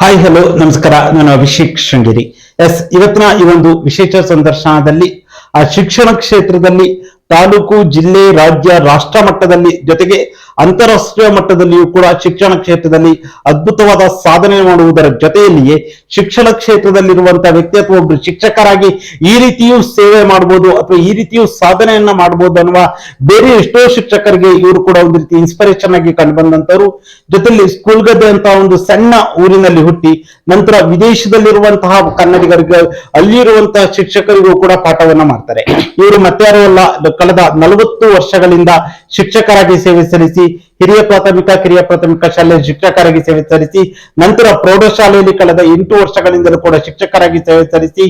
Hi hello ನಮಸ್ಕಾರ. ನಾನು ಅಭಿಷೇಕ್ ಶೃಂಗೇರಿ. ಇವತ್ತಿನ ಈ ಒಂದು ವಿಶೇಷ ಸಂದರ್ಶನದಲ್ಲಿ ಶಿಕ್ಷಣ ಕ್ಷೇತ್ರದಲ್ಲಿ ತಾಲೂಕು, ಜಿಲ್ಲೆ, ರಾಜ್ಯ, ರಾಷ್ಟ್ರ ಮಟ್ಟದಲ್ಲಿ ಜೊತೆಗೆ ಅಂತಾರಾಷ್ಟ್ರೀಯ ಮಟ್ಟದಲ್ಲಿಯೂ ಕೂಡ ಶಿಕ್ಷಣ ಕ್ಷೇತ್ರದಲ್ಲಿ ಅದ್ಭುತವಾದ ಸಾಧನೆ ಮಾಡುವುದರ ಜೊತೆಯಲ್ಲಿಯೇ ಶಿಕ್ಷಣ ಕ್ಷೇತ್ರದಲ್ಲಿರುವಂತಹ ವ್ಯಕ್ತಿ ಅಥವಾ ಒಬ್ಬರು ಶಿಕ್ಷಕರಾಗಿ ಈ ರೀತಿಯೂ ಸೇವೆ ಮಾಡಬಹುದು ಅಥವಾ ಈ ರೀತಿಯೂ ಸಾಧನೆಯನ್ನ ಮಾಡಬಹುದು ಅನ್ನುವ ಬೇರೆ ಎಷ್ಟೋ ಶಿಕ್ಷಕರಿಗೆ ಇವರು ಕೂಡ ಒಂದು ರೀತಿ ಇನ್ಸ್ಪಿರೇಷನ್ ಆಗಿ ಕಂಡು ಬಂದಂತವರು. ಜೊತೆಲಿ ಸ್ಕೂಲ್ ಗದ್ದೆ ಅಂತ ಒಂದು ಸಣ್ಣ ಊರಿನಲ್ಲಿ ಹುಟ್ಟಿ ನಂತರ ವಿದೇಶದಲ್ಲಿರುವಂತಹ ಕನ್ನಡಿಗರಿಗೆ ಅಲ್ಲಿರುವಂತಹ ಶಿಕ್ಷಕರಿಗೂ ಕೂಡ ಪಾಠವನ್ನ ಮಾಡ್ತಾರೆ. ಇವರು ಮತ್ತಾರೂ ಅಲ್ಲ, ಕಳೆದ 40 ವರ್ಷಗಳಿಂದ ಶಿಕ್ಷಕರಾಗಿ ಸೇವೆ ಸಲ್ಲಿಸಿ ಹಿರಿಯ ಪ್ರಾಥಮಿಕ, ಕಿರಿಯ ಪ್ರಾಥಮಿಕ ಶಾಲೆಯ ಶಿಕ್ಷಕರಾಗಿ ಸೇವೆ ಸಲ್ಲಿಸಿ ನಂತರ ಪ್ರೌಢಶಾಲೆಯಲ್ಲಿ ಕಳೆದ 8 ವರ್ಷಗಳಿಂದಲೂ ಕೂಡ ಶಿಕ್ಷಕರಾಗಿ ಸೇವೆ ಸಲ್ಲಿಸಿ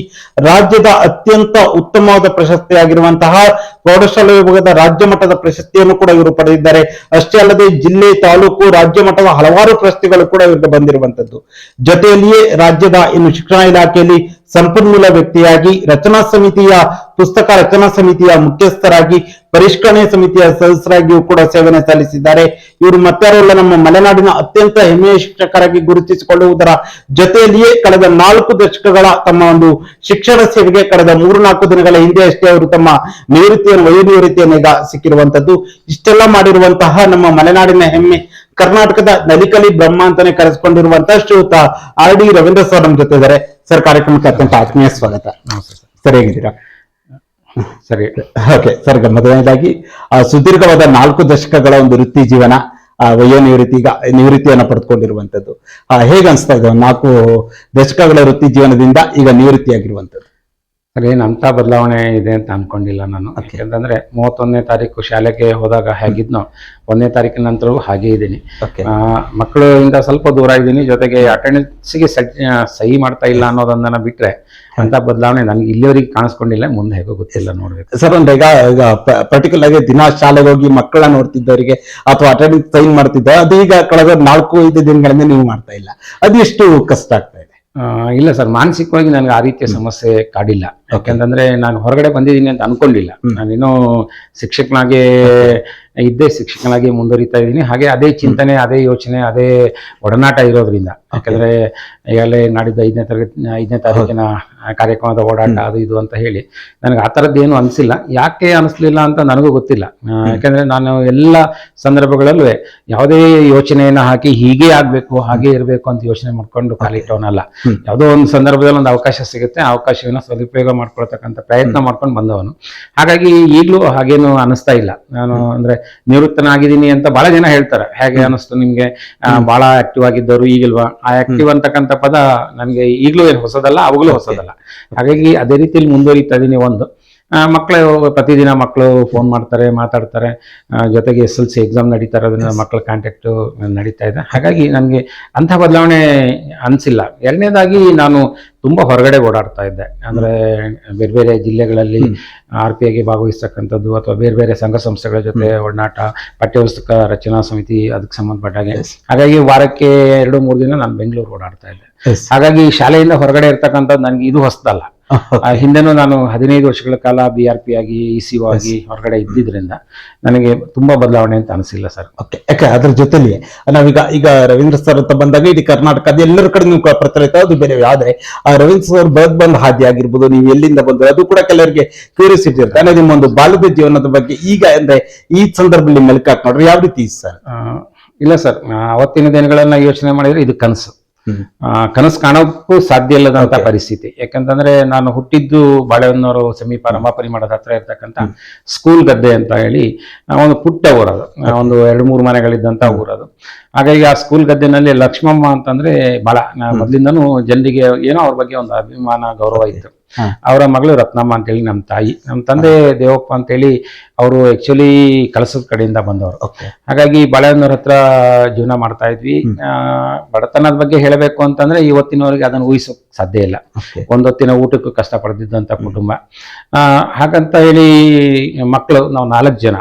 ರಾಜ್ಯದ ಅತ್ಯಂತ ಉತ್ತಮವಾದ ಪ್ರಶಸ್ತಿಯಾಗಿರುವಂತಹ ಪ್ರೌಢಶಾಲೆ ವಿಭಾಗದ ರಾಜ್ಯ ಮಟ್ಟದ ಪ್ರಶಸ್ತಿಯನ್ನು ಕೂಡ ಇವರು ಪಡೆದಿದ್ದಾರೆ. ಅಷ್ಟೇ ಅಲ್ಲದೆ ಜಿಲ್ಲೆ, ತಾಲೂಕು, ರಾಜ್ಯ ಮಟ್ಟದ ಹಲವಾರು ಪ್ರಶಸ್ತಿಗಳು ಕೂಡ ಇವರಿಗೆ ಬಂದಿರುವಂತದ್ದು. ಜೊತೆಯಲ್ಲಿಯೇ ರಾಜ್ಯದ ಶಿಕ್ಷಣ ಇಲಾಖೆಯಲ್ಲಿ ಸಂಪನ್ಮೂಲ ವ್ಯಕ್ತಿಯಾಗಿ ಪುಸ್ತಕ ರಚನಾ ಸಮಿತಿಯ ಮುಖ್ಯಸ್ಥರಾಗಿ, ಪರಿಷ್ಕರಣೆ ಸಮಿತಿಯ ಸದಸ್ಯರಾಗಿಯೂ ಕೂಡ ಸೇವೆಯನ್ನು ಸಲ್ಲಿಸಿದ್ದಾರೆ. ಇವರು ಮತ್ತಾರಲ್ಲ, ನಮ್ಮ ಮಲೆನಾಡಿನ ಅತ್ಯಂತ ಹೆಮ್ಮೆಯ ಶಿಕ್ಷಕರಾಗಿ ಗುರುತಿಸಿಕೊಳ್ಳುವುದರ ಜೊತೆಯಲ್ಲಿಯೇ ಕಳೆದ 4 ದಶಕಗಳ ತಮ್ಮ ಒಂದು ಶಿಕ್ಷಣ ಸೇವೆಗೆ ಕಳೆದ 3-4 ದಿನಗಳ ಹಿಂದೆ ಅಷ್ಟೇ ಅವರು ತಮ್ಮ ವಯೋನಿವೃತ್ತಿಯನ್ನು ಈಗ ಸಿಕ್ಕಿರುವಂತದ್ದು. ಇಷ್ಟೆಲ್ಲ ಮಾಡಿರುವಂತಹ ನಮ್ಮ ಮಲೆನಾಡಿನ ಹೆಮ್ಮೆ, ಕರ್ನಾಟಕದ ನಲಿಕಲಿ ಬ್ರಹ್ಮ ಅಂತಾನೆ ಕರೆಸ್ಕೊಂಡಿರುವಂತಹ ಶ್ರೀಯುತ ಆರ್ ಡಿ ರವೀಂದ್ರ ಸರ್ ನಮ್ಮ ಜೊತೆ ಇದ್ದಾರೆ. ಸರ್, ಕಾರ್ಯಕ್ರಮಕ್ಕೆ ಅತ್ಯಂತ ಆತ್ಮೀಯ ಸ್ವಾಗತ. ಸರ್, ಹೇಗಿದ್ದೀರಾ? ಸರಿ. ಓಕೆ ಸರ್, ಮೊದಲನೇದಾಗಿ ಸುದೀರ್ಘವಾದ 4 ದಶಕಗಳ ಒಂದು ವೃತ್ತಿ ಜೀವನ, ನಿವೃತ್ತಿಯನ್ನ ಪಡೆದುಕೊಂಡಿರುವಂತದ್ದು ಹೇಗೆ ಅನ್ಸ್ತಾ ಇದೆ? 4 ದಶಕಗಳ ವೃತ್ತಿ ಜೀವನದಿಂದ ಈಗ ನಿವೃತ್ತಿಯಾಗಿರುವಂತದ್ದು ಸರ್, ಏನಂತ ಬದಲಾವಣೆ ಇದೆ ಅಂತ ಅನ್ಕೊಂಡಿಲ್ಲ ನಾನು. ಯಾಕಂತಂದ್ರೆ 31ನೇ ತಾರೀಕು ಶಾಲೆಗೆ ಹೋದಾಗ ಹೇಗಿದ್ನೋ 1ನೇ ತಾರೀಕಿನ ನಂತರವೂ ಹಾಗೆ ಇದ್ದೀನಿ. ಮಕ್ಕಳಿಂದ ಸ್ವಲ್ಪ ದೂರ ಇದ್ದೀನಿ, ಜೊತೆಗೆ ಅಟೆಂಡೆನ್ಸ್ಗೆ ಸಹಿ ಮಾಡ್ತಾ ಇಲ್ಲ ಅನ್ನೋದನ್ನ ಬಿಟ್ರೆ ಅಂತ ಬದಲಾವಣೆ ನನಗೆ ಇಲ್ಲಿವರೆಗೆ ಕಾಣಿಸ್ಕೊಂಡಿಲ್ಲ. ಮುಂದೆ ಹೇಗೋ ಗೊತ್ತಿಲ್ಲ, ನೋಡ್ಬೇಕು. ಸರ್, ಒಂದು ಈಗ ಪರ್ಟಿಕ್ಯುಲರ್ ಆಗಿ ದಿನ ಶಾಲೆಗೆ ಹೋಗಿ ಮಕ್ಕಳನ್ನ ನೋಡ್ತಿದ್ದವರಿಗೆ ಅಥವಾ ಅಟೆಂಡೆನ್ಸ್ ಸೈನ್ ಮಾಡ್ತಿದ್ದ, ಅದೀಗ ಕಳೆದ 4-5 ದಿನಗಳಿಂದ ನೀವು ಮಾಡ್ತಾ ಇಲ್ಲ, ಅದು ಎಷ್ಟು ಕಷ್ಟ ಆಗ್ತಾ ಇದೆ? ಇಲ್ಲ ಸರ್, ಮಾನಸಿಕವಾಗಿ ನನಗೆ ಆ ರೀತಿಯ ಸಮಸ್ಯೆ ಕಾಡಿಲ್ಲ. ಯಾಕಂತಂದ್ರೆ ನಾನು ಹೊರಗಡೆ ಬಂದಿದ್ದೀನಿ ಅಂತ ಅನ್ಕೊಂಡಿಲ್ಲ. ನಾನಿನ್ನೂ ಶಿಕ್ಷಕನಾಗಿ ಇದ್ದೇ ಶಿಕ್ಷಕನಾಗಿ ಮುಂದುವರಿತಾ ಇದ್ದೀನಿ. ಹಾಗೆ ಅದೇ ಚಿಂತನೆ, ಅದೇ ಯೋಚನೆ, ಅದೇ ಒಡನಾಟ ಇರೋದ್ರಿಂದ. ಯಾಕಂದ್ರೆ ಈಗಾಗಲೇ ನಾಡಿದ್ದು 5ನೇ ತಾರೀಕಿನ ಕಾರ್ಯಕ್ರಮದ ಓಡಾಟ ಅದು ಇದು ಅಂತ ಹೇಳಿ ನನಗೆ ಆ ಥರದ್ದು ಏನು ಅನಿಸಿಲ್ಲ. ಯಾಕೆ ಅನಿಸ್ಲಿಲ್ಲ ಅಂತ ನನಗೂ ಗೊತ್ತಿಲ್ಲ. ಯಾಕಂದ್ರೆ ನಾನು ಎಲ್ಲ ಸಂದರ್ಭಗಳಲ್ಲೂ ಯಾವುದೇ ಯೋಚನೆಯನ್ನ ಹಾಕಿ ಹೀಗೆ ಆಗ್ಬೇಕು, ಹಾಗೆ ಇರಬೇಕು ಅಂತ ಯೋಚನೆ ಮಾಡ್ಕೊಂಡು ಕಾಲಿಟ್ಟವನಲ್ಲ. ಯಾವುದೋ ಒಂದು ಸಂದರ್ಭದಲ್ಲಿ ಒಂದು ಅವಕಾಶ ಸಿಗುತ್ತೆ, ಆ ಅವಕಾಶವನ್ನ ಸದುಪಯೋಗ ಮಾಡ್ಕೊಳ್ತಕ್ಕಂಥ ಪ್ರಯತ್ನ ಮಾಡ್ಕೊಂಡು ಬಂದವನು. ಹಾಗಾಗಿ ಈಗಲೂ ಹಾಗೇನು ಅನಿಸ್ತಾ ಇಲ್ಲ. ನಾನು ಅಂದ್ರೆ ನಿವೃತ್ತನಾಗಿದ್ದೀನಿ ಅಂತ ಬಹಳ ಜನ ಹೇಳ್ತಾರೆ. ಹೇಗೆ ಅನಿಸ್ತು ನಿಮ್ಗೆ? ಬಹಳ ಆಕ್ಟಿವ್ ಆಗಿದ್ದವರು ಈಗಿಲ್ವಾ? ಆ ಆಕ್ಟಿವ್ ಅಂತಕ್ಕಂಥ ಪದ ನನಗೆ ಈಗಲೂ ಏನು ಹೊಸದಲ್ಲ, ಅವಾಗಲೂ ಹೊಸದಲ್ಲ. ಹಾಗಾಗಿ ಅದೇ ರೀತಿಯಲ್ಲಿ ಮುಂದುವರಿತಾ ಇದ್ದೀನಿ. ಒಂದು ಮಕ್ಕಳು ಪ್ರತಿದಿನ ಮಕ್ಕಳು ಫೋನ್ ಮಾಡ್ತಾರೆ, ಮಾತಾಡ್ತಾರೆ. ಜೊತೆಗೆ SSLC ಎಕ್ಸಾಮ್ ನಡೀತಾ ಇರೋದ್ರಿಂದ ಮಕ್ಕಳ ಕಾಂಟ್ಯಾಕ್ಟ್ ನಡೀತಾ ಇದೆ. ಹಾಗಾಗಿ ನನಗೆ ಅಂಥ ಬದಲಾವಣೆ ಅನಿಸಿಲ್ಲ. ಎರಡನೇದಾಗಿ ನಾನು ತುಂಬಾ ಹೊರಗಡೆ ಓಡಾಡ್ತಾ ಇದ್ದೆ. ಅಂದ್ರೆ ಬೇರೆ ಬೇರೆ ಜಿಲ್ಲೆಗಳಲ್ಲಿ RPIಗೆ ಭಾಗವಹಿಸ್ತಕ್ಕಂಥದ್ದು ಅಥವಾ ಬೇರೆ ಬೇರೆ ಸಂಘ ಸಂಸ್ಥೆಗಳ ಜೊತೆ ಒಡನಾಟ, ಪಠ್ಯವಸ್ತಕ ರಚನಾ ಸಮಿತಿ ಅದಕ್ಕೆ ಸಂಬಂಧಪಟ್ಟ ಹಾಗೆ. ಹಾಗಾಗಿ ವಾರಕ್ಕೆ 2-3 ದಿನ ನಾನು ಬೆಂಗಳೂರು ಓಡಾಡ್ತಾ ಇದ್ದೆ. ಹಾಗಾಗಿ ಶಾಲೆಯಿಂದ ಹೊರಗಡೆ ಇರ್ತಕ್ಕಂಥದ್ದು ನನಗೆ ಇದು ಹೊಸದಲ್ಲ. ಹಿಂದೆನೂ ನಾನು 15 ವರ್ಷಗಳ ಕಾಲ BRP ಆಗಿ ECO ಆಗಿ ಹೊರಗಡೆ ಇದ್ದಿದ್ರಿಂದ ನನಗೆ ತುಂಬಾ ಬದಲಾವಣೆ ಅಂತ ಅನಿಸಿಲ್ಲ ಸರ್. ಯಾಕೆ ಅದ್ರ ಜೊತೆಲಿ ನಾವೀಗ ರವೀಂದ್ರ ಸರ್ ಅಂತ ಬಂದಾಗ ಇಡೀ ಕರ್ನಾಟಕದ ಎಲ್ಲರ ಕಡೆ ನೀವು ಪ್ರಚಲಿತ, ಅದು ಬೇರೆ. ಆದ್ರೆ ಆ ರವೀಂದ್ರ ಸರ್ ಬಂದ ಹಾದಿ ಆಗಿರ್ಬೋದು, ನೀವು ಎಲ್ಲಿಂದ ಬಂದ್ರೆ ಅದು ಕೂಡ ಕೆಲವರಿಗೆ ಕ್ಯೂರಿಯಾಸಿಟಿ ಇರುತ್ತೆ. ನಿಮ್ಮ ಒಂದು ಬಾಲ್ಯದ ಜೀವನದ ಬಗ್ಗೆ ಈಗ ಅಂದ್ರೆ ಈ ಸಂದರ್ಭದಲ್ಲಿ ಮೆಲ್ಕಾಕ್ ನೋಡ್ರಿ ಯಾವ ರೀತಿ ಸರ್? ಇಲ್ಲ ಸರ್, ಅವತ್ತಿನ ದಿನಗಳನ್ನ ಯೋಚನೆ ಮಾಡಿದ್ರೆ ಇದು ಕನಸು ಕಾಣೋಕ್ಕೂ ಸಾಧ್ಯ ಇಲ್ಲದಂತ ಪರಿಸ್ಥಿತಿ. ಯಾಕಂತಂದ್ರೆ ನಾನು ಹುಟ್ಟಿದ್ದು ಬಾಳೆಹೊನ್ನೂರು ಸಮೀಪ ರಂಭಾಪುರಿ ಮಠದ ಹತ್ರ ಇರ್ತಕ್ಕಂಥ ಸ್ಕೂಲ್ ಗದ್ದೆ ಅಂತ ಹೇಳಿ ಒಂದು ಪುಟ್ಟ ಊರದು, ಒಂದು 2-3 ಮನೆಗಳಿದ್ದಂತ ಊರದು. ಹಾಗಾಗಿ ಆ ಸ್ಕೂಲ್ ಗದ್ದೆನಲ್ಲಿ ಲಕ್ಷ್ಮಮ್ಮ ಅಂತಂದ್ರೆ ಬಹಳ ಮೊದಲಿಂದನೂ ಜನರಿಗೆ ಏನೋ ಅವ್ರ ಬಗ್ಗೆ ಒಂದು ಅಭಿಮಾನ, ಗೌರವ ಇತ್ತು. ಅವರ ಮಗಳು ರತ್ನಮ್ಮ ಅಂತೇಳಿ ನಮ್ಮ ತಾಯಿ. ನಮ್ಮ ತಂದೆ ದೇವಪ್ಪ ಅಂತೇಳಿ ಅವರು ಆಕ್ಚುಲಿ ಕಳಸದ ಕಡೆಯಿಂದ ಬಂದವರು. ಹಾಗಾಗಿ ಬಾಳೆಹೊನ್ನೂರ ಹತ್ರ ಜೀವನ ಮಾಡ್ತಾ ಇದ್ವಿ. ಬಡತನದ ಬಗ್ಗೆ ಹೇಳಬೇಕು ಅಂತಂದ್ರೆ ಇವತ್ತಿನವರೆಗೆ ಅದನ್ನು ಊಹಿಸೋಕ್ ಸಾಧ್ಯ ಇಲ್ಲ. ಒಂದೊತ್ತಿನ ಊಟಕ್ಕೂ ಕಷ್ಟ ಪಡೆದಿದ್ದಂತ ಕುಟುಂಬ. ಹಾಗಂತ ಹೇಳಿ ಮಕ್ಕಳು ನಾವು 4 ಜನ.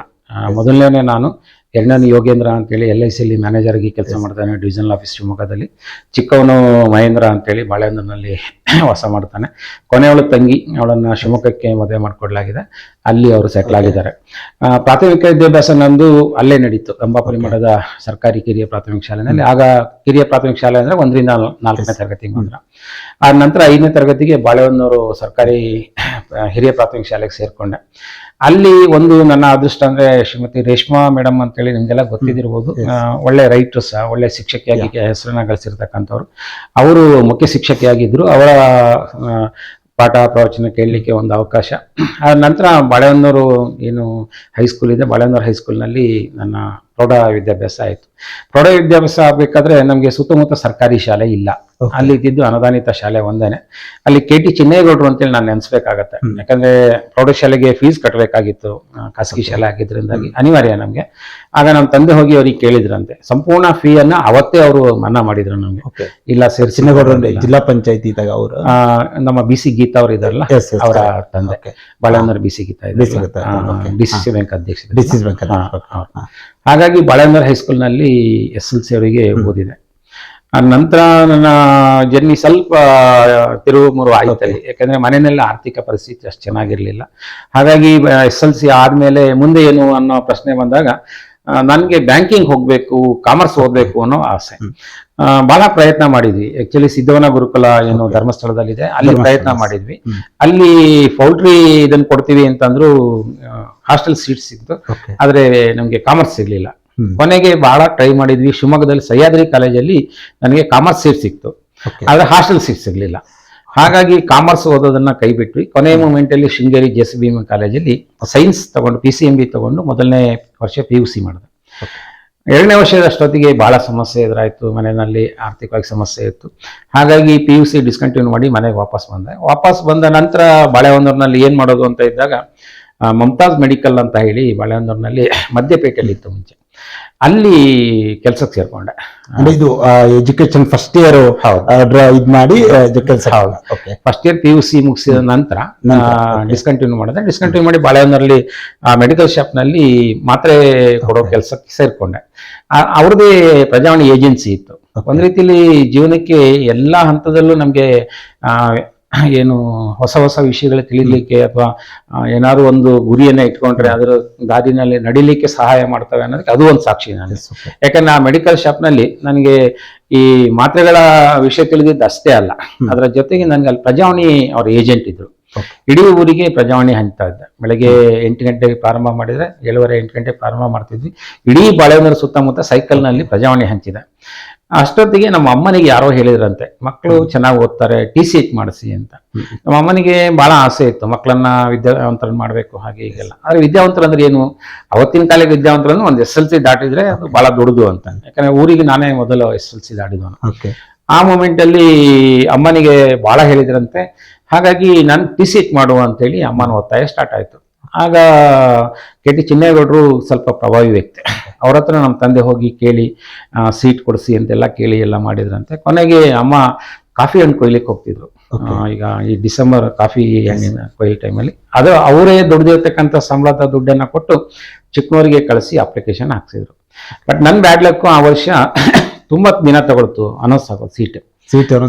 ಮೊದಲನೇ ನಾನು, ಎರಡನೇ ಯೋಗೇಂದ್ರ ಅಂತೇಳಿ LICಯಲ್ಲಿ ಮ್ಯಾನೇಜರ್ ಆಗಿ ಕೆಲಸ ಮಾಡ್ತಾನೆ ಡಿವಿಷನಲ್ ಆಫೀಸ್ ಶಿವಮೊಗ್ಗದಲ್ಲಿ. ಚಿಕ್ಕವನು ಮಹೇಂದ್ರ ಅಂತೇಳಿ ಬಾಳೆಹೊನ್ನೂರಿನಲ್ಲಿ ವಾಸ ಮಾಡ್ತಾನೆ. ಕೊನೆಯವಳು ತಂಗಿ, ಅವಳನ್ನು ಶಿವಮೊಗ್ಗಕ್ಕೆ ಮದುವೆ ಮಾಡಿಕೊಡ್ಲಾಗಿದೆ, ಅಲ್ಲಿ ಅವರು ಸೆಟ್ಲ್ ಆಗಿದ್ದಾರೆ. ಪ್ರಾಥಮಿಕ ವಿದ್ಯಾಭ್ಯಾಸ ನಂದು ಅಲ್ಲೇ ನಡೀತು, ರಂಭಾಪುರಿ ಮಠದ ಸರ್ಕಾರಿ ಕಿರಿಯ ಪ್ರಾಥಮಿಕ ಶಾಲೆಯಲ್ಲಿ. ಆಗ ಕಿರಿಯ ಪ್ರಾಥಮಿಕ ಶಾಲೆ ಅಂದರೆ 1 ರಿಂದ 4ನೇ ತರಗತಿಗೆ ಮಾತ್ರ. ಆ ನಂತರ 5ನೇ ತರಗತಿಗೆ ಬಾಳೆಹೊನ್ನೂರು ಸರ್ಕಾರಿ ಹಿರಿಯ ಪ್ರಾಥಮಿಕ ಶಾಲೆಗೆ ಸೇರ್ಕೊಂಡೆ. ಅಲ್ಲಿ ಒಂದು ನನ್ನ ಅದೃಷ್ಟ ಅಂದ್ರೆ ಶ್ರೀಮತಿ ರೇಷ್ಮಾ ಮೇಡಮ್ ಅಂತೇಳಿ ನಿಮ್ಗೆಲ್ಲ ಗೊತ್ತಿದಿರ್ಬೋದು. ಒಳ್ಳೆ ರೈಟರ್ಸ್, ಒಳ್ಳೆ ಶಿಕ್ಷಕಿಯಾಗಿ ಹೆಸರನ್ನ ಗಳಿಸಿರ್ತಕ್ಕಂಥವ್ರು. ಅವರು ಮುಖ್ಯ ಶಿಕ್ಷಕಿಯಾಗಿದ್ರು. ಅವರ ಪಾಠ ಪ್ರವಚನ ಕೇಳಲಿಕ್ಕೆ ಒಂದು ಅವಕಾಶ. ಆ ನಂತರ ಬಾಳೆಹೊನ್ನೂರು ಏನು ಹೈಸ್ಕೂಲ್ ಇದೆ, ಬಾಳೆಹೊನ್ನೂರು ಹೈಸ್ಕೂಲ್ನಲ್ಲಿ ನನ್ನ ಪ್ರೌಢ ವಿದ್ಯಾಭ್ಯಾಸ ಆಯಿತು. ಪ್ರೌಢ ವಿದ್ಯಾಭ್ಯಾಸ ಆಗಬೇಕಾದ್ರೆ ನಮಗೆ ಸುತ್ತಮುತ್ತ ಸರ್ಕಾರಿ ಶಾಲೆ ಇಲ್ಲ. ಅಲ್ಲಿ ಇದ್ದಿದ್ದು ಅನುದಾನಿತ ಶಾಲೆ ಒಂದೇನೆ. ಅಲ್ಲಿ KT ಚಿನ್ನೇಗೌಡರು ಅಂತೇಳಿ ನಾನು ನೆನೆಸ್ಬೇಕಾಗತ್ತೆ. ಯಾಕಂದ್ರೆ ಪ್ರೌಢಶಾಲೆಗೆ ಫೀಸ್ ಕಟ್ಟಬೇಕಾಗಿತ್ತು, ಖಾಸಗಿ ಶಾಲೆ ಆಗಿದ್ರಿಂದಾಗಿ ಅನಿವಾರ್ಯ ನಮಗೆ. ಆಗ ನಮ್ಮ ತಂದೆ ಹೋಗಿ ಅವ್ರಿಗೆ ಕೇಳಿದ್ರಂತೆ, ಸಂಪೂರ್ಣ ಫೀಯನ್ನ ಅವತ್ತೇ ಅವರು ಮನ್ನಾ ಮಾಡಿದ್ರು ನಮ್ಗೆ. ಇಲ್ಲ ಸರ್, ಚಿನ್ನೇಗೌಡರು ಜಿಲ್ಲಾ ಪಂಚಾಯತಿ ಇದ್ದಾಗ ಅವರು ನಮ್ಮ BC ಗೀತಾ ಅವರು ಇದಾರಲ್ಲ, ಅವರ ತಂದೆ. Balehonnur BC Geetha DCC bank ಅಧ್ಯಕ್ಷ. ಹಾಗಾಗಿ ಬಾಳೆಹೊನ್ನೂರು ಹೈಸ್ಕೂಲ್ನಲ್ಲಿ SLC ಅವರಿಗೆ ಓದಿದೆ. ನಂತರ ನನ್ನ ಜರ್ನಿ ಸ್ವಲ್ಪ ತಿರುವು ಮುರು ಆಯ್ತಲ್ಲಿ. ಯಾಕಂದ್ರೆ ಮನೆಯಲ್ಲಿ ಆರ್ಥಿಕ ಪರಿಸ್ಥಿತಿ ಅಷ್ಟು ಚೆನ್ನಾಗಿರ್ಲಿಲ್ಲ. ಹಾಗಾಗಿ SLC ಆದ್ಮೇಲೆ ಮುಂದೆ ಏನು ಅನ್ನೋ ಪ್ರಶ್ನೆ ಬಂದಾಗ ನನಗೆ ಬ್ಯಾಂಕಿಂಗ್ ಹೋಗ್ಬೇಕು, ಕಾಮರ್ಸ್ ಓದ್ಬೇಕು ಅನ್ನೋ ಆಸೆ. ಬಹಳ ಪ್ರಯತ್ನ ಮಾಡಿದ್ವಿ. ಆಕ್ಚುಲಿ ಸಿದ್ದವನ ಗುರುಕುಲ ಏನು ಧರ್ಮಸ್ಥಳದಲ್ಲಿದೆ, ಅಲ್ಲಿ ಪ್ರಯತ್ನ ಮಾಡಿದ್ವಿ. ಅಲ್ಲಿ ಪೌಲ್ಟ್ರಿ ಇದನ್ನ ಕೊಡ್ತೀವಿ ಅಂತಂದ್ರು, ಹಾಸ್ಟೆಲ್ ಸೀಟ್ ಸಿಕ್ತು, ಆದ್ರೆ ನಮ್ಗೆ ಕಾಮರ್ಸ್ ಸಿಗ್ಲಿಲ್ಲ. ಕೊನೆಗೆ ಬಹಳ ಟ್ರೈ ಮಾಡಿದ್ವಿ. ಶಿವಮೊಗ್ಗದಲ್ಲಿ ಸಹ್ಯಾದ್ರಿ ಕಾಲೇಜಲ್ಲಿ ನನಗೆ ಕಾಮರ್ಸ್ ಸೀಟ್ ಸಿಕ್ತು, ಆದ್ರೆ ಹಾಸ್ಟೆಲ್ ಸೀಟ್ ಸಿಗ್ಲಿಲ್ಲ. ಹಾಗಾಗಿ ಕಾಮರ್ಸ್ ಓದೋದನ್ನ ಕೈ ಬಿಟ್ವಿ. ಕೊನೆಯ ಮೂಮೆಂಟ್ ಅಲ್ಲಿ ಶೃಂಗೇರಿ JCB ಕಾಲೇಜಲ್ಲಿ ಸೈನ್ಸ್ ತಗೊಂಡು PCMB ತಗೊಂಡು ಮೊದಲನೇ ವರ್ಷ PUC ಮಾಡಿದೆ. 2ನೇ ವರ್ಷದಷ್ಟೊತ್ತಿಗೆ ಬಹಳ ಸಮಸ್ಯೆ ಎದುರಾಯ್ತು, ಮನೆಯಲ್ಲಿ ಆರ್ಥಿಕವಾಗಿ ಸಮಸ್ಯೆ ಇತ್ತು. ಹಾಗಾಗಿ PUC ಡಿಸ್ಕಂಟಿನ್ಯೂ ಮಾಡಿ ಮನೆಗೆ ವಾಪಸ್ ಬಂದೆ. ವಾಪಸ್ ಬಂದ ನಂತರ ಬಾಳೆಹೊನ್ನೂರಿನಲ್ಲಿ ಏನ್ ಮಾಡೋದು ಅಂತ ಇದ್ದಾಗ ಮಮತಾಜ್ ಮೆಡಿಕಲ್ ಅಂತ ಹೇಳಿ ಬಾಳೆಹೊನ್ನೂರಿನಲ್ಲಿ ಮಧ್ಯಪೇಟೆಯಲ್ಲಿ ಇತ್ತು ಮುಂಚೆ, ಅಲ್ಲಿ ಕೆಲ್ಸಕ್ಕೆ ಸೇರ್ಕೊಂಡೆ. ಇದು ಎಜುಕೇಶನ್ ಫಸ್ಟ್ ಇಯರ್ ಇದ್ ಮಾಡಿ ಫಸ್ಟ್ ಇಯರ್ PUC ಮುಗಿಸಿದ ನಂತರ ಡಿಸ್ಕಂಟಿನ್ಯೂ ಮಾಡಿದೆ. ಡಿಸ್ಕಂಟಿನ್ಯೂ ಮಾಡಿ ಬಾಳೆಹೊನ್ನೂರಲ್ಲಿ ಮೆಡಿಕಲ್ ಶಾಪ್ ನಲ್ಲಿ ಮಾತ್ರೆ ಕೊಡೋ ಕೆಲಸಕ್ಕೆ ಸೇರ್ಕೊಂಡೆ. ಅವ್ರದ್ದೇ ಪ್ರಜಾವಾಣಿ ಏಜೆನ್ಸಿ ಇತ್ತು. ಒಂದ್ ರೀತಿಲಿ ಜೀವನಕ್ಕೆ ಎಲ್ಲಾ ಹಂತದಲ್ಲೂ ನಮ್ಗೆ ಏನು ಹೊಸ ಹೊಸ ವಿಷಯಗಳು ತಿಳಿಲಿಕ್ಕೆ ಅಥವಾ ಏನಾದ್ರು ಒಂದು ಗುರಿಯನ್ನ ಇಟ್ಕೊಂಡ್ರೆ ಅದರ ದಾರಿನಲ್ಲಿ ನಡಿಲಿಕ್ಕೆ ಸಹಾಯ ಮಾಡ್ತವೆ ಅನ್ನೋದಕ್ಕೆ ಅದು ಒಂದು ಸಾಕ್ಷಿ ನನಗೆ. ಯಾಕಂದ್ರೆ ಆ ಮೆಡಿಕಲ್ ಶಾಪ್ ನಲ್ಲಿ ನನಗೆ ಈ ಮಾತ್ರೆಗಳ ವಿಷಯ ತಿಳಿದಿದ್ದು ಅಷ್ಟೇ ಅಲ್ಲ, ಅದರ ಜೊತೆಗೆ ನನಗೆ ಅಲ್ಲಿ ಪ್ರಜಾವಾಣಿ ಅವ್ರ ಏಜೆಂಟ್ ಇದ್ರು. ಇಡೀ ಊರಿಗೆ ಪ್ರಜಾವಾಣಿ ಹಂಚ್ತಾ ಇದ್ದೆ. ಬೆಳಗ್ಗೆ 8 ಗಂಟೆಗೆ ಪ್ರಾರಂಭ ಮಾಡಿದ್ರೆ 7:30 8 ಗಂಟೆಗೆ ಪ್ರಾರಂಭ ಮಾಡ್ತಿದ್ವಿ. ಇಡೀ ಬಾಳೆಹೊನ್ನೂರು ಸುತ್ತಮುತ್ತ ಸೈಕಲ್ ನಲ್ಲಿ ಪ್ರಜಾವಾಣಿ ಹಂಚಿದೆ. ಅಷ್ಟೊತ್ತಿಗೆ ನಮ್ಮ ಅಮ್ಮನಿಗೆ ಯಾರೋ ಹೇಳಿದ್ರಂತೆ, ಮಕ್ಕಳು ಚೆನ್ನಾಗಿ ಓದ್ತಾರೆ, TCH ಮಾಡಿಸಿ ಅಂತ. ನಮ್ಮ ಅಮ್ಮನಿಗೆ ಬಹಳ ಆಸೆ ಇತ್ತು, ಮಕ್ಕಳನ್ನ ವಿದ್ಯಾವಂತರನ್ನ ಮಾಡ್ಬೇಕು ಹಾಗೆ ಹೀಗೆಲ್ಲ. ಆದ್ರೆ ವಿದ್ಯಾವಂತರು ಅಂದ್ರೆ ಏನು, ಅವತ್ತಿನ ಕಾಲಕ್ಕೆ ವಿದ್ಯಾವಂತರು ಅಂದ್ರೆ ಒಂದು SLC ದಾಟಿದ್ರೆ ಅದು ಬಹಳ ದೊಡ್ಡದು ಅಂತ. ಯಾಕಂದ್ರೆ ಊರಿಗೆ ನಾನೇ ಮೊದಲು SLC ದಾಟಿದವನು. ಆ ಮೂಮೆಂಟ್ ಅಲ್ಲಿ ಅಮ್ಮನಿಗೆ ಬಹಳ ಹೇಳಿದ್ರಂತೆ. ಹಾಗಾಗಿ ನಾನು TCH ಮಾಡುವ ಅಂತೇಳಿ ಅಮ್ಮನ ಒತ್ತಾಯ ಸ್ಟಾರ್ಟ್ ಆಯ್ತು. ಆಗ KT ಚಿನ್ನೇಗೌಡರು ಸ್ವಲ್ಪ ಪ್ರಭಾವಿ ವ್ಯಕ್ತಿ. ಅವ್ರ ಹತ್ರ ನಮ್ಮ ತಂದೆ ಹೋಗಿ ಕೇಳಿ ಸೀಟ್ ಕೊಡಿಸಿ ಅಂತೆಲ್ಲ ಕೇಳಿ ಎಲ್ಲ ಮಾಡಿದ್ರಂತೆ. ಕೊನೆಗೆ ಅಮ್ಮ ಕಾಫಿ ಹಣ್ಣು ಕೊಯ್ಲಿಕ್ಕೆ ಹೋಗ್ತಿದ್ರು. ಈಗ ಈ ಡಿಸೆಂಬರ್ ಕಾಫಿ ಹಣ್ಣಿನ ಕೊಯ್ಯ ಟೈಮಲ್ಲಿ ಅದು ಅವರೇ ದುಡ್ದಿರ್ತಕ್ಕಂಥ ಸಂಬಳದ ದುಡ್ಡನ್ನ ಕೊಟ್ಟು ಚಿಕ್ಕನೂರಿಗೆ ಕಳಿಸಿ ಅಪ್ಲಿಕೇಶನ್ ಹಾಕ್ಸಿದ್ರು. ಬಟ್ ನನ್ನ ಬ್ಯಾಡ್ ಲಕ್ಕು ಆ ವರ್ಷ ತುಂಬಾ ದಿನ ತಗೊಳ್ತು ಅನೌನ್ಸ್ ಆಗೋದು ಸೀಟ್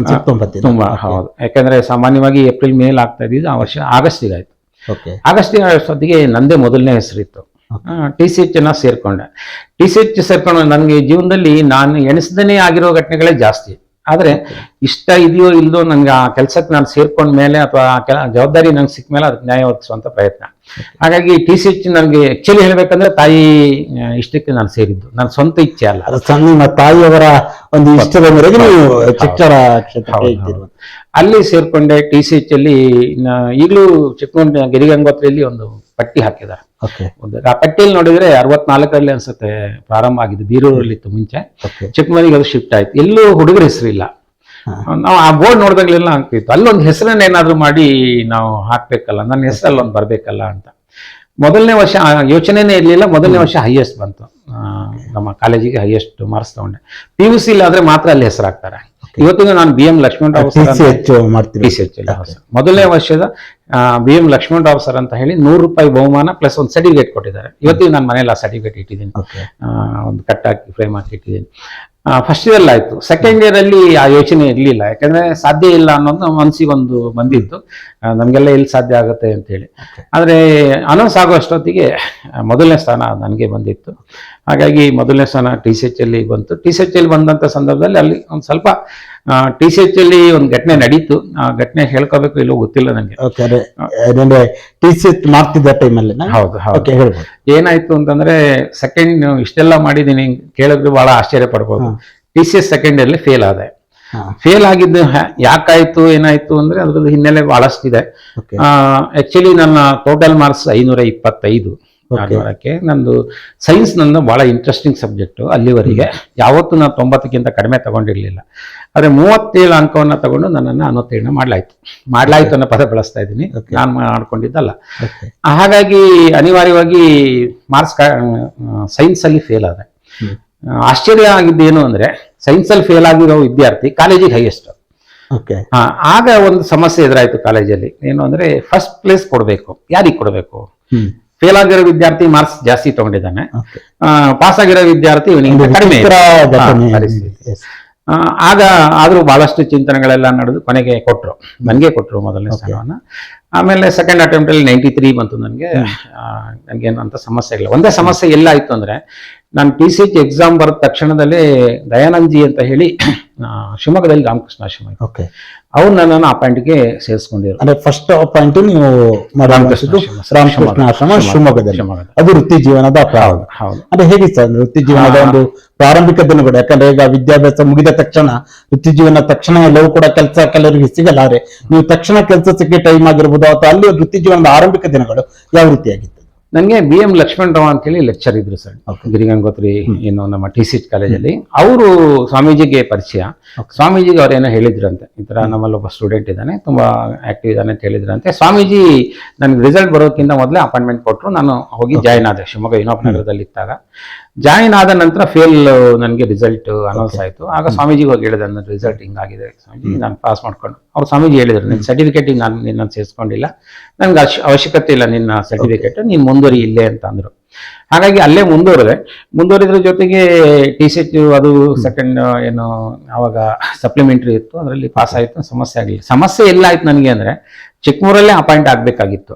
ತುಂಬಾ. ಹೌದು, ಯಾಕಂದ್ರೆ ಸಾಮಾನ್ಯವಾಗಿ ಏಪ್ರಿಲ್ ಮೇಲ್ ಆಗ್ತಾ ಇದ್ದಿದ್ದು, ಆ ವರ್ಷ ಆಗಸ್ಟಿಗೆ ಆಯ್ತು. ಆಗಸ್ಟಿಗೆ ಅಷ್ಟೊತ್ತಿಗೆ ನಂದೇ ಮೊದಲನೇ ಹೆಸರಿತ್ತು. TCH ಸೇರ್ಕೊಂಡೆ. TCH ಸೇರ್ಕೊಂಡು ನನಗೆ ಜೀವನದಲ್ಲಿ ನಾನು ಎಣಿಸ್ದೇ ಆಗಿರೋ ಘಟನೆಗಳೇ ಜಾಸ್ತಿ. ಆದ್ರೆ ಇಷ್ಟ ಇದೆಯೋ ಇಲ್ದೋ ನಂಗೆ ಆ ಕೆಲ್ಸಕ್ಕೆ ನಾನು ಸೇರ್ಕೊಂಡ ಮೇಲೆ ಅಥವಾ ಜವಾಬ್ದಾರಿ ನಂಗೆ ಸಿಕ್ಕ ಮೇಲೆ ಅದಕ್ಕೆ ನ್ಯಾಯ ಒದಗಿಸುವಂತ ಪ್ರಯತ್ನ. ಹಾಗಾಗಿ TCH ನನಗೆ ಆಕ್ಚುಲಿ ಹೇಳ್ಬೇಕಂದ್ರೆ ತಾಯಿ ಇಷ್ಟಕ್ಕೆ ನಾನು ಸೇರಿದ್ದು, ನನ್ನ ಸ್ವಂತ ಇಚ್ಛೆ ಅಲ್ಲ. ನಿಮ್ಮ ತಾಯಿಯವರ ಒಂದು ಇಷ್ಟದ ಮೇರೆಗೆ ನೀವು ಶಿಕ್ಷಣ ಅಲ್ಲಿ ಸೇರ್ಕೊಂಡೆ. TCH ಅಲ್ಲಿ ಈಗಲೂ ಚಿಕ್ಕಮಗಳೂರು ಗಿರಿಗಂಗೋತ್ರಿಯಲ್ಲಿ ಒಂದು ಪಟ್ಟಿ ಹಾಕಿದ್ದಾರೆ. ಆ ಪಟ್ಟಿಯಲ್ಲಿ ನೋಡಿದ್ರೆ 64ರಲ್ಲಿ ಅನ್ಸುತ್ತೆ ಪ್ರಾರಂಭ ಆಗಿದ್ದು, ಬೀರೂರಲ್ಲಿ ಇತ್ತು ಮುಂಚೆ. ಚಿಕ್ಕಮಗಳೂರಿಗೆ ಅದು ಶಿಫ್ಟ್ ಆಯ್ತು. ಎಲ್ಲೂ ಹುಡುಗರ ಹೆಸರಿಲ್ಲ. ನಾವು ಆ ಬೋರ್ಡ್ ನೋಡಿದಾಗಲೆಲ್ಲ ಆಗ್ತಿತ್ತು, ಅಲ್ಲೊಂದು ಹೆಸರನ್ನ ಏನಾದ್ರು ಮಾಡಿ ನಾವು ಹಾಕ್ಬೇಕಲ್ಲ, ನನ್ನ ಹೆಸರಲ್ಲಿ ಒಂದು ಬರ್ಬೇಕಲ್ಲ ಅಂತ. ಮೊದಲನೇ ವರ್ಷ ಯೋಚನೆನೇ ಇರ್ಲಿಲ್ಲ. ಮೊದಲನೇ ವರ್ಷ ಹೈಯೆಸ್ಟ್ ಬಂತು, ನಮ್ಮ ಕಾಲೇಜಿಗೆ ಹೈಯೆಸ್ಟ್ ಮಾರ್ಕ್ಸ್ ತಗೊಂಡೆ. PUC ಆದ್ರೆ ಮಾತ್ರ ಅಲ್ಲಿ ಹೆಸರಾಗ್ತಾರೆ. ಇವತ್ತಿಗೂ ನಾನು BM ಲಕ್ಷ್ಮಣರಾವ್ ಸರ್ TCH ಮಾಡ್ತೀವಿ. TCH ಮೊದಲನೇ ವರ್ಷದ BM ಲಕ್ಷ್ಮಣರಾವ್ ಸರ್ ಅಂತ ಹೇಳಿ ₹100 ಬಹುಮಾನ ಪ್ಲಸ್ ಒಂದು ಸರ್ಟಿಫಿಕೇಟ್ ಕೊಟ್ಟಿದ್ದಾರೆ. ಇವತ್ತಿಗೂ ನಾನು ಮನೇಲಿ ಆ ಸರ್ಟಿಫಿಕೇಟ್ ಇಟ್ಟಿದ್ದೀನಿ, ಒಂದು ಕಟ್ ಹಾಕಿ ಫ್ರೇಮ್ ಹಾಕಿ ಇಟ್ಟಿದ್ದೀನಿ. ಫಸ್ಟ್ ಇಯರ್ ಆಯ್ತು. ಸೆಕೆಂಡ್ ಇಯರ್ ಅಲ್ಲಿ ಆ ಯೋಚನೆ ಇರಲಿಲ್ಲ, ಯಾಕಂದ್ರೆ ಸಾಧ್ಯ ಇಲ್ಲ ಅನ್ನೋದು ಮನಸ್ಸಿಗೊಂದು ಬಂದಿತ್ತು, ನಮಗೆಲ್ಲ ಎಲ್ಲಿ ಸಾಧ್ಯ ಆಗುತ್ತೆ ಅಂತೇಳಿ. ಆದರೆ ಅನೌನ್ಸ್ ಆಗೋ ಅಷ್ಟೊತ್ತಿಗೆ ಮೊದಲನೇ ಸ್ಥಾನ ನನಗೆ ಬಂದಿತ್ತು. ಹಾಗಾಗಿ ಮೊದಲನೇ ಸ್ಥಾನ TCH ಅಲ್ಲಿ ಬಂತು. TCH ಅಲ್ಲಿ ಬಂದಂಥ ಸಂದರ್ಭದಲ್ಲಿ ಅಲ್ಲಿ ಒಂದು ಸ್ವಲ್ಪ TCH ಅಲ್ಲಿ ಒಂದು ಘಟನೆ ನಡೀತು. ಆ ಘಟನೆ ಹೇಳ್ಕೋಬೇಕು ಇಲ್ಲೋ ಗೊತ್ತಿಲ್ಲ ನನಗೆ. TCH ಮಾಡ್ತಿದ್ದ ಟೈಮಲ್ಲಿ ಹೌದು ಹೌದು. ಏನಾಯ್ತು ಅಂತಂದ್ರೆ ಸೆಕೆಂಡ್ ಇಷ್ಟೆಲ್ಲ ಮಾಡಿದೀನಿ, ಕೇಳಿದ್ರು ಬಹಳ ಆಶ್ಚರ್ಯ ಪಡ್ಬೋದು. TCS ಸೆಕೆಂಡ್ ಅಲ್ಲಿ ಫೇಲ್ ಆದೆ. ಫೇಲ್ ಆಗಿದ್ದು ಯಾಕಾಯ್ತು ಏನಾಯ್ತು ಅಂದ್ರೆ ಅದ್ರದ್ದು ಹಿನ್ನೆಲೆ ಬಹಳಷ್ಟಿದೆ. ಆಕ್ಚುಲಿ ನನ್ನ ಟೋಟಲ್ ಮಾರ್ಕ್ಸ್ 525. ನಂದು ಸೈನ್ಸ್ ನನ್ನ ಬಹಳ ಇಂಟ್ರೆಸ್ಟಿಂಗ್ ಸಬ್ಜೆಕ್ಟ್. ಅಲ್ಲಿವರೆಗೆ ಯಾವತ್ತೂ ನಾನು 90ಕ್ಕಿಂತ ಕಡಿಮೆ ತಗೊಂಡಿರ್ಲಿಲ್ಲ. ಆದ್ರೆ 37 ಅಂಕವನ್ನ ತಗೊಂಡು ನನ್ನನ್ನು ಅನುತ್ತೀರ್ಣ ಮಾಡ್ಲಾಯ್ತು ಅನ್ನೋ ಪದ ಬಳಸ್ತಾ ಇದ್ದೀನಿ, ನಾನು ಮಾಡ್ಕೊಂಡಿದ್ದಲ್ಲ. ಹಾಗಾಗಿ ಅನಿವಾರ್ಯವಾಗಿ ಸೈನ್ಸ್ ಅಲ್ಲಿ ಫೇಲ್ ಆದೆ. ಆಶ್ಚರ್ಯ ಆಗಿದ್ದೇನು ಅಂದ್ರೆ ಸೈನ್ಸ್ ಅಲ್ಲಿ ಫೇಲ್ ಆಗಿರೋ ವಿದ್ಯಾರ್ಥಿ ಕಾಲೇಜಿಗೆ ಹೈಯೆಸ್ಟ್. ಆಗ ಒಂದು ಸಮಸ್ಯೆ ಎದುರಾಯ್ತು ಕಾಲೇಜಲ್ಲಿ. ಏನು ಅಂದ್ರೆ ಫಸ್ಟ್ ಪ್ಲೇಸ್ ಕೊಡ್ಬೇಕು, ಯಾರಿಗೆ ಕೊಡ್ಬೇಕು? ಫೇಲ್ ಆಗಿರೋ ವಿದ್ಯಾರ್ಥಿ ಮಾರ್ಕ್ಸ್ ಜಾಸ್ತಿ ತಗೊಂಡಿದ್ದಾನೆ, ಪಾಸ್ ಆಗಿರೋ ವಿದ್ಯಾರ್ಥಿ ಇವನಿಗೆ ಕಡಿಮೆ ಪರಿಸ್ಥಿತಿ. ಆದ್ರೂ ಬಹಳಷ್ಟು ಚಿಂತನೆಗಳೆಲ್ಲ ನಡೆದು ಕೊನೆಗೆ ನನಗೆ ಕೊಟ್ರು ಮೊದಲನೇ ಸ್ಥಾನವನ್ನ. ಆಮೇಲೆ ಸೆಕೆಂಡ್ ಅಟೆಂಪ್ಟ್ ಅಲ್ಲಿ 93 ಬಂತು ನನಗೆ. ನನಗೇನಂತ ಸಮಸ್ಯೆ ಇಲ್ಲ. ಒಂದೇ ಸಮಸ್ಯೆ ಎಲ್ಲ ಆಯ್ತು ಅಂದ್ರೆ ನಾನು TCH ಎಕ್ಸಾಮ್ ಬರೆದ ತಕ್ಷಣದಲ್ಲೇ ದಯಾನಂದ್ ಜಿ ಅಂತ ಹೇಳಿ ಶಿವಮೊಗ್ಗದಲ್ಲಿ ರಾಮಕೃಷ್ಣ ಆಶ್ರಮ, ಅವ್ರು ನನ್ನನ್ನು ಅಪಾಯಿಂಟ್ಗೆ ಸೇರಿಸ್ಕೊಂಡಿದ್ರು. ಅಂದ್ರೆ ಫಸ್ಟ್ ಅಪಾಯಿಂಟ್ ನೀವು ರಾಮಕೃಷ್ಣ ಆಶ್ರಮ ಶಿವಮೊಗ್ಗದಲ್ಲಿ, ಅದು ವೃತ್ತಿ ಜೀವನದ ಅಂದ್ರೆ ಹೇಗೆ ಸರ್ ವೃತ್ತಿ ಜೀವನದ ಒಂದು ಪ್ರಾರಂಭಿಕ ದಿನಗಳು? ಯಾಕಂದ್ರೆ ಈಗ ವಿದ್ಯಾಭ್ಯಾಸ ಮುಗಿದ ತಕ್ಷಣ ವೃತ್ತಿ ಜೀವನ ತಕ್ಷಣ ಎಲ್ಲವೂ ಕೂಡ ಕೆಲಸ ಕೆಲವರಿಗೆ ಸಿಗಲಾರೆ. ನೀವು ತಕ್ಷಣ ಕೆಲಸ ಸಿಕ್ಕಿ ಟೈಮ್ ಆಗಿರ್ಬೋದು, ಅಥವಾ ಅಲ್ಲಿ ವೃತ್ತಿ ಜೀವನದ ಆರಂಭಿಕ ದಿನಗಳು ಯಾವ ರೀತಿಯಾಗಿತ್ತು? ನನಗೆ BM ಲಕ್ಷ್ಮಣರಾವ್ ಅಂತ ಹೇಳಿ ಲೆಕ್ಚರ್ ಇದ್ರು ಸರ್, ಗಿರಿಗಂಗೋತ್ರಿ ಏನು ನಮ್ಮ TCH ಕಾಲೇಜಲ್ಲಿ. ಅವರು ಸ್ವಾಮೀಜಿಗೆ ಪರಿಚಯ. ಸ್ವಾಮೀಜಿಗೆ ಅವ್ರೇನೋ ಹೇಳಿದ್ರಂತೆ, ಈ ತರ ನಮ್ಮಲ್ಲೊಬ್ಬ ಸ್ಟೂಡೆಂಟ್ ಇದ್ದಾನೆ, ತುಂಬಾ ಆಕ್ಟಿವ್ ಇದ್ದಾನೆ ಅಂತ ಹೇಳಿದ್ರಂತೆ. ಸ್ವಾಮೀಜಿ ನನಗೆ ರಿಸಲ್ಟ್ ಬರೋಕ್ಕಿಂತ ಮೊದಲೇ ಅಪಾಯಿಂಟ್ಮೆಂಟ್ ಕೊಟ್ಟರು. ನಾನು ಹೋಗಿ ಜಾಯಿನ್ ಆದೆ ಶಿವಮೊಗ್ಗ ಯುನೋಪ್ ನಗರದಲ್ಲಿ ಇದ್ದಾಗ. ಜಾಯಿನ್ ಆದ ನಂತರ ಫೇಲ್ ನನಗೆ ರಿಸಲ್ಟ್ ಅನೌನ್ಸ್ ಆಯಿತು. ಆಗ ಸ್ವಾಮೀಜಿಗೆ ಹೋಗಿ ಹೇಳಿದೆ, ನನ್ನ ರಿಸಲ್ಟ್ ಹಿಂಗಾಗಿದೆ ಸ್ವಾಮೀಜಿ, ನಾನು ಪಾಸ್ ಮಾಡ್ಕೊಂಡು. ಅವ್ರು ಸ್ವಾಮೀಜಿ ಹೇಳಿದ್ರು, ನಿನ್ನ ಸರ್ಟಿಫಿಕೇಟಿಗೆ ನಾನು ನಿನ್ನ ಸೇರಿಸ್ಕೊಂಡಿಲ್ಲ, ನನಗೆ ಅವಶ್ಯಕತೆ ಇಲ್ಲ ನಿನ್ನ ಸರ್ಟಿಫಿಕೇಟ್, ನೀನು ಮುಂದುವರಿ ಇಲ್ಲೇ ಅಂತ ಅಂದರು. ಹಾಗಾಗಿ ಅಲ್ಲೇ ಮುಂದುವರಿದ್ರ ಜೊತೆಗೆ TCH ಅದು ಸೆಕೆಂಡ್ ಏನು ಆವಾಗ ಸಪ್ಲಿಮೆಂಟ್ರಿ ಇತ್ತು, ಅದರಲ್ಲಿ ಪಾಸ್ ಆಯಿತು. ಸಮಸ್ಯೆ ಆಗಲಿಲ್ಲ. ಸಮಸ್ಯೆ ಎಲ್ಲ ಆಯ್ತು ನನಗೆ ಅಂದ್ರೆ ಚಿಕ್ಕಮೂರಲ್ಲೇ ಅಪಾಯಿಂಟ್ ಆಗಬೇಕಾಗಿತ್ತು.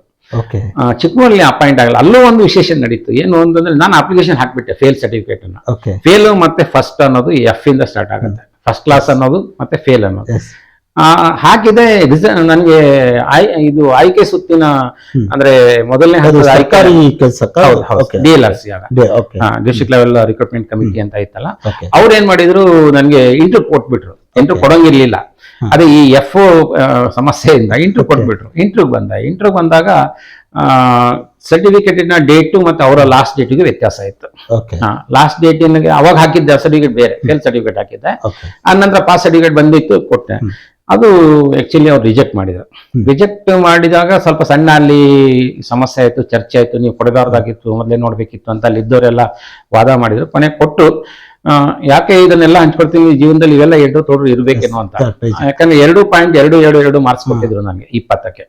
ಚಿಕ್ಕಮೂರಲ್ಲಿ ಅಪಾಯಿಂಟ್ ಆಗಲ್ಲ. ಅಲ್ಲೂ ಒಂದು ವಿಶೇಷ ನಡೀತು. ಏನು ಅಂತಂದ್ರೆ ನಾನು ಅಪ್ಲಿಕೇಶನ್ ಹಾಕ್ಬಿಟ್ಟೆ ಫೇಲ್ ಸರ್ಟಿಫಿಕೇಟ್ ಅನ್ನ. ಫೇಲ್ ಮತ್ತೆ ಫಸ್ಟ್ ಅನ್ನೋದು F ಇಂದ ಸ್ಟಾರ್ಟ್ ಆಗುತ್ತೆ, ಫಸ್ಟ್ ಕ್ಲಾಸ್ ಅನ್ನೋದು ಮತ್ತೆ ಫೇಲ್ ಅನ್ನೋದು ಹಾಕಿದೆ. ನನಗೆ ಇದು ಆಯ್ಕೆ ಸುತ್ತಿನ ಅಂದ್ರೆ ಮೊದಲನೇ ಸರ್ಕಾರಿ DLRC district level recruitment committee ಅಂತ ಇತ್ತಲ್ಲ, ಅವ್ರು ಏನ್ ಮಾಡಿದ್ರು ನನಗೆ ಇಂಟರ್ವ್ಯೂ ಕೊಟ್ಬಿಟ್ರು. ಇಂಟರ್ವ್ಯೂ ಕೊಡಂಗಿರ್ಲಿಲ್ಲ, ಅದೇ ಈ F ಸಮಸ್ಯೆಯಿಂದ ಇಂಟರ್ವ್ಯೂ ಕೊಟ್ಬಿಟ್ರು. ಇಂಟರ್ವ್ಯೂ ಬಂದಾಗ ಸರ್ಟಿಫಿಕೇಟಿನ ಡೇಟು ಮತ್ತೆ ಅವರ ಲಾಸ್ಟ್ ಡೇಟಿಗೆ ವ್ಯತ್ಯಾಸ ಇತ್ತು. ಲಾಸ್ಟ್ ಡೇಟ್ ಅವಾಗ ಹಾಕಿದ್ದೆ ಸರ್ಟಿಫಿಕೇಟ್ ಬೇರೆ, ಫೇಲ್ ಸರ್ಟಿಫಿಕೇಟ್ ಹಾಕಿದ್ದೆ. ಆ ನಂತರ ಪಾಸ್ ಸರ್ಟಿಫಿಕೇಟ್ ಬಂದಿತ್ತು, ಕೊಟ್ಟೆ. ಅದು ಆಕ್ಚುಲಿ ಅವ್ರು ರಿಜೆಕ್ಟ್ ಮಾಡಿದಾಗ ಸ್ವಲ್ಪ ಸಣ್ಣ ಅಲ್ಲಿ ಸಮಸ್ಯೆ ಆಯ್ತು, ಚರ್ಚೆ ಆಯ್ತು. ನೀವು ಕೊಡಬಾರ್ದಾಗಿತ್ತು, ಮೊದಲೇ ನೋಡ್ಬೇಕಿತ್ತು ಅಂತ ಅಲ್ಲಿ ಇದ್ದವರೆಲ್ಲ ವಾದ ಮಾಡಿದ್ರು. ಕೊನೆ ಕೊಟ್ಟು ಯಾಕೆ ಇದನ್ನೆಲ್ಲ ಹಂಚ್ಕೊಡ್ತೀನಿ, ಜೀವನದಲ್ಲಿ ಇವೆಲ್ಲ ಎರಡು ತೋಡ್ರು ಇರ್ಬೇಕೇನೋ ಅಂತ. ಯಾಕಂದ್ರೆ 2.222 ಮಾರ್ಕ್ಸ್ ಕೊಟ್ಟಿದ್ರು ನನಗೆ 20ಕ್ಕೆ.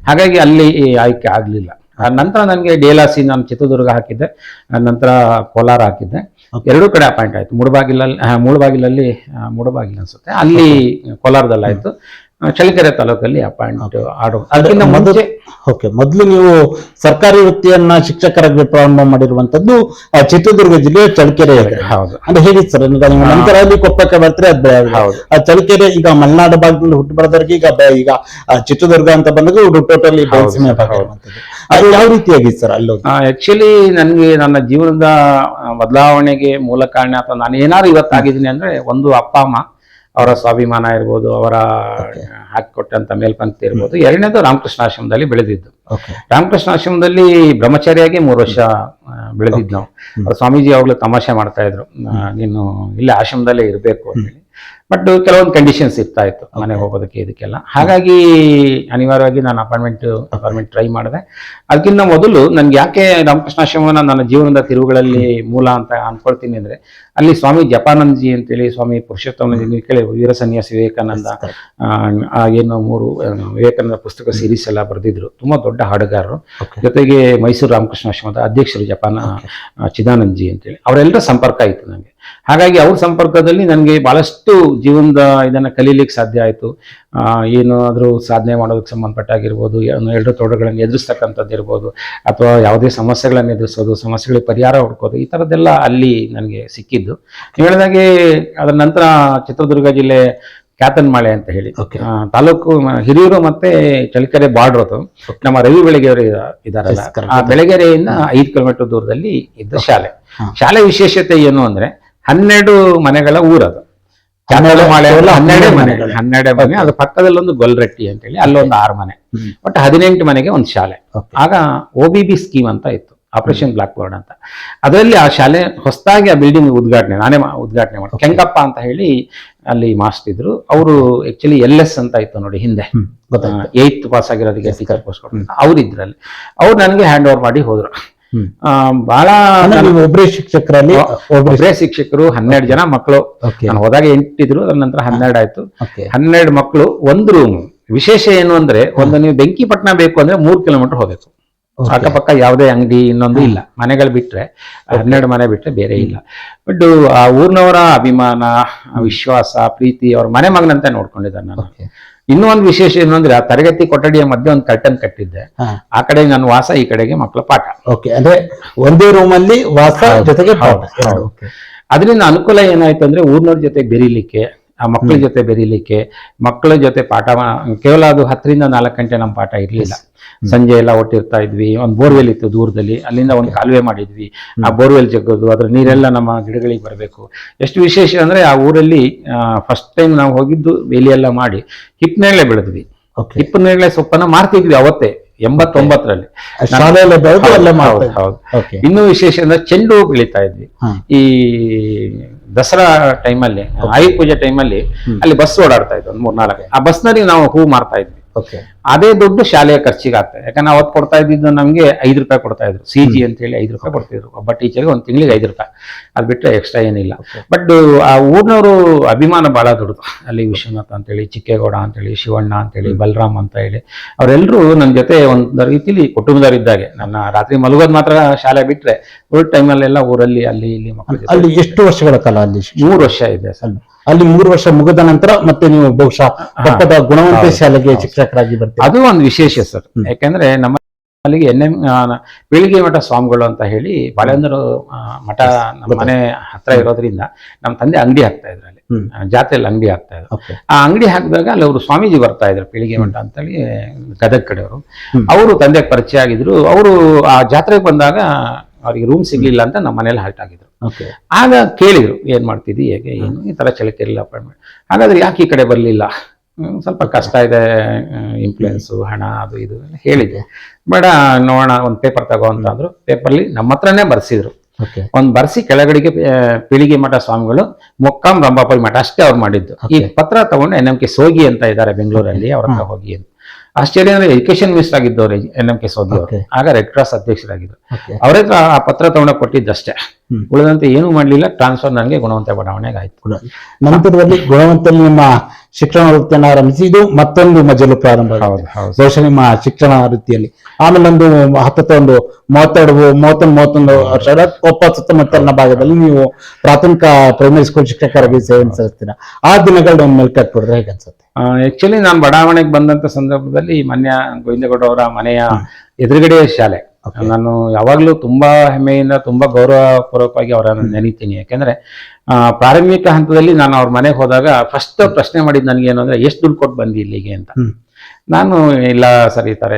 ಹಾಗಾಗಿ ಅಲ್ಲಿ ಆಯ್ಕೆ ಆಗ್ಲಿಲ್ಲ. ನಂತರ ನನಗೆ DLRC ನಾನು ಚಿತ್ರದುರ್ಗ ಹಾಕಿದ್ದೆ, ನಂತರ ಕೋಲಾರ ಹಾಕಿದ್ದೆ. ಎರಡೂ ಕಡೆ ಅಪಾಯಿಂಟ್ ಆಯ್ತು. ಮೂಡಬಾಗಿಲಲ್ಲಿ ಅನ್ಸುತ್ತೆ, ಅಲ್ಲಿ ಕೋಲಾರದಲ್ಲಿ ಆಯ್ತು. ಚಳ್ಳಕೆರೆ ತಾಲೂಕಲ್ಲಿ ಅಪಾಯಿಂಟ್ ಅದಕ್ಕಿಂತ ಮುಂಚೆ ಮೊದಲು ನೀವು ಸರ್ಕಾರಿ ವೃತ್ತಿಯನ್ನ ಶಿಕ್ಷಕರಾಗಿ ಪ್ರಾರಂಭ ಮಾಡಿರುವಂತದ್ದು ಚಿತ್ರದುರ್ಗ ಜಿಲ್ಲೆಯ ಚಳ್ಳಕೆರೆ. ಹೌದು. ಅಂದ್ರೆ ಹೇಗೆ ಸರ್ ನಂತರ ಅಲ್ಲಿ ಕೊಪ್ಪಕ್ಕೆ ಬರ್ತಾರೆ ಅದು ಚಳ್ಳಕೆರೆ. ಈಗ ಮಲೆನಾಡು ಭಾಗದಲ್ಲಿ ಹುಟ್ಟು ಬೆಳೆದವರಿಗೆ ಈಗ ಚಿತ್ರದುರ್ಗ ಅಂತ ಬಂದಾಗ ಟೋಟಲಿ ಅದು ಯಾವ ರೀತಿಯಾಗಿ ಸರ್ ಅಲ್ಲಿ? ಆಕ್ಚುಲಿ ನನಗೆ ನನ್ನ ಜೀವನದ ಬದಲಾವಣೆಗೆ ಮೂಲ ಕಾರಣ ಅಥವಾ ನಾನು ಏನಾದ್ರು ಇವತ್ತಾಗಿದ್ದೀನಿ ಅಂದ್ರೆ ಒಂದು ಅಪ್ಪ ಅಮ್ಮ ಅವರ ಸ್ವಾಭಿಮಾನ ಇರ್ಬೋದು, ಅವರ ಹಾಕಿಕೊಟ್ಟಂತ ಮೇಲ್ಪಂಕ್ತಿ ಇರ್ಬೋದು. ಎರಡನೇದು ರಾಮಕೃಷ್ಣ ಆಶ್ರಮದಲ್ಲಿ ಬೆಳೆದಿದ್ದು. ರಾಮಕೃಷ್ಣ ಆಶ್ರಮದಲ್ಲಿ ಬ್ರಹ್ಮಚಾರಿಯಾಗಿ 3 ವರ್ಷ ಬೆಳೆದಿದ್ದು ನಾವು. ಸ್ವಾಮೀಜಿ ಯಾವಾಗಲೂ ತಮಾಷೆ ಮಾಡ್ತಾ ಇದ್ರು, ನೀನು ಇಲ್ಲೇ ಆಶ್ರಮದಲ್ಲೇ ಇರಬೇಕು ಅಂತ ಹೇಳಿ. ಬಟ್ ಕೆಲವೊಂದು ಕಂಡೀಷನ್ಸ್ ಇರ್ತಾ ಇತ್ತು ಮನೆಗೆ ಹೋಗೋದಕ್ಕೆ ಇದಕ್ಕೆಲ್ಲ. ಹಾಗಾಗಿ ಅನಿವಾರ್ಯವಾಗಿ ನಾನು ಅಪಾರ್ಟ್ಮೆಂಟ್ ಟ್ರೈ ಮಾಡಿದೆ. ಅದಕ್ಕಿಂತ ಮೊದಲು ನನ್ಗೆ ಯಾಕೆ ರಾಮಕೃಷ್ಣಾಶ್ರಮನ ನನ್ನ ಜೀವನದ ತಿರುವುಗಳಲ್ಲಿ ಮೂಲ ಅಂತ ಅನ್ಕೊಳ್ತೀನಿ ಅಂದ್ರೆ, ಅಲ್ಲಿ ಸ್ವಾಮಿ ಜಪಾನಂದಜಿ ಅಂತೇಳಿ, ಸ್ವಾಮಿ ಪುರುಷೋತ್ತಮ ಕೇಳಿ, ವೀರ ಸನ್ಯಾಸಿ ವಿವೇಕಾನಂದ, ಏನು 3 ವಿವೇಕಾನಂದ ಪುಸ್ತಕ ಸೀರೀಸ್ ಎಲ್ಲ ಬರೆದಿದ್ರು. ತುಂಬಾ ದೊಡ್ಡ ಹಾಡುಗಾರರು. ಜೊತೆಗೆ ಮೈಸೂರು ರಾಮಕೃಷ್ಣಾಶ್ರಮದ ಅಧ್ಯಕ್ಷರು ಜಪಾನ ಚಿದಾನಂದಜಿ ಅಂತೇಳಿ, ಅವರೆಲ್ಲರ ಸಂಪರ್ಕ ಇತ್ತು ನನಗೆ. ಹಾಗಾಗಿ ಅವ್ರ ಸಂಪರ್ಕದಲ್ಲಿ ನನಗೆ ಬಹಳಷ್ಟು ಜೀವನದ ಇದನ್ನ ಕಲೀಲಿಕ್ಕೆ ಸಾಧ್ಯ ಆಯಿತು. ಏನಾದರೂ ಸಾಧನೆ ಮಾಡೋದಕ್ಕೆ ಸಂಬಂಧಪಟ್ಟಾಗಿರ್ಬೋದು, ಎರಡು ತೊಡಗಳನ್ನು ಎದುರಿಸ್ತಕ್ಕಂಥದ್ದು ಇರ್ಬೋದು, ಅಥವಾ ಯಾವುದೇ ಸಮಸ್ಯೆಗಳನ್ನು ಎದುರಿಸೋದು, ಸಮಸ್ಯೆಗಳಿಗೆ ಪರಿಹಾರ ಹುಡ್ಕೋದು, ಈ ಥರದ್ದೆಲ್ಲ ಅಲ್ಲಿ ನನಗೆ ಸಿಕ್ಕಿದ್ದು. ನೀವು ಹೇಳಿದಾಗೆ ಅದರ ನಂತರ ಚಿತ್ರದುರ್ಗ ಜಿಲ್ಲೆ ಕ್ಯಾತನ್ಮಾಳೆ ಅಂತ ಹೇಳಿ ತಾಲೂಕು ಹಿರಿಯೂರು ಮತ್ತೆ ಚಳ್ಳಕೆರೆ ಬಾರ್ಡರ್, ಅದು ನಮ್ಮ ರವಿ ಬೆಳಗೆರೆ ಇದಾರಲ್ಲ, ಆ ಬೆಳಗೆರೆಯಿಂದ 5 ಕಿಲೋಮೀಟರ್ ದೂರದಲ್ಲಿ ಇದ್ದ ಶಾಲೆ ವಿಶೇಷತೆ ಏನು ಅಂದ್ರೆ 12 ಮನೆಗಳ ಊರದು. 12 ಮನೆ. ಅದ್ರ ಪಕ್ಕದಲ್ಲಿ ಒಂದು ಗೊಲ್ರಟ್ಟಿ ಅಂತ ಹೇಳಿ, ಅಲ್ಲೊಂದು 6 ಮನೆ, ಒಟ್ಟು 18 ಮನೆಗೆ ಒಂದು ಶಾಲೆ. ಆಗ OBB ಸ್ಕೀಮ್ ಅಂತ ಇತ್ತು, ಆಪರೇಷನ್ ಬ್ಲಾಕ್ ಬೋರ್ಡ್ ಅಂತ. ಅದರಲ್ಲಿ ಆ ಶಾಲೆ ಹೊಸದಾಗಿ ಆ ಬಿಲ್ಡಿಂಗ್ ನಾನೇ ಉದ್ಘಾಟನೆ ಮಾಡಿ, ಕೆಂಗಪ್ಪ ಅಂತ ಹೇಳಿ ಅಲ್ಲಿ ಮಾಸ್ಟರ್ ಇದ್ರು. ಅವರು ಆಕ್ಚುಲಿ LS ಅಂತ ಇತ್ತು ನೋಡಿ ಹಿಂದೆ, 8th ಪಾಸ್ ಆಗಿರೋದಕ್ಕೆ ಟೀಚರ್ ಪೋಸ್ಟ್ ಕೊಡ್ತಾರೆ, ಅವ್ರು ಇದ್ರಲ್ಲಿ. ಅವ್ರು ನನಗೆ ಹ್ಯಾಂಡ್ ಓವರ್ ಮಾಡಿ ಹೋದ್ರು. ಬಹಳ ಒಬ್ಬರೇ ಶಿಕ್ಷಕರಲ್ಲಿ ಒಬ್ಬರೇ ಶಿಕ್ಷಕರು, 12 ಜನ ಮಕ್ಕಳು. ನಾನು ಹೋದಾಗ 8 ಇದ್ರು, ಅದ್ರ ನಂತರ 12 ಆಯ್ತು. 12 ಮಕ್ಕಳು, ಒಂದು ರೂಮ್. ವಿಶೇಷ ಏನು ಅಂದ್ರೆ, ಒಂದು ನೀವು ಬೆಂಕಿಪಟ್ಟಣ ಬೇಕು ಅಂದ್ರೆ 3 ಕಿಲೋಮೀಟರ್ ಹೋಗ್ಬೇಕು. ಅಕ್ಕಪಕ್ಕ ಯಾವುದೇ ಅಂಗಡಿ ಇನ್ನೊಂದು ಇಲ್ಲ, ಮನೆಗಳು ಬಿಟ್ರೆ 12 ಮನೆ ಬಿಟ್ರೆ ಬೇರೆ ಇಲ್ಲ. ಬಟ್ ಆ ಊರಿನವರ ಅಭಿಮಾನ, ವಿಶ್ವಾಸ, ಪ್ರೀತಿ, ಅವ್ರ ಮನೆ ಮಗನಂತೆ ನೋಡ್ಕೊಂಡಿದ್ದಾರೆ ನಾನು. ಇನ್ನೂ ಒಂದು ವಿಶೇಷ ಏನು ಅಂದ್ರೆ, ಆ ತರಗತಿ ಕೊಠಡಿಯ ಮಧ್ಯೆ ಒಂದು ಕರ್ಟನ್ ಕಟ್ಟಿದ್ದೆ. ಆ ಕಡೆ ನನ್ನ ವಾಸ, ಈ ಕಡೆಗೆ ಮಕ್ಕಳ ಪಾಠ. ಅಂದ್ರೆ ಒಂದೇ ರೂಮ್ ಅಲ್ಲಿ ವಾಸ ಜೊತೆಗೆ ಪಾಠ. ಅದರಿಂದ ಅನುಕೂಲ ಏನಾಯ್ತು ಅಂದ್ರೆ, ಊರಿನವ್ರ ಜೊತೆ ಬೆರೀಲಿಕ್ಕೆ, ಆ ಮಕ್ಕಳ ಜೊತೆ ಬೆರೀಲಿಕ್ಕೆ, ಮಕ್ಕಳ ಜೊತೆ ಪಾಠ. ಕೇವಲ ಅದು 10 ರಿಂದ 4 ಗಂಟೆ ನಮ್ಮ ಪಾಠ ಇರ್ಲಿಲ್ಲ. ಸಂಜೆ ಎಲ್ಲ ಒಟ್ಟಿರ್ತಾ ಇದ್ವಿ. ಒಂದು ಬೋರ್ವೆಲ್ ಇತ್ತು ದೂರದಲ್ಲಿ, ಅಲ್ಲಿಂದ ಒಂದು ಕಾಲುವೆ ಮಾಡಿದ್ವಿ. ಆ ಬೋರ್ವೆಲ್ ಜಗ್ಗೋದು, ಅದ್ರ ನೀರೆಲ್ಲ ನಮ್ಮ ಗಿಡಗಳಿಗೆ ಬರಬೇಕು. ಎಷ್ಟು ವಿಶೇಷ ಅಂದ್ರೆ, ಆ ಊರಲ್ಲಿ ಫಸ್ಟ್ ಟೈಮ್ ನಾವು ಹೋಗಿದ್ದು ಬೇಲಿ ಎಲ್ಲ ಮಾಡಿ ಹಿಪ್ಪನೇರಳೆ ಬೆಳೆದ್ವಿ. ಹಿಪ್ಪನೇರಳೆ ಸೊಪ್ಪನ್ನ ಮಾರ್ತಿದ್ವಿ ಅವತ್ತೇ 89ರಲ್ಲಿ. ಇನ್ನೂ ವಿಶೇಷ ಅಂದ್ರೆ ಚೆಂಡು ಹೂ ಬೆಳೀತಾ ಇದ್ವಿ. ಈ ದಸರಾ ಟೈಮಲ್ಲಿ, ಆಯುಧ ಪೂಜೆ ಟೈಮಲ್ಲಿ ಅಲ್ಲಿ ಬಸ್ ಓಡಾಡ್ತಾ ಇದ್ವಿ, ಒಂದು 3-4. ಆ ಬಸ್ನಲ್ಲಿ ನಾವು ಹೂ ಮಾರ್ತಾ ಇದ್ವಿ. ಅದೇ ದುಡ್ಡು ಶಾಲೆಯ ಖರ್ಚಿಗೆ ಆಗ್ತದೆ. ಯಾಕಂದ್ರೆ ಅವತ್ತು ಕೊಡ್ತಾ ಇದ್ದಿದ್ದು ನಮ್ಗೆ 5 ರೂಪಾಯಿ ಕೊಡ್ತಾ ಇದ್ರು, CG ಅಂತ ಹೇಳಿ 5 ರೂಪಾಯಿ ಕೊಡ್ತಿದ್ರು ಒಬ್ಬ ಟೀಚರ್ಗೆ, ಒಂದು ತಿಂಗಳಿಗೆ 5 ರೂಪಾಯಿ. ಅದ್ ಬಿಟ್ರೆ ಎಕ್ಸ್ಟ್ರಾ ಏನಿಲ್ಲ. ಬಟ್ ಆ ಊರಿನವರು ಅಭಿಮಾನ ಬಹಳ ದೊಡ್ಡದು. ಅಲ್ಲಿ ವಿಶ್ವನಾಥ್ ಅಂತೇಳಿ, ಚಿಕ್ಕೇಗೌಡ ಅಂತೇಳಿ, ಶಿವಣ್ಣ ಅಂತೇಳಿ, ಬಲರಾಮ್ ಅಂತ ಹೇಳಿ, ಅವರೆಲ್ಲರೂ ನನ್ನ ಜೊತೆ ಒಂದು ರೀತಿಲಿ ಕುಟುಂಬದವರಿದ್ದಾಗೆ. ನನ್ನ ರಾತ್ರಿ ಮಲಗೋದ್ ಮಾತ್ರ ಶಾಲೆ ಬಿಟ್ರೆ ಉಳಿದ ಟೈಮಲ್ಲೆಲ್ಲ ಊರಲ್ಲಿ ಅಲ್ಲಿ ಇಲ್ಲಿ ಮಕ್ಕಳು. ಅಲ್ಲಿ ಎಷ್ಟು ವರ್ಷಗಳ ಕಾಲ? ಅಲ್ಲಿ 3 ವರ್ಷ ಇದೆ ಸರ್. ಅಲ್ಲಿ 3 ವರ್ಷ ಮುಗಿದ ನಂತರ ಮತ್ತೆ ನೀವು ಬಹುಶಃ ಪಕ್ಕದ ಗುಣವಂತ ಶಾಲೆಗೆ ಶಿಕ್ಷಕರಾಗಿ ಬರ್ತೀವಿ. ಅದು ಒಂದು ವಿಶೇಷ ಸರ್. ಯಾಕಂದ್ರೆ ನಮ್ಮ ಅಲ್ಲಿಗೆ ಪೀಳಿಗೆ ಮಠ ಸ್ವಾಮಿಗಳು ಅಂತ ಹೇಳಿ, ಬಾಳೆಂದರು ಮಠ ನಮ್ಮ ಮನೆ ಹತ್ರ ಇರೋದ್ರಿಂದ ನಮ್ಮ ತಂದೆ ಅಂಗಡಿ ಹಾಕ್ತಾ ಇದ್ರು ಅಲ್ಲಿ, ಜಾತ್ರೆಯಲ್ಲಿ ಅಂಗಡಿ ಹಾಕ್ತಾ ಇದ್ರು. ಆ ಅಂಗಡಿ ಹಾಕಿದಾಗ ಅಲ್ಲಿ ಅವರು ಸ್ವಾಮೀಜಿ ಬರ್ತಾ ಇದ್ರು, ಪೀಳಿಗೆ ಮಠ ಅಂತೇಳಿ ಗದಗ ಕಡೆಯವರು. ಅವರು ತಂದೆಗೆ ಪರಿಚಯ ಆಗಿದ್ರು. ಅವರು ಆ ಜಾತ್ರೆಗೆ ಬಂದಾಗ ಅವ್ರಿಗೆ ರೂಮ್ ಸಿಗ್ಲಿಲ್ಲ ಅಂತ ನಮ್ಮ ಮನೇಲಿ ಹಾಲ್ಟ್ ಆಗಿದ್ರು. ಆಗ ಕೇಳಿದ್ರು, ಏನ್ ಮಾಡ್ತಿದ್ದಿ, ಹೇಗೆ, ಏನು, ಈ ತರ ಚಳಿಕೆಲ್ಲ ಅಪಾಯಿಂಟ್ಮೆಂಟ್. ಹಾಗಾದ್ರೆ ಯಾಕೆ ಈ ಕಡೆ ಬರ್ಲಿಲ್ಲ, ಸ್ವಲ್ಪ ಕಷ್ಟ ಇದೆ, ಇನ್ಫ್ಲೂಯೆನ್ಸು, ಹಣ, ಅದು ಇದು ಹೇಳಿದೆ. ಬೇಡ ನೋಡೋಣ, ಒಂದು ಪೇಪರ್ ತಗೋ ಅಂತ ಅಂದ್ರು. ಪೇಪರ್ಲಿ ನಮ್ಮ ಹತ್ರನೇ ಬರ್ಸಿದ್ರು. ಒಂದು ಬರ್ಸಿ ಕೆಳಗಡೆಗೆ ಪೀಳಿಗೆ ಮಠ ಸ್ವಾಮಿಗಳು, ಮೊಕ್ಕಾಂ ರಂಭಾಪುರಿ ಮಠ ಅಷ್ಟೇ ಅವ್ರು ಮಾಡಿದ್ದು. ಈ ಪತ್ರ ತಗೊಂಡು NMK ಸೋಗಿ ಅಂತ ಇದ್ದಾರೆ ಬೆಂಗಳೂರಲ್ಲಿ, ಅವ್ರ ಹತ್ರ ಹೋಗಿ ಅಂತ. ಆಶ್ಚರ್ಯ ಅಂದ್ರೆ ಎಜುಕೇಶನ್ ಮಿನಿಸ್ಟರ್ ಆಗಿದ್ದವ್ರು NMK ಸೋಗಿ ಅವರು, ಆಗ ರೆಡ್ ಕ್ರಾಸ್ ಅಧ್ಯಕ್ಷರಾಗಿದ್ರು. ಅವ್ರ ಹತ್ರ ಆ ಪತ್ರ ತಗೊಂಡ ಕೊಟ್ಟಿದ್ದಷ್ಟೇ, ಉಳಿದಂತೆ ಏನೂ ಮಾಡ್ಲಿಲ್ಲ. ಟ್ರಾನ್ಸ್ಫರ್ ನನಗೆ ಗುಣವಂತ ಬಡಾವಣೆಗೆ ಆಯ್ತು. ನಂತರದಲ್ಲಿ ಗುಣವಂತಲ್ಲಿ ನಿಮ್ಮ ಶಿಕ್ಷಣ ವೃತ್ತಿಯನ್ನು ಆರಂಭಿಸಿ, ಇದು ಮತ್ತೊಂದು ಮಜಲು ಪ್ರಾರಂಭ ಬಹುಶಃ ನಿಮ್ಮ ಶಿಕ್ಷಣ ವೃತ್ತಿಯಲ್ಲಿ. ಆಮೇಲೆ ಒಂದು 31 ವರ್ಷ ಕೊಪ್ಪ ಸುತ್ತಮುತ್ತಲಿನ ಭಾಗದಲ್ಲಿ ನೀವು ಪ್ರಾಥಮಿಕ ಪ್ರೈಮರಿ ಸ್ಕೂಲ್ ಶಿಕ್ಷಕರಾಗಿ ಸೇವೆ ಸಲ್ಲಿಸ್ತೀರಾ. ಆ ದಿನಗಳು ಮೇಲೆ ಕಟ್ಬಿಡ್ರೆ ಹೇಗೆ ಅನ್ಸುತ್ತೆ? ಆಕ್ಚುಲಿ ನಾನು ಬಡಾವಣೆಗೆ ಬಂದಂತ ಸಂದರ್ಭದಲ್ಲಿ ಮನ್ಯ ಗೋವಿಂದಗೌಡ ಅವರ ಮನೆಯ ಎದುರುಗಡೆ ಶಾಲೆ. ನಾನು ಯಾವಾಗ್ಲೂ ತುಂಬಾ ಹೆಮ್ಮೆಯಿಂದ, ತುಂಬಾ ಗೌರವ ಪೂರ್ವಕವಾಗಿ ಅವರನ್ನು ನೆನೀತೀನಿ. ಯಾಕೆಂದ್ರೆ ಪ್ರಾರಂಭಿಕ ಹಂತದಲ್ಲಿ ನಾನು ಅವ್ರ ಮನೆಗೆ ಹೋದಾಗ ಫಸ್ಟ್ ಪ್ರಶ್ನೆ ಮಾಡಿದ್ ನನಗೆ ಏನು ಅಂದ್ರೆ, ಎಷ್ಟು ದುಡ್ಡು ಕೊಟ್ಟು ಬಂದಿ ಇಲ್ಲಿಗೆ ಅಂತ. ನಾನು ಇಲ್ಲ ಸರ್, ಈ ತರ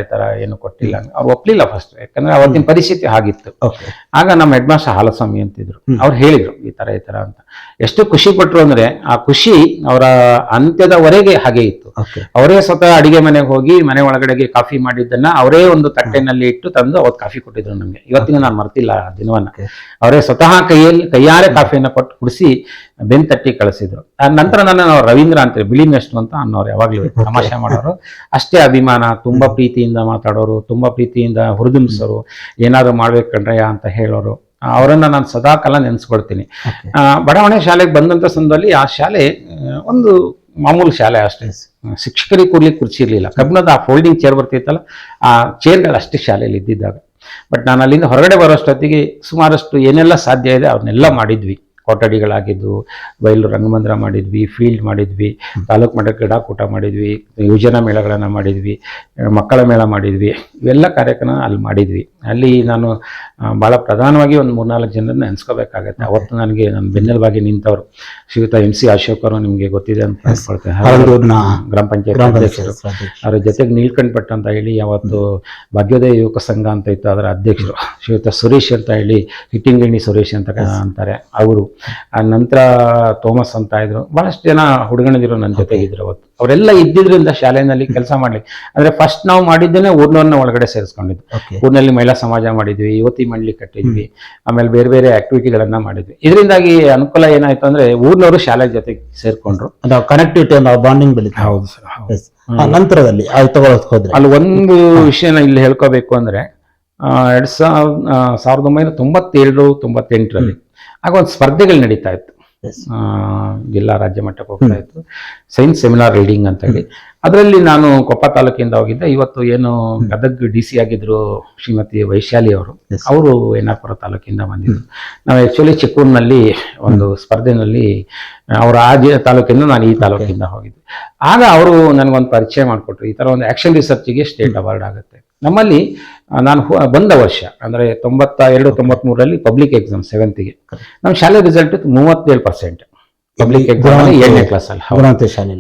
ಏನು ಕೊಟ್ಟಿಲ್ಲ. ಅವ್ರು ಒಪ್ಲಿಲ್ಲ ಫಸ್ಟ್, ಯಾಕಂದ್ರೆ ಅವತ್ತಿನ ಪರಿಸ್ಥಿತಿ ಆಗಿತ್ತು. ಆಗ ನಮ್ಮ ಹೆಡ್ ಮಾಸ್ಟರ್ ಹಾಲಸ್ವಾಮಿ ಅಂತಿದ್ರು, ಅವ್ರು ಹೇಳಿದ್ರು ಈ ತರ ಅಂತ. ಎಷ್ಟು ಖುಷಿ ಪಟ್ರು ಅಂದ್ರೆ, ಆ ಖುಷಿ ಅವರ ಅಂತ್ಯದವರೆಗೆ ಹಾಗೆ ಇತ್ತು. ಅವರೇ ಸ್ವತಃ ಅಡಿಗೆ ಮನೆಗೆ ಹೋಗಿ ಮನೆ ಒಳಗಡೆಗೆ ಕಾಫಿ ಮಾಡಿದ್ದನ್ನ ಅವರೇ ಒಂದು ತಟ್ಟೆನಲ್ಲಿ ಇಟ್ಟು ತಂದು ಅವತ್ತು ಕಾಫಿ ಕೊಟ್ಟಿದ್ರು ನಮ್ಗೆ. ಇವತ್ತಿನ ನಾನು ಮರ್ತಿಲ್ಲ ಆ ದಿನವನ್ನ. ಅವರೇ ಸ್ವತಃ ಕೈಯಾರೆ ಕಾಫಿಯನ್ನ ಕೊಟ್ಟು ಕುಡಿಸಿ ಬೆನ್ ತಟ್ಟಿ ಕಳಿಸಿದ್ರು. ನಂತರ ನನ್ನ ರವೀಂದ್ರ ಅಂತ ಬಿಳಿ ಮೆಸ್ಟು ಅಂತ ಅನ್ನೋರು, ಯಾವಾಗ್ಲೂ ತಮಾಷೆ ಮಾಡೋರು, ಅಷ್ಟೇ ಅಭಿಮಾನ, ತುಂಬಾ ಪ್ರೀತಿಯಿಂದ ಮಾತಾಡೋರು, ತುಂಬಾ ಪ್ರೀತಿಯಿಂದ ಹುರಿದುಂಬಿಸೋರು, ಏನಾದ್ರು ಮಾಡ್ಬೇಕಂಡ್ರಯ್ಯ ಅಂತ ಹೇಳೋರು. ಅವರನ್ನ ನಾನು ಸದಾ ಕಾಲ ನೆನೆಸ್ಕೊಳ್ತೀನಿ. ಬಡಾವಣೆ ಶಾಲೆಗೆ ಬಂದಂತ ಸಂದರ್ಭದಲ್ಲಿ ಆ ಶಾಲೆ ಒಂದು ಮಾಮೂಲು ಶಾಲೆ ಅಷ್ಟೇ, ಶಿಕ್ಷಕರಿಗೆ ಕೂರ್ಲಿಕ್ಕೆ ಕುರ್ಚಿ ಇರಲಿಲ್ಲ, ಕಬ್ಬಿಣದ ಆ ಫೋಲ್ಡಿಂಗ್ ಚೇರ್ ಬರ್ತಿತ್ತಲ್ಲ, ಆ ಚೇರ್ಗಳು ಅಷ್ಟೇ ಶಾಲೆಯಲ್ಲಿ ಇದ್ದಿದ್ದಾಗ. ಬಟ್ ನಾನು ಅಲ್ಲಿಂದ ಹೊರಗಡೆ ಬರೋಷ್ಟೊತ್ತಿಗೆ ಸುಮಾರಷ್ಟು ಏನೆಲ್ಲ ಸಾಧ್ಯ ಇದೆ ಅವನ್ನೆಲ್ಲ ಮಾಡಿದ್ವಿ. ಕೊಠಡಿಗಳಾಗಿದ್ದು, ಬಯಲು ರಂಗಮಂದಿರ ಮಾಡಿದ್ವಿ, ಫೀಲ್ಡ್ ಮಾಡಿದ್ವಿ, ತಾಲೂಕು ಮಟ್ಟದ ಕ್ರೀಡಾಕೂಟ ಮಾಡಿದ್ವಿ, ಯೋಜನಾ ಮೇಳಗಳನ್ನು ಮಾಡಿದ್ವಿ, ಮಕ್ಕಳ ಮೇಳ ಮಾಡಿದ್ವಿ, ಇವೆಲ್ಲ ಕಾರ್ಯಕ್ರಮ ಅಲ್ಲಿ ಮಾಡಿದ್ವಿ. ಅಲ್ಲಿ ನಾನು ಭಾಳ ಪ್ರಧಾನವಾಗಿ ಒಂದು 3-4 ಜನರನ್ನ ನೆನೆಸ್ಕೋಬೇಕಾಗತ್ತೆ. ಅವತ್ತು ನನಗೆ ನನ್ನ ಬೆನ್ನೆಲುಬಾಗಿ ನಿಂತವರು ಶ್ರೀಯುತ MC ಅಶೋಕ್ ಅವರು, ನಿಮಗೆ ಗೊತ್ತಿದೆ ಅಂತ ಅನ್ಕೊಳ್ತೇನೆ, ಗ್ರಾಮ ಪಂಚಾಯತ್ ಅಧ್ಯಕ್ಷರು. ಅವ್ರ ಜೊತೆಗೆ ನೀಲ್ಕಂಠ ಭಟ್ ಅಂತ ಹೇಳಿ ಅವತ್ತು ಭಾಗ್ಯೋದಯ ಯುವಕ ಸಂಘ ಅಂತ ಇತ್ತು, ಅದರ ಅಧ್ಯಕ್ಷರು. ಶ್ರೀಯುತ ಸುರೇಶ್ ಅಂತ ಹೇಳಿ, ಹಿಟ್ಟಿಂಗಿಣಿ ಸುರೇಶ್ ಅಂತ ಅಂತಾರೆ ಅವರು. ಆ ನಂತರ ಥೋಮಸ್ ಅಂತ ಇದ್ರು, ಬಹಳಷ್ಟು ಜನ ಹುಡುಗಣದಿರು ನನ್ನ ಜೊತೆಗಿದ್ರು ಅವತ್ತು. ಅವರೆಲ್ಲ ಇದ್ದಿದ್ರಿಂದ ಶಾಲೆಯಲ್ಲಿ ಕೆಲಸ ಮಾಡ್ಲಿಕ್ಕೆ, ಅಂದ್ರೆ ಫಸ್ಟ್ ನಾವು ಮಾಡಿದ್ದೇನೆ ಊರ್ನವ್ರನ್ನ ಒಳಗಡೆ ಸೇರಿಸ್ಕೊಂಡಿದ್ವಿ. ಊರಿನಲ್ಲಿ ಮಹಿಳಾ ಸಮಾಜ ಮಾಡಿದ್ವಿ, ಯುವತಿ ಮಂಡಳಿ ಕಟ್ಟಿದ್ವಿ, ಆಮೇಲೆ ಬೇರೆ ಬೇರೆ ಆಕ್ಟಿವಿಟಿಗಳನ್ನ ಮಾಡಿದ್ವಿ. ಇದರಿಂದಾಗಿ ಅನುಕೂಲ ಏನಾಯ್ತು ಅಂದ್ರೆ ಊರ್ನವರು ಶಾಲೆ ಜೊತೆಗೆ ಸೇರ್ಕೊಂಡ್ರು, ಕನೆಕ್ಟಿವಿಟಿ ಬಾಂಡಿಂಗ್ ಬೆಳೀತು. ಹೌದು ಸರ್. ನಂತರದಲ್ಲಿ ಹೋದ್ರೆ ಅಲ್ಲಿ ಒಂದು ವಿಷಯನ ಇಲ್ಲಿ ಹೇಳ್ಕೋಬೇಕು ಅಂದ್ರೆ 1997-98ರಲ್ಲಿ ಆಗ ಒಂದು ಸ್ಪರ್ಧೆಗಳು ನಡೀತಾ ಇತ್ತು, ಜಿಲ್ಲಾ ರಾಜ್ಯ ಮಟ್ಟಕ್ಕೆ ಹೋಗ್ತಾ ಇತ್ತು, ಸೈನ್ಸ್ ಸೆಮಿನಾರ್ ರೀಡಿಂಗ್ ಅಂತ ಹೇಳಿ. ಅದರಲ್ಲಿ ನಾನು ಕೊಪ್ಪ ತಾಲೂಕಿಂದ ಹೋಗಿದ್ದೆ. ಇವತ್ತು ಏನು ಗದಗ್ DC ಆಗಿದ್ರು ಶ್ರೀಮತಿ ವೈಶಾಲಿ ಅವರು ಎನ್ನಾಪುರ ತಾಲೂಕಿಂದ ಬಂದಿದ್ರು. ನಾವು ಆಕ್ಚುಲಿ ಚಿಕ್ಕೂರಿನಲ್ಲಿ ಒಂದು ಸ್ಪರ್ಧೆನಲ್ಲಿ ಅವರು ಆ ತಾಲೂಕಿಂದ, ನಾನು ಈ ತಾಲೂಕಿಂದ ಹೋಗಿದ್ದೆ. ಆಗ ಅವರು ನನಗೊಂದು ಪರಿಚಯ ಮಾಡಿಕೊಟ್ರು, ಈ ತರ ಒಂದು ಆಕ್ಷನ್ ರಿಸರ್ಚ್ಗೆ ಸ್ಟೇಟ್ ಅವಾರ್ಡ್ ಆಗುತ್ತೆ. ನಮ್ಮಲ್ಲಿ ನಾನು ಬಂದ ವರ್ಷ ಅಂದ್ರೆ 92-93ರಲ್ಲಿ ಪಬ್ಲಿಕ್ ಎಕ್ಸಾಮ್ 7th ನಮ್ಮ ಶಾಲೆ ರಿಸಲ್ಟ್ 37%. ಪಬ್ಲಿಕ್ ಎಕ್ಸಾಮ್ 7ನೇ ಕ್ಲಾಸ್ ಅಲ್ಲಿ.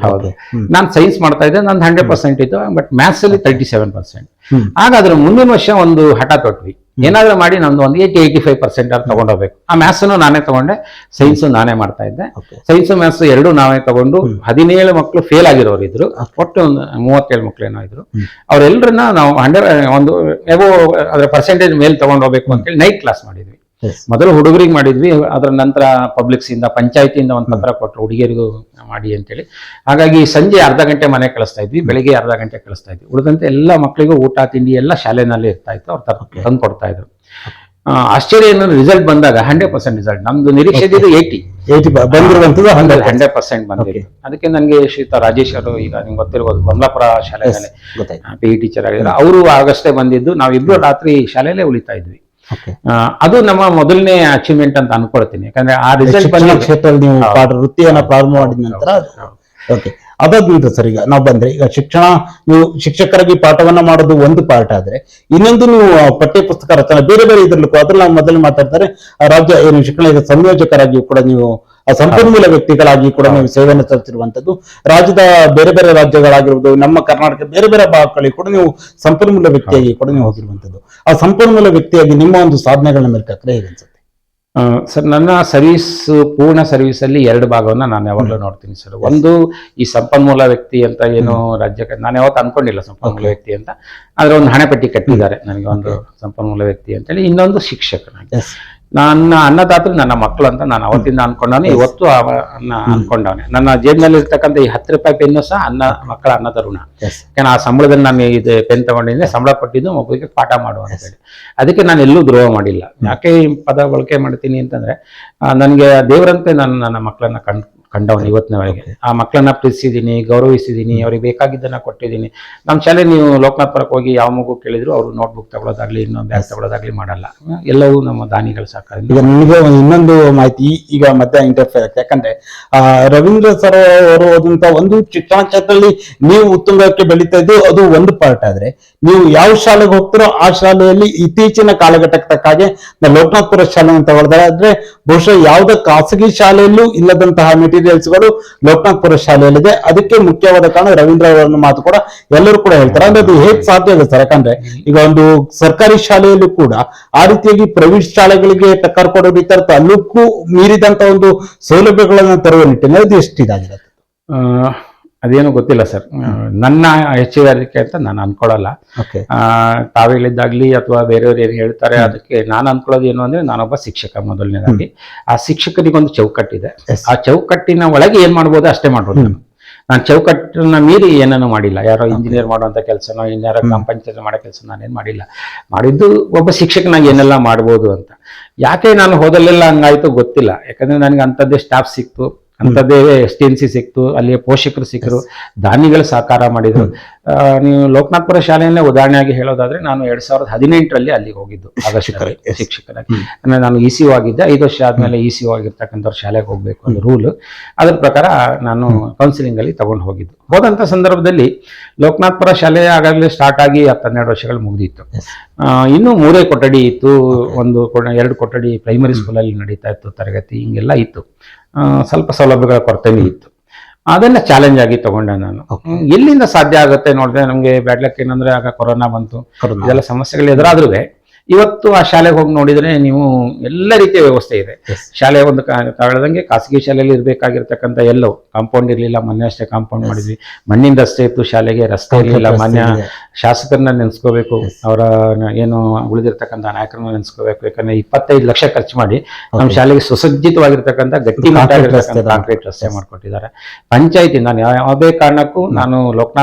ಹೌದು, ನಾನು ಸೈನ್ಸ್ ಮಾಡ್ತಾ ಇದ್ದೆ, ನಂದು 100% ಇತ್ತು, ಬಟ್ ಮ್ಯಾಥ್ಸ್ ಅಲ್ಲಿ 37%. ಆಗ ಅದ್ರ ಮುಂದಿನ ವರ್ಷ ಒಂದು ಹಠ ತೊಟ್ವಿ, ಏನಾದ್ರೂ ಮಾಡಿ ನಮ್ದು ಒಂದು 80-85% ಅಲ್ಲಿ ತಗೊಂಡೋಗ್ಬೇಕು. ಆ ಮ್ಯಾಥ್ಸ್ ನಾನೇ ತಗೊಂಡೆ, ಸೈನ್ಸ್ ನಾನೇ ಮಾಡ್ತಾ ಇದ್ದೆ. ಸೈನ್ಸ್ ಮ್ಯಾಥ್ಸ್ ಎರಡೂ ನಾವೇ ತಗೊಂಡು 17 ಮಕ್ಕಳು ಫೇಲ್ ಆಗಿರೋರು ಇದ್ರು, ಒಟ್ಟು ಒಂದು 37 ಮಕ್ಕಳು ಏನೋ ಇದ್ರು. ಅವರೆಲ್ಲರನ್ನ ನಾವು 100 ಒಂದು ಅದರ ಪರ್ಸೆಂಟೇಜ್ ಮೇಲೆ ತಗೊಂಡೋಗ್ಬೇಕು ಅಂತೇಳಿ ನೈಟ್ ಕ್ಲಾಸ್ ಮಾಡಿದ್ವಿ. ಮೊದಲು ಹುಡುಗರಿಗೆ ಮಾಡಿದ್ವಿ, ಅದರ ನಂತರ ಪಬ್ಲಿಕ್ಸ್ ಇಂದ, ಪಂಚಾಯತಿಯಿಂದ ಒಂದು ಪತ್ರ ಕೊಟ್ಟರು ಹುಡುಗಿಯರಿಗೂ ಮಾಡಿ ಅಂತೇಳಿ. ಹಾಗಾಗಿ ಸಂಜೆ ಅರ್ಧ ಗಂಟೆ ಮನೆ ಕಳಿಸ್ತಾ ಇದ್ವಿ, ಬೆಳಿಗ್ಗೆ ಅರ್ಧ ಗಂಟೆ ಕಳಿಸ್ತಾ ಇದ್ವಿ. ಉಳಿದಂತೆ ಎಲ್ಲ ಮಕ್ಕಳಿಗೂ ಊಟ ತಿಂಡಿ ಎಲ್ಲ ಶಾಲೆನಲ್ಲಿ ಇರ್ತಾ ಇತ್ತು, ಅವ್ರು ತಂದು ಕೊಡ್ತಾ ಇದ್ರು. ಆಶ್ಚರ್ಯ ಏನಂದ್ರೆ ರಿಸಲ್ಟ್ ಬಂದಾಗ 100% ರಿಸಲ್ಟ್, ನಮ್ದು ನಿರೀಕ್ಷೆ ಇದ್ದು 80 ಬಂದಿರುವಂತದ್ದು 100% ಬಂದಿದೆ. ಅದಕ್ಕೆ ನನಗೆ ಶ್ರೀಯುತ ರಾಜೇಶ್ ಅವರು, ಈಗ ನಿಮ್ಗೆ ಗೊತ್ತಿರ್ಬೋದು, ಬಮಲಾಪುರ ಶಾಲೆಯಲ್ಲಿ PE ಟೀಚರ್ ಆಗಿದ್ದಾರೆ, ಅವರು ಆಗಷ್ಟೇ ಬಂದಿದ್ದು. ನಾವಿಬ್ರು ರಾತ್ರಿ ಶಾಲೆಯಲ್ಲೇ ಉಳಿತಾ ಇದ್ವಿ. ಅದು ನಮ್ಮ ಮೊದಲನೇ ಅಚೀವ್ಮೆಂಟ್ ಅಂತ ಅನ್ಕೊಳ್ತೀನಿ. ಯಾಕಂದ್ರೆ ಆ ರಿಸಲ್ಟ್ ಕ್ಷೇತ್ರದಲ್ಲಿ ನೀವು ವೃತ್ತಿಯನ್ನ ಪ್ರಾರಂಭ ಮಾಡಿದ ನಂತರ ಅದಾದ್ಮೇಲೆ ಸರ್, ಈಗ ನಾವು ಬಂದ್ರೆ, ಈಗ ಶಿಕ್ಷಣ, ನೀವು ಶಿಕ್ಷಕರಾಗಿ ಪಾಠವನ್ನ ಮಾಡೋದು ಒಂದು ಪಾರ್ಟ್ ಆದ್ರೆ, ಇನ್ನೊಂದು ನೀವು ಪಠ್ಯ ಪುಸ್ತಕ ರಚನೆ ಬೇರೆ ಬೇರೆ ಇದ್ರಲ್ಲೂ ಅದ್ರಲ್ಲಿ ನಾವು ಮೊದಲು ಮಾತಾಡ್ತಾರೆ, ರಾಜ್ಯ ಏನು ಶಿಕ್ಷಣ ಸಂಯೋಜಕರಾಗಿ ಕೂಡ ನೀವು ಸಂಪನ್ಮೂಲ ವ್ಯಕ್ತಿಗಳಾಗಿ ಕೂಡ ನೀವು ಸೇವೆಯನ್ನು ಸಲ್ಲಿಸಿರುವಂತದ್ದು, ರಾಜ್ಯದ ಬೇರೆ ಬೇರೆ ರಾಜ್ಯಗಳಾಗಿರ್ಬೋದು, ನಮ್ಮ ಕರ್ನಾಟಕ ಬೇರೆ ಬೇರೆ ಭಾಗಗಳಿಗೆ ಕೂಡ ನೀವು ಸಂಪನ್ಮೂಲ ವ್ಯಕ್ತಿಯಾಗಿ ಕೂಡ ನೀವು ಹೋಗಿರುವಂತದ್ದು. ಆ ಸಂಪನ್ಮೂಲ ವ್ಯಕ್ತಿಯಾಗಿ ನಿಮ್ಮ ಒಂದು ಸಾಧನೆಗಳನ್ನ ಮೆಲ್ಕಾಕ್ರೆ ಹೇಗೆ ಅನ್ಸುತ್ತೆ ಸರ್? ನನ್ನ ಸರ್ವಿಸ್, ಪೂರ್ಣ ಸರ್ವಿಸ್ ಅಲ್ಲಿ 2 ಭಾಗವನ್ನ ನಾನು ಯಾವಾಗಲೂ ನೋಡ್ತೀನಿ ಸರ್. ಒಂದು ಈ ಸಂಪನ್ಮೂಲ ವ್ಯಕ್ತಿ ಅಂತ ಏನು ರಾಜ್ಯಕ್ಕೆ ನಾನು ಯಾವತ್ತು ಅನ್ಕೊಂಡಿಲ್ಲ ಸಂಪನ್ಮೂಲ ವ್ಯಕ್ತಿ ಅಂತ, ಆದ್ರೆ ಒಂದು ಹಣೆಪಟ್ಟಿ ಕಟ್ಟಿದ್ದಾರೆ ನನಗೆ ಒಂದು ಸಂಪನ್ಮೂಲ ವ್ಯಕ್ತಿ ಅಂತೇಳಿ. ಇನ್ನೊಂದು ಶಿಕ್ಷಕನಾಗಿ ನನ್ನ ಅನ್ನದಾತರು ನನ್ನ ಮಕ್ಕಳು ಅಂತ ನಾನು ಅವತ್ತಿಂದ ಅನ್ಕೊಂಡವನೆ, ಇವತ್ತು ಅನ್ಕೊಂಡವನೆ. ನನ್ನ ಜೇಬಿನಲ್ಲಿ ಇರ್ತಕ್ಕಂಥ ಈ 10 ರೂಪಾಯಿ ಪೆನ್ನು ಸಹ ಮಕ್ಕಳ ಅನ್ನದ ಋಣ. ಯಾಕಂದ್ರೆ ಆ ಸಂಬಳದಲ್ಲಿ ನಾನು ಇದು ಪೆನ್ ತಗೊಂಡಿದ್ದೆ, ಸಂಬಳ ಕೊಟ್ಟಿದ್ದು ಮಗುವಿಗೆ ಪಾಠ ಮಾಡುವ ಅಂತ ಹೇಳಿ. ಅದಕ್ಕೆ ನಾನು ಎಲ್ಲೂ ದ್ರೋಹ ಮಾಡಿಲ್ಲ. ಯಾಕೆ ಈ ಪದ ಬಳಕೆ ಮಾಡ್ತೀನಿ ಅಂತಂದ್ರೆ, ನನಗೆ ದೇವರಂತೆ ನಾನು ನನ್ನ ಮಕ್ಕಳನ್ನ ಕಂಡವನು ಇವತ್ತಿನವರೆಗೆ. ಆ ಮಕ್ಕಳನ್ನ ಪ್ರೀತಿಸಿದ್ದೀನಿ, ಗೌರವಿಸಿದ್ದೀನಿ, ಅವ್ರಿಗೆ ಬೇಕಾಗಿದ್ದನ್ನ ಕೊಟ್ಟಿದ್ದೀನಿ. ನಮ್ಮ ಶಾಲೆ ನೀವು ಲೋಕನಾಥ್ಪುರಕ್ಕೆ ಹೋಗಿ ಯಾವ ಮಗು ಕೇಳಿದ್ರು ಅವರು ನೋಟ್ಬುಕ್ ತಗೊಳ್ಳೋದಾಗ್ಲಿ, ಇನ್ನೊಂದು ಬ್ಯಾಗ್ ತಗೊಳ್ಳೋದಾಗ್ಲಿ ಮಾಡಲ್ಲ. ಎಲ್ಲವೂ ನಮ್ಮ ದಾನಿಗಳ ಸಹಕಾರ. ಈಗ ನಿಮಗೆ ಇನ್ನೊಂದು ಮಾಹಿತಿ, ಈಗ ಮಧ್ಯ ಇಂಟರ್ಫೇರ್, ಯಾಕಂದ್ರೆ ರವೀಂದ್ರ ಸರ್ ಅವರು ಹೋದಂತ ಒಂದು ಶಿಕ್ಷಣ ಕ್ಷೇತ್ರದಲ್ಲಿ ನೀವು ಉತ್ತುಂಗಕ್ಕೆ ಬೆಳೀತಾ ಇದ್ದು ಅದು ಒಂದು ಪಾರ್ಟ್ ಆದ್ರೆ, ನೀವು ಯಾವ ಶಾಲೆಗೆ ಹೋಗ್ತಿರೋ ಆ ಶಾಲೆಯಲ್ಲಿ ಇತ್ತೀಚಿನ ಕಾಲಘಟ್ಟಕ್ಕೆ ತಕ್ಕ ಹಾಗೆ ಲೋಕನಾಥ್ಪುರ ಶಾಲೆಯನ್ನು ತಗೊಳ್ದಾದ್ರೆ, ಬಹುಶಃ ಯಾವುದೇ ಖಾಸಗಿ ಶಾಲೆಯಲ್ಲೂ ಇಲ್ಲದಂತಹ ಮೆಟೀರಿಯಲ್ಸ್ಗಳು ಲೋಕನಾಥ್ಪುರ ಶಾಲೆಯಲ್ಲಿದೆ. ಅದಕ್ಕೆ ಮುಖ್ಯವಾದ ಕಾರಣ ರವೀಂದ್ರ ಅವರ ಮಾತು ಕೂಡ ಎಲ್ಲರೂ ಕೂಡ ಹೇಳ್ತಾರೆ. ಅಂದ್ರೆ ಅದು ಹೇಗೆ ಸಾಧ್ಯ ಇದೆ ಸರ್? ಯಾಕಂದ್ರೆ ಈಗ ಒಂದು ಸರ್ಕಾರಿ ಶಾಲೆಯಲ್ಲೂ ಕೂಡ ಆ ರೀತಿಯಾಗಿ ಪ್ರೈವೇಟ್ ಶಾಲೆಗಳಿಗೆ ಟಕ್ಕರ್ ಕೊಡೋ ರೀತಿ ಅಲ್ಲಕ್ಕೂ ಮೀರಿದಂತ ಒಂದು ಸೌಲಭ್ಯಗಳನ್ನು ತರುವ ನಿಟ್ಟಿನಲ್ಲಿ ಅದು ಎಷ್ಟಿದಾಗಿರುತ್ತೆ? ಅದೇನು ಗೊತ್ತಿಲ್ಲ ಸರ್. ನನ್ನ ಹೆಚ್ಚುವರಿಕೆ ಅಂತ ನಾನು ಅನ್ಕೊಳ್ಳಲ್ಲ. ಓಕೆ. ತಾವು ಹೇಳಿದ್ದಾಗ್ಲಿ ಅಥವಾ ಬೇರೆಯವ್ರು ಏನು ಹೇಳ್ತಾರೆ ಅದಕ್ಕೆ ನಾನು ಅನ್ಕೊಳ್ಳೋದು ಏನು ಅಂದ್ರೆ, ನಾನೊಬ್ಬ ಶಿಕ್ಷಕ ಮೊದಲನೇದಾಗಿ. ಆ ಶಿಕ್ಷಕನಿಗೊಂದು ಚೌಕಟ್ಟಿದೆ. ಆ ಚೌಕಟ್ಟಿನ ಒಳಗೆ ಏನ್ ಮಾಡ್ಬೋದು ಅಷ್ಟೇ ಮಾಡ್ಬೋದು. ನಾನು ಚೌಕಟ್ಟನ್ನ ಮೀರಿ ಏನನ್ನು ಮಾಡಿಲ್ಲ. ಯಾರೋ ಇಂಜಿನಿಯರ್ ಮಾಡುವಂತ ಕೆಲಸನೋ ಇನ್ಯಾರೋ ಗ್ರಾಮ ಪಂಚಾಯತ್ ಮಾಡೋ ಕೆಲಸ ನಾನೇನು ಮಾಡಿಲ್ಲ. ಮಾಡಿದ್ದು ಒಬ್ಬ ಶಿಕ್ಷಕನಾಗಿ ಏನೆಲ್ಲ ಮಾಡ್ಬೋದು ಅಂತ. ಯಾಕೆ ನಾನು ಹೋದಲ್ಲೆಲ್ಲ ಹಂಗಾಯ್ತು ಗೊತ್ತಿಲ್ಲ. ಯಾಕಂದ್ರೆ ನನಗೆ ಅಂಥದ್ದೇ ಸ್ಟಾಫ್ ಸಿಕ್ತು, ಅಂಥದ್ದೇ STNC ಸಿಕ್ತು, ಅಲ್ಲಿಯ ಪೋಷಕರು ಸಿಕ್ಕರು, ದಾನಿಗಳು ಸಹಕಾರ ಮಾಡಿದ್ರು. ನೀವು ಲೋಕನಾಥಪುರ ಶಾಲೆಯನ್ನೇ ಉದಾಹರಣೆಯಾಗಿ ಹೇಳೋದಾದ್ರೆ, ನಾನು 2018ರಲ್ಲಿ ಅಲ್ಲಿಗೆ ಹೋಗಿದ್ದು ಆಗಸ್ಟ್ನಲ್ಲಿ ಶಿಕ್ಷಕರಾಗಿ. ಅಂದ್ರೆ ನಾನು ECO ಆಗಿದ್ದೆ. 5 ವರ್ಷ ಆದ್ಮೇಲೆ ECO ಆಗಿರ್ತಕ್ಕಂಥವ್ರು ಶಾಲೆಗೆ ಹೋಗ್ಬೇಕು ಒಂದು ರೂಲ್. ಅದ್ರ ಪ್ರಕಾರ ನಾನು ಕೌನ್ಸಿಲಿಂಗ್ ಅಲ್ಲಿ ತಗೊಂಡು ಹೋಗಿದ್ದು. ಹೋದಂತ ಸಂದರ್ಭದಲ್ಲಿ ಲೋಕನಾಥಪುರ ಶಾಲೆ ಆಗಾಗಲೇ ಸ್ಟಾರ್ಟ್ ಆಗಿ 10-12 ವರ್ಷಗಳು ಮುಗಿದಿತ್ತು. ಇನ್ನೂ 3 ಕೊಠಡಿ ಇತ್ತು. 2 ಕೊಠಡಿ ಪ್ರೈಮರಿ ಸ್ಕೂಲಲ್ಲಿ ನಡೀತಾ ಇತ್ತು ತರಗತಿ, ಹಿಂಗೆಲ್ಲ ಇತ್ತು. ಸ್ವಲ್ಪ ಸೌಲಭ್ಯಗಳ ಕೊರತೆನೂ ಇತ್ತು. ಅದನ್ನ ಚಾಲೆಂಜ್ ಆಗಿ ತಗೊಂಡೆ ನಾನು. ಎಲ್ಲಿಂದ ಸಾಧ್ಯ ಆಗುತ್ತೆ ನೋಡಿದ್ರೆ, ನಮ್ಗೆ ಬ್ಯಾಡ್ ಲಕ್ ಏನಂದ್ರೆ ಆಗ ಕೊರೋನಾ ಬಂತು, ಇದೆಲ್ಲ ಸಮಸ್ಯೆಗಳು ಎದುರಾದ್ರೂ ಇವತ್ತು ಆ ಶಾಲೆಗೆ ಹೋಗಿ ನೋಡಿದ್ರೆ ನೀವು ಎಲ್ಲ ರೀತಿಯ ವ್ಯವಸ್ಥೆ ಇದೆ. ಶಾಲೆ ಒಂದು ತಗೊಳ್ಳದಂಗೆ ಖಾಸಗಿ ಶಾಲೆಯಲ್ಲಿ ಇರಬೇಕಾಗಿರ್ತಕ್ಕಂಥ ಎಲ್ಲವೂ ಕಾಂಪೌಂಡ್ ಇರಲಿಲ್ಲ. ಮೊನ್ನೆ ಅಷ್ಟೇ ಕಾಂಪೌಂಡ್ ಮಾಡಿದ್ವಿ. ಮಣ್ಣಿನ ರಸ್ತೆ ಇತ್ತು ಶಾಲೆಗೆ, ರಸ್ತೆ ಇರಲಿಲ್ಲ. ಮಾನ್ಯ ಶಾಸಕರನ್ನ ನೆನೆಸ್ಕೋಬೇಕು, ಅವರ ಏನು ಉಳಿದಿರ್ತಕ್ಕಂಥ ನಾಯಕರನ್ನ ನೆನೆಸ್ಕೋಬೇಕು. ಯಾಕಂದ್ರೆ 25 ಲಕ್ಷ ಖರ್ಚು ಮಾಡಿ ನಮ್ಮ ಶಾಲೆಗೆ ಸುಸಜ್ಜಿತವಾಗಿರ್ತಕ್ಕಂಥ ಗಟ್ಟಿಮುಟ್ಟಾಗಿರ್ತಕ್ಕಂಥ ಕಾಂಕ್ರೀಟ್ ರಸ್ತೆ ಮಾಡಿಕೊಟ್ಟಿದ್ದಾರೆ. ಪಂಚಾಯತಿ ನಾನು ಯಾವುದೇ ಕಾರಣಕ್ಕೂ ನಾನು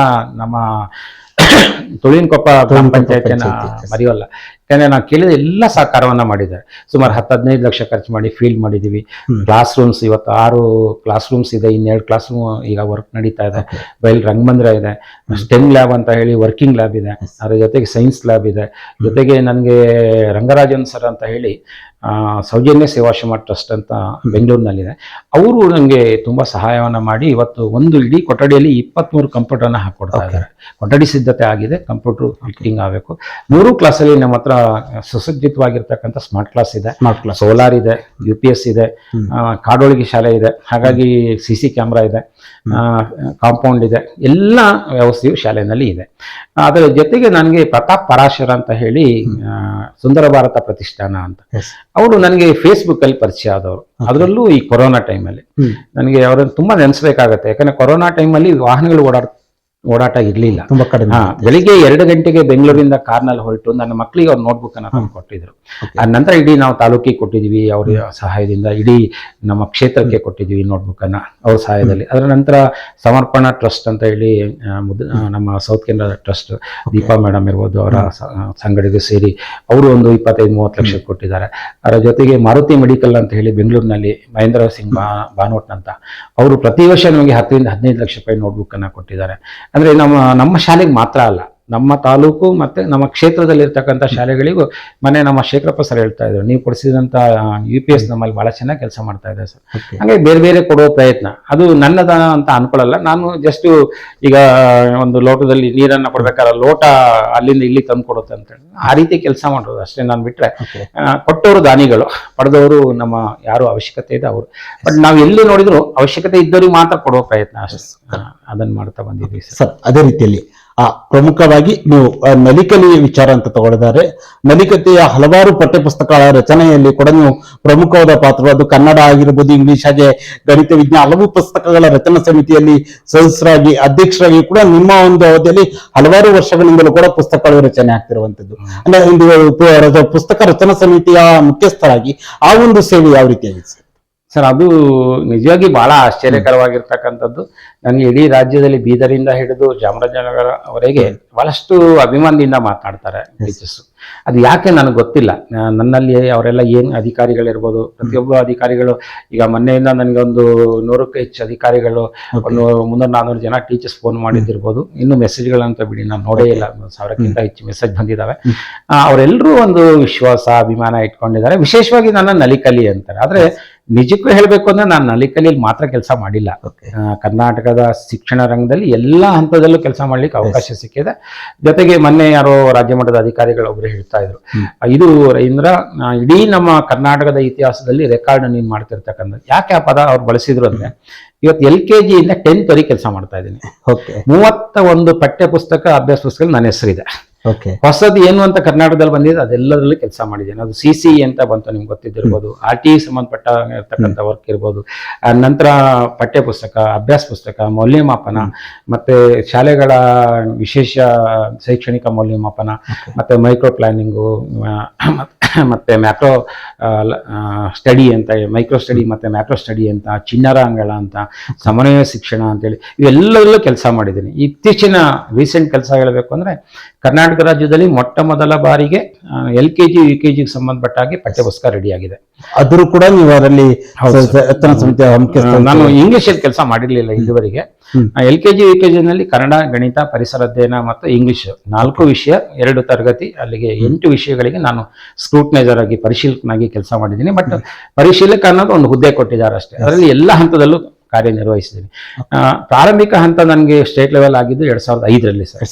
ನಮ್ಮ ತುಳಿನಕೊಪ್ಪ ಗ್ರಾಮ ಪಂಚಾಯತಿಯನ್ನ ಮರೆಯೋಲ್ಲ. ಯಾಕಂದ್ರೆ ನಾವು ಕೇಳಿದ ಎಲ್ಲ ಸಹಕಾರವನ್ನ ಮಾಡಿದ್ದಾರೆ. ಸುಮಾರು 10-15 ಲಕ್ಷ ಖರ್ಚು ಮಾಡಿ ಫೀಲ್ಡ್ ಮಾಡಿದೀವಿ. ಕ್ಲಾಸ್ ರೂಮ್ಸ್ ಇವತ್ತು 6 ಕ್ಲಾಸ್ ರೂಮ್ಸ್ ಇದೆ. 2 ಕ್ಲಾಸ್ ರೂಮ್ ಈಗ ವರ್ಕ್ ನಡೀತಾ ಇದೆ. ಬಯಲು ರಂಗಮಂದಿರ ಇದೆ. STEM ಲ್ಯಾಬ್ ಅಂತ ಹೇಳಿ ವರ್ಕಿಂಗ್ ಲ್ಯಾಬ್ ಇದೆ. ಅದ್ರ ಜೊತೆಗೆ ಸೈನ್ಸ್ ಲ್ಯಾಬ್ ಇದೆ. ಜೊತೆಗೆ ನನಗೆ ರಂಗರಾಜನ್ ಸರ್ ಅಂತ ಹೇಳಿ ಸೌಜನ್ಯ ಸೇವಾಶ್ರಮ ಟ್ರಸ್ಟ್ ಅಂತ ಬೆಂಗಳೂರಿನಲ್ಲಿದೆ. ಅವರು ನನಗೆ ತುಂಬಾ ಸಹಾಯವನ್ನ ಮಾಡಿ ಇವತ್ತು ಒಂದು ಇಡೀ ಕೊಠಡಿಯಲ್ಲಿ 23 ಕಂಪ್ಯೂಟರ್ನ ಹಾಕೊಡ್ತಾ ಇದ್ದಾರೆ. ಕೊಠಡಿ ಸಿದ್ಧತೆ ಆಗಿದೆ, ಕಂಪ್ಯೂಟರ್ ಫಿಟ್ಟಿಂಗ್ ಆಗಬೇಕು. 3 ಕ್ಲಾಸಲ್ಲಿ ನಮ್ಮ ಹತ್ರ ಸುಸಜ್ಜಿತವಾಗಿರ್ತಕ್ಕಂಥ ಸ್ಮಾರ್ಟ್ ಕ್ಲಾಸ್ ಇದೆ, ಸೋಲಾರ್ ಇದೆ, UPS ಇದೆ, ಕಾಡೊಳಗೆ ಶಾಲೆ ಇದೆ. ಹಾಗಾಗಿ CC ಕ್ಯಾಮ್ರಾ ಇದೆ, ಕಾಂಪೌಂಡ್ ಇದೆ, ಎಲ್ಲ ವ್ಯವಸ್ಥೆಯು ಶಾಲೆಯಲ್ಲಿ ಇದೆ. ಅದರ ಜೊತೆಗೆ ನನಗೆ ಪ್ರತಾಪ್ ಪರಾಶರ ಅಂತ ಹೇಳಿ ಸುಂದರ ಭಾರತ ಪ್ರತಿಷ್ಠಾನ ಅಂತ ಅವರು ನನಗೆ ಫೇಸ್ಬುಕ್ ಅಲ್ಲಿ ಪರಿಚಯ ಆದವರು. ಅದರಲ್ಲೂ ಈ ಕೊರೋನಾ ಟೈಮಲ್ಲಿ ನನಗೆ ಅವರನ್ನು ತುಂಬಾ ನೆನೆಸ್ಬೇಕಾಗತ್ತೆ. ಯಾಕಂದ್ರೆ ಕೊರೋನಾ ಟೈಮಲ್ಲಿ ವಾಹನಗಳು ಓಡಾಟ ಇರ್ಲಿಲ್ಲ, ತುಂಬಾ ಕಡಿಮೆ. ಬೆಳಿಗ್ಗೆ 2 ಗಂಟೆಗೆ ಬೆಂಗಳೂರಿಂದ ಕಾರ್ನಲ್ಲಿ ಹೊರಟು ನನ್ನ ಮಕ್ಕಳಿಗೆ ಅವ್ರ ನೋಟ್ಬುಕ್ ಅನ್ನ ತಂದು ಕೊಟ್ಟಿದ್ರು. ಆ ನಂತರ ಇಡೀ ನಾವು ತಾಲೂಕಿಗೆ ಕೊಟ್ಟಿದ್ವಿ ಅವ್ರ ಸಹಾಯದಿಂದ, ಇಡೀ ನಮ್ಮ ಕ್ಷೇತ್ರಕ್ಕೆ ಕೊಟ್ಟಿದ್ವಿ ನೋಟ್ಬುಕ್ ಅನ್ನ ಅವ್ರ ಸಹಾಯದಲ್ಲಿ. ಅದರ ನಂತರ ಸಮರ್ಪಣಾ ಟ್ರಸ್ಟ್ ಅಂತ ಹೇಳಿ ನಮ್ಮ ಸೌತ್ ಕೇಂದ್ರ ಟ್ರಸ್ಟ್ ದೀಪಾ ಮೇಡಮ್ ಇರ್ಬೋದು, ಅವರ ಸಂಘಟನೆಗೆ ಸೇರಿ ಅವರು ಒಂದು 25-30 ಲಕ್ಷ ಕೊಟ್ಟಿದ್ದಾರೆ. ಅದರ ಜೊತೆಗೆ ಮಾರುತಿ ಮೆಡಿಕಲ್ ಅಂತ ಹೇಳಿ ಬೆಂಗಳೂರಿನಲ್ಲಿ ಮಹೇಂದ್ರ ಸಿಂಗ್ ಬಾನೋಟ್ ಅಂತ ಅವರು ಪ್ರತಿ ವರ್ಷ ನಮಗೆ 10-15 ಲಕ್ಷ ರೂಪಾಯಿ ನೋಟ್ಬುಕ್ ಅನ್ನ ಕೊಟ್ಟಿದ್ದಾರೆ. ಅಂದ್ರೆ ನಮ್ಮ ಶಾಲೆಗೆ ಮಾತ್ರ ಅಲ್ಲ, ನಮ್ಮ ತಾಲೂಕು ಮತ್ತೆ ನಮ್ಮ ಕ್ಷೇತ್ರದಲ್ಲಿ ಇರ್ತಕ್ಕಂಥ ಶಾಲೆಗಳಿಗೂ ಮೊನ್ನೆ ನಮ್ಮ ಶೇಖರಪ್ಪ ಸರ್ ಹೇಳ್ತಾ ಇದ್ರು, ನೀವು ಕೊಡಿಸಿದಂತ UPS ನಮ್ಮಲ್ಲಿ ಬಹಳ ಚೆನ್ನಾಗಿ ಕೆಲಸ ಮಾಡ್ತಾ ಇದೆ ಸರ್. ಹಾಗೆ ಬೇರೆ ಬೇರೆ ಕೊಡೋ ಪ್ರಯತ್ನ ಅದು ನನ್ನದ ಅಂತ ಅನ್ಕೊಳ್ಳಲ್ಲ. ನಾನು ಜಸ್ಟ್ ಈಗ ಒಂದು ಲೋಟದಲ್ಲಿ ನೀರನ್ನ ಕೊಡ್ಬೇಕಾದ್ರೆ ಲೋಟ ಅಲ್ಲಿಂದ ಇಲ್ಲಿ ತಂದು ಕೊಡುತ್ತೆ ಅಂತ ಹೇಳಿ ಆ ರೀತಿ ಕೆಲಸ ಮಾಡೋದು ಅಷ್ಟೇ. ನಾನು ಬಿಟ್ರೆ ಕೊಟ್ಟವರು ದಾನಿಗಳು, ಪಡೆದವರು ನಮ್ಮ ಯಾರು ಅವಶ್ಯಕತೆ ಇದೆ ಅವರು. ಬಟ್ ನಾವು ಎಲ್ಲಿ ನೋಡಿದ್ರು ಅವಶ್ಯಕತೆ ಇದ್ದವ್ರಿಗೆ ಮಾತ್ರ ಕೊಡೋ ಪ್ರಯತ್ನ ಅಷ್ಟೇ, ಅದನ್ನ ಮಾಡ್ತಾ ಬಂದಿದ್ವಿ ಸರ್. ಅದೇ ರೀತಿಯಲ್ಲಿ ಪ್ರಮುಖವಾಗಿ ನೀವು ನಲಿಕಲಿ ವಿಚಾರ ಅಂತ ತಗೊಳಿದ್ದಾರೆ. ನಲಿಕತೆಯ ಹಲವಾರು ಪಠ್ಯಪುಸ್ತಕಗಳ ರಚನೆಯಲ್ಲಿ ಕೂಡ ನೀವು ಪ್ರಮುಖವಾದ ಪಾತ್ರ. ಅದು ಕನ್ನಡ ಆಗಿರ್ಬೋದು, ಇಂಗ್ಲಿಷ್, ಹಾಗೆ ಗಣಿತ, ವಿಜ್ಞಾನ, ಹಲವು ಪುಸ್ತಕಗಳ ರಚನಾ ಸಮಿತಿಯಲ್ಲಿ ಸದಸ್ಯರಾಗಿ ಅಧ್ಯಕ್ಷರಾಗಿ ಕೂಡ ನಿಮ್ಮ ಒಂದು ಅವಧಿಯಲ್ಲಿ ಹಲವಾರು ವರ್ಷಗಳಿಂದಲೂ ಕೂಡ ಪುಸ್ತಕಗಳು ರಚನೆ ಆಗ್ತಿರುವಂತದ್ದು. ಅಂದ್ರೆ ಒಂದು ಪುಸ್ತಕ ರಚನಾ ಸಮಿತಿಯ ಮುಖ್ಯಸ್ಥರಾಗಿ ಆ ಒಂದು ಸೇವೆ ಯಾವ ರೀತಿಯಾಗಿದೆ ಸರ್? ಅದು ನಿಜವಾಗಿ ಬಹಳ ಆಶ್ಚರ್ಯಕರವಾಗಿರ್ತಕ್ಕಂಥದ್ದು. ನನಗೆ ಇಡೀ ರಾಜ್ಯದಲ್ಲಿ ಬೀದರಿಂದ ಹಿಡಿದು ಚಾಮರಾಜನಗರವರೆಗೆ ಬಹಳಷ್ಟು ಅಭಿಮಾನದಿಂದ ಮಾತನಾಡ್ತಾರೆ ಟೀಚರ್ಸ್. ಅದು ಯಾಕೆ ನನಗೆ ಗೊತ್ತಿಲ್ಲ. ನನ್ನಲ್ಲಿ ಅವರೆಲ್ಲ ಏನು ಅಧಿಕಾರಿಗಳಿರ್ಬೋದು, ಪ್ರತಿಯೊಬ್ಬ ಅಧಿಕಾರಿಗಳು ಈಗ ಮೊನ್ನೆಯಿಂದ ನನಗೆ ಒಂದು 100ಕ್ಕೂ ಹೆಚ್ಚು ಅಧಿಕಾರಿಗಳು, ಒಂದು 300-400 ಜನ ಟೀಚರ್ಸ್ ಫೋನ್ ಮಾಡಿದ್ದಿರ್ಬೋದು. ಇನ್ನು ಮೆಸೇಜ್ಗಳಂತ ಬಿಡಿ ನಾನು ನೋಡೇ ಇಲ್ಲ, 1000ಕ್ಕಿಂತ ಹೆಚ್ಚು ಮೆಸೇಜ್ ಬಂದಿದ್ದಾವೆ. ಅವರೆಲ್ಲರೂ ಒಂದು ವಿಶ್ವಾಸ, ಅಭಿಮಾನ ಇಟ್ಕೊಂಡಿದ್ದಾರೆ. ವಿಶೇಷವಾಗಿ ನನ್ನ ನಲಿಕಲಿ ಅಂತಾರೆ. ಆದ್ರೆ ನಿಜಕ್ಕೂ ಹೇಳ್ಬೇಕು ಅಂದ್ರೆ ನಾನು ನಲಿಕಲಿಯಲ್ಲಿ ಮಾತ್ರ ಕೆಲಸ ಮಾಡಿಲ್ಲ. ಕರ್ನಾಟಕದ ಶಿಕ್ಷಣ ರಂಗದಲ್ಲಿ ಎಲ್ಲಾ ಹಂತದಲ್ಲೂ ಕೆಲಸ ಮಾಡ್ಲಿಕ್ಕೆ ಅವಕಾಶ ಸಿಕ್ಕಿದೆ. ಜೊತೆಗೆ ಮೊನ್ನೆ ಯಾರೋ ರಾಜ್ಯ ಮಟ್ಟದ ಅಧಿಕಾರಿಗಳು ಒಬ್ರು ಹೇಳ್ತಾ ಇದ್ರು, ಇದು ಇಂದ್ರ ಇಡೀ ನಮ್ಮ ಕರ್ನಾಟಕದ ಇತಿಹಾಸದಲ್ಲಿ ರೆಕಾರ್ಡ್ ನೀನ್ ಮಾಡ್ತಿರ್ತಕ್ಕಂಥ. ಯಾಕೆ ಆ ಪದ ಅವ್ರು ಬಳಸಿದ್ರು ಅಂದ್ರೆ, ಇವತ್ತು LKG ಇಂದ 10th ವರೆಗೆ ಕೆಲಸ ಮಾಡ್ತಾ ಇದ್ದೀನಿ. 31 ಪಠ್ಯ ಪುಸ್ತಕ, ಅಭ್ಯಾಸ ಪುಸ್ತಕ ನನ್ನ ಹೆಸರಿದೆ. ಓಕೆ. ಹೊಸದು ಏನು ಅಂತ ಕರ್ನಾಟಕದಲ್ಲಿ ಬಂದಿದೆ ಅದೆಲ್ಲದರಲ್ಲೂ ಕೆಲಸ ಮಾಡಿದ್ದೇನೆ. ಅದು CC ಅಂತ ಬಂತು, ನಿಮ್ಗೆ ಗೊತ್ತಿದ್ದಿರ್ಬೋದು. RT ಸಂಬಂಧಪಟ್ಟ ಇರ್ತಕ್ಕಂಥ ವರ್ಕ್ ಇರ್ಬೋದು. ನಂತರ ಪಠ್ಯ ಪುಸ್ತಕ, ಅಭ್ಯಾಸ ಪುಸ್ತಕ, ಮೌಲ್ಯಮಾಪನ, ಮತ್ತೆ ಶಾಲೆಗಳ ವಿಶೇಷ ಶೈಕ್ಷಣಿಕ ಮೌಲ್ಯಮಾಪನ, ಮತ್ತೆ ಮೈಕ್ರೋ ಪ್ಲಾನಿಂಗು, ಮತ್ತೆ ಮ್ಯಾಕ್ರೋ ಸ್ಟಡಿ ಅಂತ, ಮೈಕ್ರೋ ಸ್ಟಡಿ ಮತ್ತೆ ಮ್ಯಾಕ್ರೋ ಸ್ಟಡಿ ಅಂತ, ಚಿಣ್ಣರ ಅಂಗಳ ಅಂತ, ಸಮನ್ವಯ ಶಿಕ್ಷಣ ಅಂತೇಳಿ ಇವೆಲ್ಲದರಲ್ಲೂ ಕೆಲಸ ಮಾಡಿದ್ದೀನಿ. ಇತ್ತೀಚಿನ ರೀಸೆಂಟ್ ಕೆಲಸ ಹೇಳಬೇಕು ಅಂದ್ರೆ ಕರ್ನಾಟಕ ರಾಜ್ಯದಲ್ಲಿ ಮೊಟ್ಟ ಮೊದಲ ಬಾರಿಗೆ LKG UKG ಸಂಬಂಧಪಟ್ಟ ಹಾಗೆ ಪಠ್ಯಪುಸ್ತಕ ರೆಡಿ ಆಗಿದೆ. ಅದರೂ ಕೂಡ ನೀವು ಅದರಲ್ಲಿ ನಾನು ಇಂಗ್ಲಿಷಲ್ಲಿ ಕೆಲಸ ಮಾಡಿರ್ಲಿಲ್ಲ ಇಲ್ಲಿವರೆಗೆ. LKG UKG ನಲ್ಲಿ ಕನ್ನಡ, ಗಣಿತ, ಪರಿಸರ ಅಧ್ಯಯನ ಮತ್ತು ಇಂಗ್ಲಿಷ್ 4 ವಿಷಯ 2 ತರಗತಿ, ಅಲ್ಲಿಗೆ 8 ವಿಷಯಗಳಿಗೆ ನಾನು ಸ್ಕ್ರೂಟ್ನೈಸರ್ ಆಗಿ ಪರಿಶೀಲಕನಾಗಿ ಕೆಲಸ ಮಾಡಿದ್ದೀನಿ. ಬಟ್ ಪರಿಶೀಲಕ ಅನ್ನೋದು ಒಂದು ಹುದ್ದೆ ಕೊಟ್ಟಿದ್ದಾರೆ ಅಷ್ಟೇ. ಅದರಲ್ಲಿ ಎಲ್ಲ ಹಂತದಲ್ಲೂ ಕಾರ್ಯನಿರ್ವಹಿಸಿದ್ದೀನಿ. ಪ್ರಾರಂಭಿಕ ಹಂತ ನನಗೆ ಸ್ಟೇಟ್ ಲೆವೆಲ್ ಆಗಿದ್ದು 2005ರಲ್ಲಿ ಸರ್.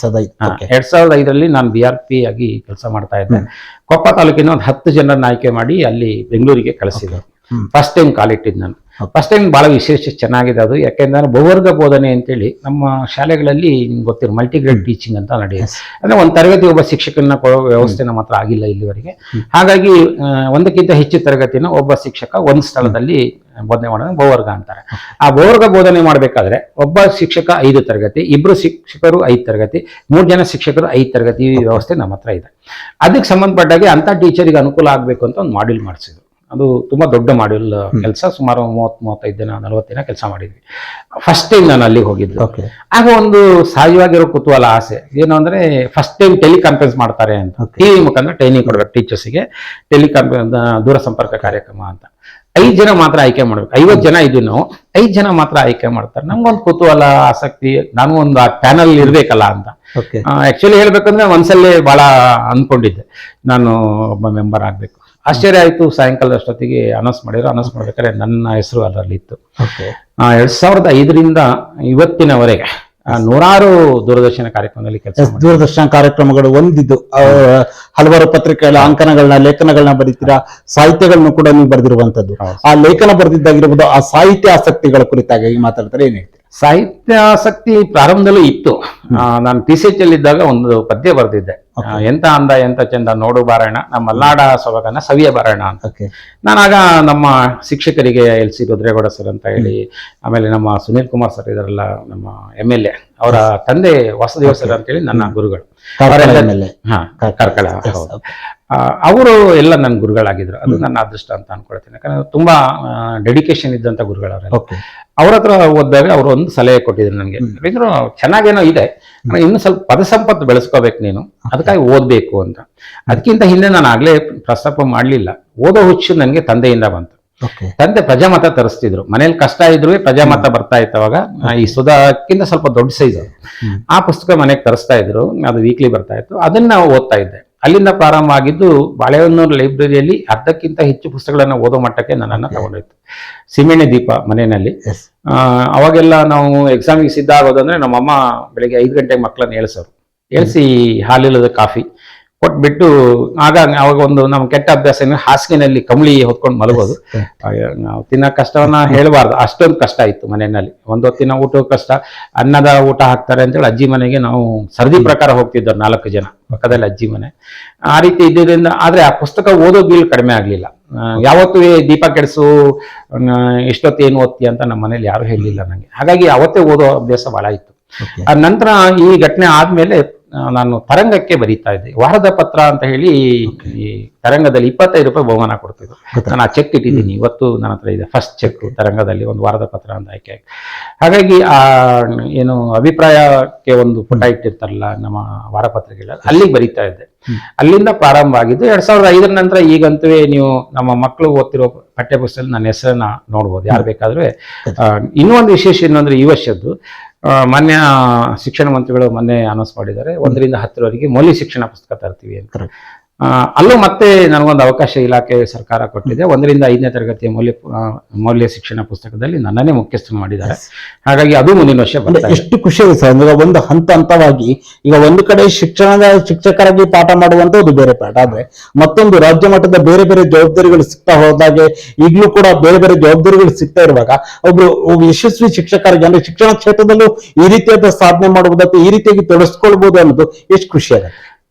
2005ರಲ್ಲಿ ನಾನು BRP ಆಗಿ ಕೆಲಸ ಮಾಡ್ತಾ ಇದ್ದೆ. ಕೊಪ್ಪ ತಾಲೂಕಿನ ಒಂದು 10 ಜನರನ್ನ ಆಯ್ಕೆ ಮಾಡಿ ಅಲ್ಲಿ ಬೆಂಗಳೂರಿಗೆ ಕಳಿಸಿದ್ರು. ಫಸ್ಟ್ ಟೈಮ್ ಕಾಲಿಟ್ಟಿದ್ದು ನಾನು. ಫಸ್ಟ್ ಟೈಮ್ ಬಹಳ ವಿಶೇಷ ಚೆನ್ನಾಗಿದೆ ಅದು. ಯಾಕೆಂದ್ರೆ ಬಹುವರ್ಗ ಬೋಧನೆ ಅಂತೇಳಿ ನಮ್ಮ ಶಾಲೆಗಳಲ್ಲಿ ನಿಮ್ಗೆ ಗೊತ್ತಿರೋ ಮಲ್ಟಿಗ್ರೇಡ್ ಟೀಚಿಂಗ್ ಅಂತ ನಡೆಯುತ್ತೆ. ಅಂದ್ರೆ ಒಂದು ತರಗತಿ ಒಬ್ಬ ಶಿಕ್ಷಕನ ಕೊಡೋ ವ್ಯವಸ್ಥೆ ನಮ್ಮ ಹತ್ರ ಆಗಿಲ್ಲ ಇಲ್ಲಿವರೆಗೆ. ಹಾಗಾಗಿ ಒಂದಕ್ಕಿಂತ ಹೆಚ್ಚು ತರಗತಿನ ಒಬ್ಬ ಶಿಕ್ಷಕ ಒಂದು ಸ್ಥಳದಲ್ಲಿ ಬೋಧನೆ ಮಾಡೋದು ಬಹುವರ್ಗ ಅಂತಾರೆ. ಆ ಬಹುವರ್ಗ ಬೋಧನೆ ಮಾಡಬೇಕಾದ್ರೆ ಒಬ್ಬ ಶಿಕ್ಷಕ 5 ತರಗತಿ, 2 ಶಿಕ್ಷಕರು 5 ತರಗತಿ, 3 ಜನ ಶಿಕ್ಷಕರು 5 ತರಗತಿ ವ್ಯವಸ್ಥೆ ನಮ್ಮ ಹತ್ರ ಇದೆ. ಅದಕ್ಕೆ ಸಂಬಂಧಪಟ್ಟಾಗೆ ಅಂತ ಟೀಚರಿಗೆ ಅನುಕೂಲ ಆಗಬೇಕು ಅಂತ ಒಂದು ಮಾಡ್ಯೂಲ್ ಮಾಡಿಸಿದ್ರು. ಅದು ತುಂಬಾ ದೊಡ್ಡ ಮಾಡ್ಯೂಲ್ ಕೆಲಸ. ಸುಮಾರು 30-35 ದಿನ 40 ದಿನ ಕೆಲಸ ಮಾಡಿದ್ವಿ. ಫಸ್ಟ್ ಟೈಮ್ ನಾನು ಅಲ್ಲಿಗೆ ಹೋಗಿದ್ದು. ಆಗ ಒಂದು ಸಹಜವಾಗಿರೋ ಕುತೂಹಲ, ಆಸೆ ಏನು ಅಂದ್ರೆ ಫಸ್ಟ್ ಟೈಮ್ ಟೆಲಿಕಾನ್ಫರೆನ್ಸ್ ಮಾಡ್ತಾರೆ ಅಂತ. TV ಮುಖಾಂತರ ಟ್ರೈನಿಂಗ್ ಕೊಡ್ಬೇಕು ಟೀಚರ್ಸ್ಗೆ. ಟೆಲಿಕಾನ್ಫರೆನ್ಸ್ ದೂರ ಸಂಪರ್ಕ ಕಾರ್ಯಕ್ರಮ ಅಂತ 5 ಜನ ಮಾತ್ರ ಆಯ್ಕೆ ಮಾಡ್ಬೇಕು. 50 ಜನ ಇದ್ವಿ ನಾವು, 5 ಜನ ಮಾತ್ರ ಆಯ್ಕೆ ಮಾಡ್ತಾರೆ. ನಮ್ಗೊಂದು ಕುತೂಹಲ, ಆಸಕ್ತಿ, ನಾನು ಒಂದು ಆ ಪ್ಯಾನಲ್ ಇರ್ಬೇಕಲ್ಲ ಅಂತ. ಆಕ್ಚುಲಿ ಹೇಳ್ಬೇಕಂದ್ರೆ ಒಂದ್ಸಲೇ ಬಹಳ ಅನ್ಕೊಂಡಿದ್ದೆ ನಾನು ಒಬ್ಬ ಮೆಂಬರ್ ಆಗ್ಬೇಕು. ಆಶ್ಚರ್ಯ ಆಯ್ತು. ಸಾಯಂಕಾಲದ ಅಷ್ಟೊತ್ತಿಗೆ ಅನೌನ್ಸ್ ಮಾಡಿದ್ರು. ಅನೌನ್ಸ್ ಮಾಡ್ಬೇಕಾದ್ರೆ ನನ್ನ ಹೆಸರು ಅದರಲ್ಲಿ ಇತ್ತು. 2005ರಿಂದ ಇವತ್ತಿನವರೆಗೆ 100 ದೂರದರ್ಶನ ಕಾರ್ಯಕ್ರಮದಲ್ಲಿ ಕೆಲಸ. ದೂರದರ್ಶನ ಕಾರ್ಯಕ್ರಮಗಳು ಒಂದಿದ್ದು ಹಲವಾರು ಪತ್ರಿಕೆಗಳ ಅಂಕನಗಳನ್ನ, ಲೇಖನಗಳನ್ನ ಬರೀತೀರಾ, ಸಾಹಿತ್ಯಗಳನ್ನು ಕೂಡ ನೀವು ಬರೆದಿರುವಂತದ್ದು. ಆ ಲೇಖನ ಬರೆದಿದ್ದಾಗಿರ್ಬೋದು, ಆ ಸಾಹಿತ್ಯ ಆಸಕ್ತಿಗಳ ಕುರಿತಾಗಿ ಮಾತಾಡ್ತಾರೆ, ಏನ್ ಹೇಳ್ತೀರಿ? ಸಾಹಿತ್ಯ ಆಸಕ್ತಿ ಪ್ರಾರಂಭದಲ್ಲೂ ಇತ್ತು. ನಾನು PCH ಅಲ್ಲಿ ಇದ್ದಾಗ ಒಂದು ಪದ್ಯ ಬರೆದಿದ್ದೆ. ಎಂತ ಅಂದ ಎಂತ ಚಂದ ನೋಡು ಬಾರಣ, ನಮ್ಮ ಮಲ್ನಾಡ ಸೊಬಗನ ಸವಿಯ ಬಾರಣ ಅಂತ. ನಾನಾಗ ನಮ್ಮ ಶಿಕ್ಷಕರಿಗೆ LC ರುದ್ರೇಗೌಡ ಸರ್ ಅಂತ ಹೇಳಿ, ಆಮೇಲೆ ನಮ್ಮ ಸುನೀಲ್ ಕುಮಾರ್ ಸರ್ ಇದರಲ್ಲ, ನಮ್ಮ MLA ಅವರ ತಂದೆ ವಾಸುದೇವ ಸರ್ ಅಂತೇಳಿ ನನ್ನ ಗುರುಗಳು. ಕಾರ್ಕಳ. ಅವರು ಎಲ್ಲ ನನ್ನ ಗುರುಗಳಾಗಿದ್ರು. ಅದು ನನ್ನ ಅದೃಷ್ಟ ಅಂತ ಅನ್ಕೊಳ್ತೀನಿ. ಯಾಕಂದ್ರೆ ತುಂಬಾ ಡೆಡಿಕೇಶನ್ ಇದ್ದಂತ ಗುರುಗಳವರೆಲ್ಲ. ಅವ್ರ ಹತ್ರ ಓದಿದಾಗ ಅವರು ಒಂದು ಸಲಹೆ ಕೊಟ್ಟಿದ್ರು ನನಗೆ. ಇದ್ರು ಚೆನ್ನಾಗೇನೋ ಇದೆ, ಇನ್ನು ಸ್ವಲ್ಪ ಪದ ಸಂಪತ್ತು ಬೆಳೆಸ್ಕೋಬೇಕು ನೀನು, ಅದಕ್ಕಾಗಿ ಓದ್ಬೇಕು ಅಂತ. ಅದಕ್ಕಿಂತ ಹಿಂದೆ ನಾನು ಆಗ್ಲೇ ಪ್ರಸ್ತಾಪ ಮಾಡ್ಲಿಲ್ಲ. ಓದೋ ಹುಚ್ಚು ನನಗೆ ತಂದೆಯಿಂದ ಬಂತು. ತಂದೆ ಪ್ರಜಾಮತ ತರಿಸ್ತಿದ್ರು. ಮನೇಲಿ ಕಷ್ಟ ಇದ್ರು ಪ್ರಜಾಮತ ಬರ್ತಾ ಇತ್ತು ಅವಾಗ. ಈ ಸುಧಾಕ್ಕಿಂತ ಸ್ವಲ್ಪ ದೊಡ್ಡ ಸೈಜ್ ಆ ಪುಸ್ತಕ ಮನೆಗೆ ತರಿಸ್ತಾ ಇದ್ರು. ಅದು ವೀಕ್ಲಿ ಬರ್ತಾ ಇತ್ತು. ಅದನ್ನ ನಾವು ಓದ್ತಾ ಇದ್ದೆ. ಅಲ್ಲಿಂದ ಪ್ರಾರಂಭ ಆಗಿದ್ದು ಬಾಳೆಹೊನ್ನೂರು ಲೈಬ್ರರಿಯಲ್ಲಿ ಅರ್ಧಕ್ಕಿಂತ ಹೆಚ್ಚು ಪುಸ್ತಕಗಳನ್ನ ಓದೋ ಮಟ್ಟಕ್ಕೆ ನನ್ನನ್ನು ತಗೊಂಡಿತ್ತು. ಸೀಮೆಣ್ಣೆ ದೀಪ ಮನೆಯಲ್ಲಿ. ಅವಾಗೆಲ್ಲ ನಾವು ಎಕ್ಸಾಮಿಗೆ ಸಿದ್ಧ ಆಗೋದಂದ್ರೆ ನಮ್ಮಮ್ಮ ಬೆಳಿಗ್ಗೆ 5 ಗಂಟೆಗೆ ಮಕ್ಕಳನ್ನ ಏಳಿಸಿ ಹಾಲಿಲ್ಲದ ಕಾಫಿ ಕೊಟ್ಬಿಟ್ಟು, ಅವಾಗ ಒಂದು ನಮ್ಮ ಕೆಟ್ಟ ಅಭ್ಯಾಸ ಹಾಸಿಗೆನಲ್ಲಿ ಕಂಬಳಿ ಹೊತ್ಕೊಂಡು ಮಲಗೋದು. ನಾವು ತಿನ್ನೋ ಕಷ್ಟವನ್ನ ಹೇಳಬಾರ್ದು, ಅಷ್ಟೊಂದು ಕಷ್ಟ ಇತ್ತು ಮನೆಯಲ್ಲಿ. ಹೊತ್ತಿನ ಊಟ ಕಷ್ಟ, ಅನ್ನದ ಊಟ ಹಾಕ್ತಾರೆ ಅಂತೇಳಿ ಅಜ್ಜಿ ಮನೆಗೆ ನಾವು ಸರದಿ ಪ್ರಕಾರ ಹೋಗ್ತಿದ್ದವ್ರು 4 ಜನ, ಪಕ್ಕದಲ್ಲಿ ಅಜ್ಜಿ ಮನೆ. ಆ ರೀತಿ ಇದ್ದಿದ್ದರಿಂದ ಆದ್ರೆ ಆ ಪುಸ್ತಕ ಓದೋ ಬಿಲ್ ಕಡಿಮೆ ಆಗ್ಲಿಲ್ಲ. ಯಾವತ್ತೂ ದೀಪ ಕೆಡಿಸು, ಎಷ್ಟೊತ್ತು ಏನು ಓದ್ತಿ ಅಂತ ನಮ್ಮ ಮನೇಲಿ ಯಾರು ಹೇಳಿಲ್ಲ ನಂಗೆ. ಹಾಗಾಗಿ ಅವತ್ತೇ ಓದೋ ಅಭ್ಯಾಸ ಬಹಳ ಇತ್ತು. ಆ ನಂತರ ಈ ಘಟನೆ ಆದ್ಮೇಲೆ ನಾನು ತರಂಗಕ್ಕೆ ಬರೀತಾ ಇದ್ದೆ. ವಾರದ ಪತ್ರ ಅಂತ ಹೇಳಿ ಈ ತರಂಗದಲ್ಲಿ 25 ರೂಪಾಯಿ ಬಹುಮಾನ ಕೊಡ್ತಿದ್ರು. ನಾನು ಆ ಚೆಕ್ ಇಟ್ಟಿದ್ದೀನಿ, ಇವತ್ತು ನನ್ನ ಹತ್ರ ಇದೆ. ಫಸ್ಟ್ ಚೆಕ್ ತರಂಗದಲ್ಲಿ ಒಂದು ವಾರದ ಪತ್ರ ಅಂತ ಆಯ್ಕೆ. ಹಾಗಾಗಿ ಆ ಏನು ಅಭಿಪ್ರಾಯಕ್ಕೆ ಒಂದು ಪುಟ ಇಟ್ಟಿರ್ತಾರಲ್ಲ ನಮ್ಮ ವಾರಪತ್ರಿಕೆಗಳಲ್ಲಿ, ಅಲ್ಲಿಗೆ ಬರೀತಾ ಇದ್ದೆ. ಅಲ್ಲಿಂದ ಪ್ರಾರಂಭ ಆಗಿದ್ದು. 2005 ನಂತರ ಈಗಂತೂ ನೀವು ನಮ್ಮ ಮಕ್ಕಳು ಓದ್ತಿರೋ ಪಠ್ಯಪುಸ್ತಕದಲ್ಲಿ ನನ್ನ ಹೆಸರನ್ನ ನೋಡ್ಬೋದು, ಯಾರು ಬೇಕಾದ್ರೂ. ಇನ್ನೊಂದು ವಿಶೇಷ ಏನಂದ್ರೆ ಈ ವರ್ಷದ್ದು ಮಾನ್ಯ ಶಿಕ್ಷಣ ಮಂತ್ರಿಗಳು ಮೊನ್ನೆ ಅನೌನ್ಸ್ ಮಾಡಿದ್ದಾರೆ, 1ರಿಂದ 10ರವರೆಗೆ ಮೌಲ್ಯ ಶಿಕ್ಷಣ ಪುಸ್ತಕ ತರ್ತೀವಿ ಅಂತ. ಅಲ್ಲೂ ಮತ್ತೆ ನನಗೊಂದು ಅವಕಾಶ ಇಲಾಖೆ ಸರ್ಕಾರ ಕೊಟ್ಟಿದೆ. 1ರಿಂದ 5ನೇ ತರಗತಿಯ ಮೌಲ್ಯ ಶಿಕ್ಷಣ ಪುಸ್ತಕದಲ್ಲಿ ನನ್ನನ್ನೇ ಮುಖ್ಯಸ್ಥರು ಮಾಡಿದ್ದಾರೆ. ಹಾಗಾಗಿ ಅದು ಮುಂದಿನ ವರ್ಷ ಬರ್ತದೆ. ಎಷ್ಟು ಖುಷಿ ಆಗುತ್ತೆ ಸರ್. ಅಂದ್ರೆ ಒಂದು ಹಂತವಾಗಿ ಈಗ ಒಂದು ಕಡೆ ಶಿಕ್ಷಕರಾಗಿ ಪಾಠ ಮಾಡುವಂತದ್ದು ಬೇರೆ ಪಾಠ, ಆದ್ರೆ ಮತ್ತೊಂದು ರಾಜ್ಯ ಮಟ್ಟದ ಬೇರೆ ಬೇರೆ ಜವಾಬ್ದಾರಿಗಳು ಸಿಗ್ತಾ ಹೋದಾಗೆ ಈಗಲೂ ಕೂಡ ಬೇರೆ ಬೇರೆ ಜವಾಬ್ದಾರಿಗಳು ಸಿಗ್ತಾ ಇರುವಾಗ ಒಬ್ರು ಯಶಸ್ವಿ ಶಿಕ್ಷಕರಿಗೆ ಅಂದ್ರೆ ಶಿಕ್ಷಣ ಕ್ಷೇತ್ರದಲ್ಲೂ ಈ ರೀತಿಯಾದ ಸಾಧನೆ ಮಾಡುವುದಕ್ಕೆ ಈ ರೀತಿಯಾಗಿ ತೊಡಸ್ಕೊಳ್ಬಹುದು ಅನ್ನೋದು ಎಷ್ಟು ಖುಷಿ ಆಗುತ್ತೆ.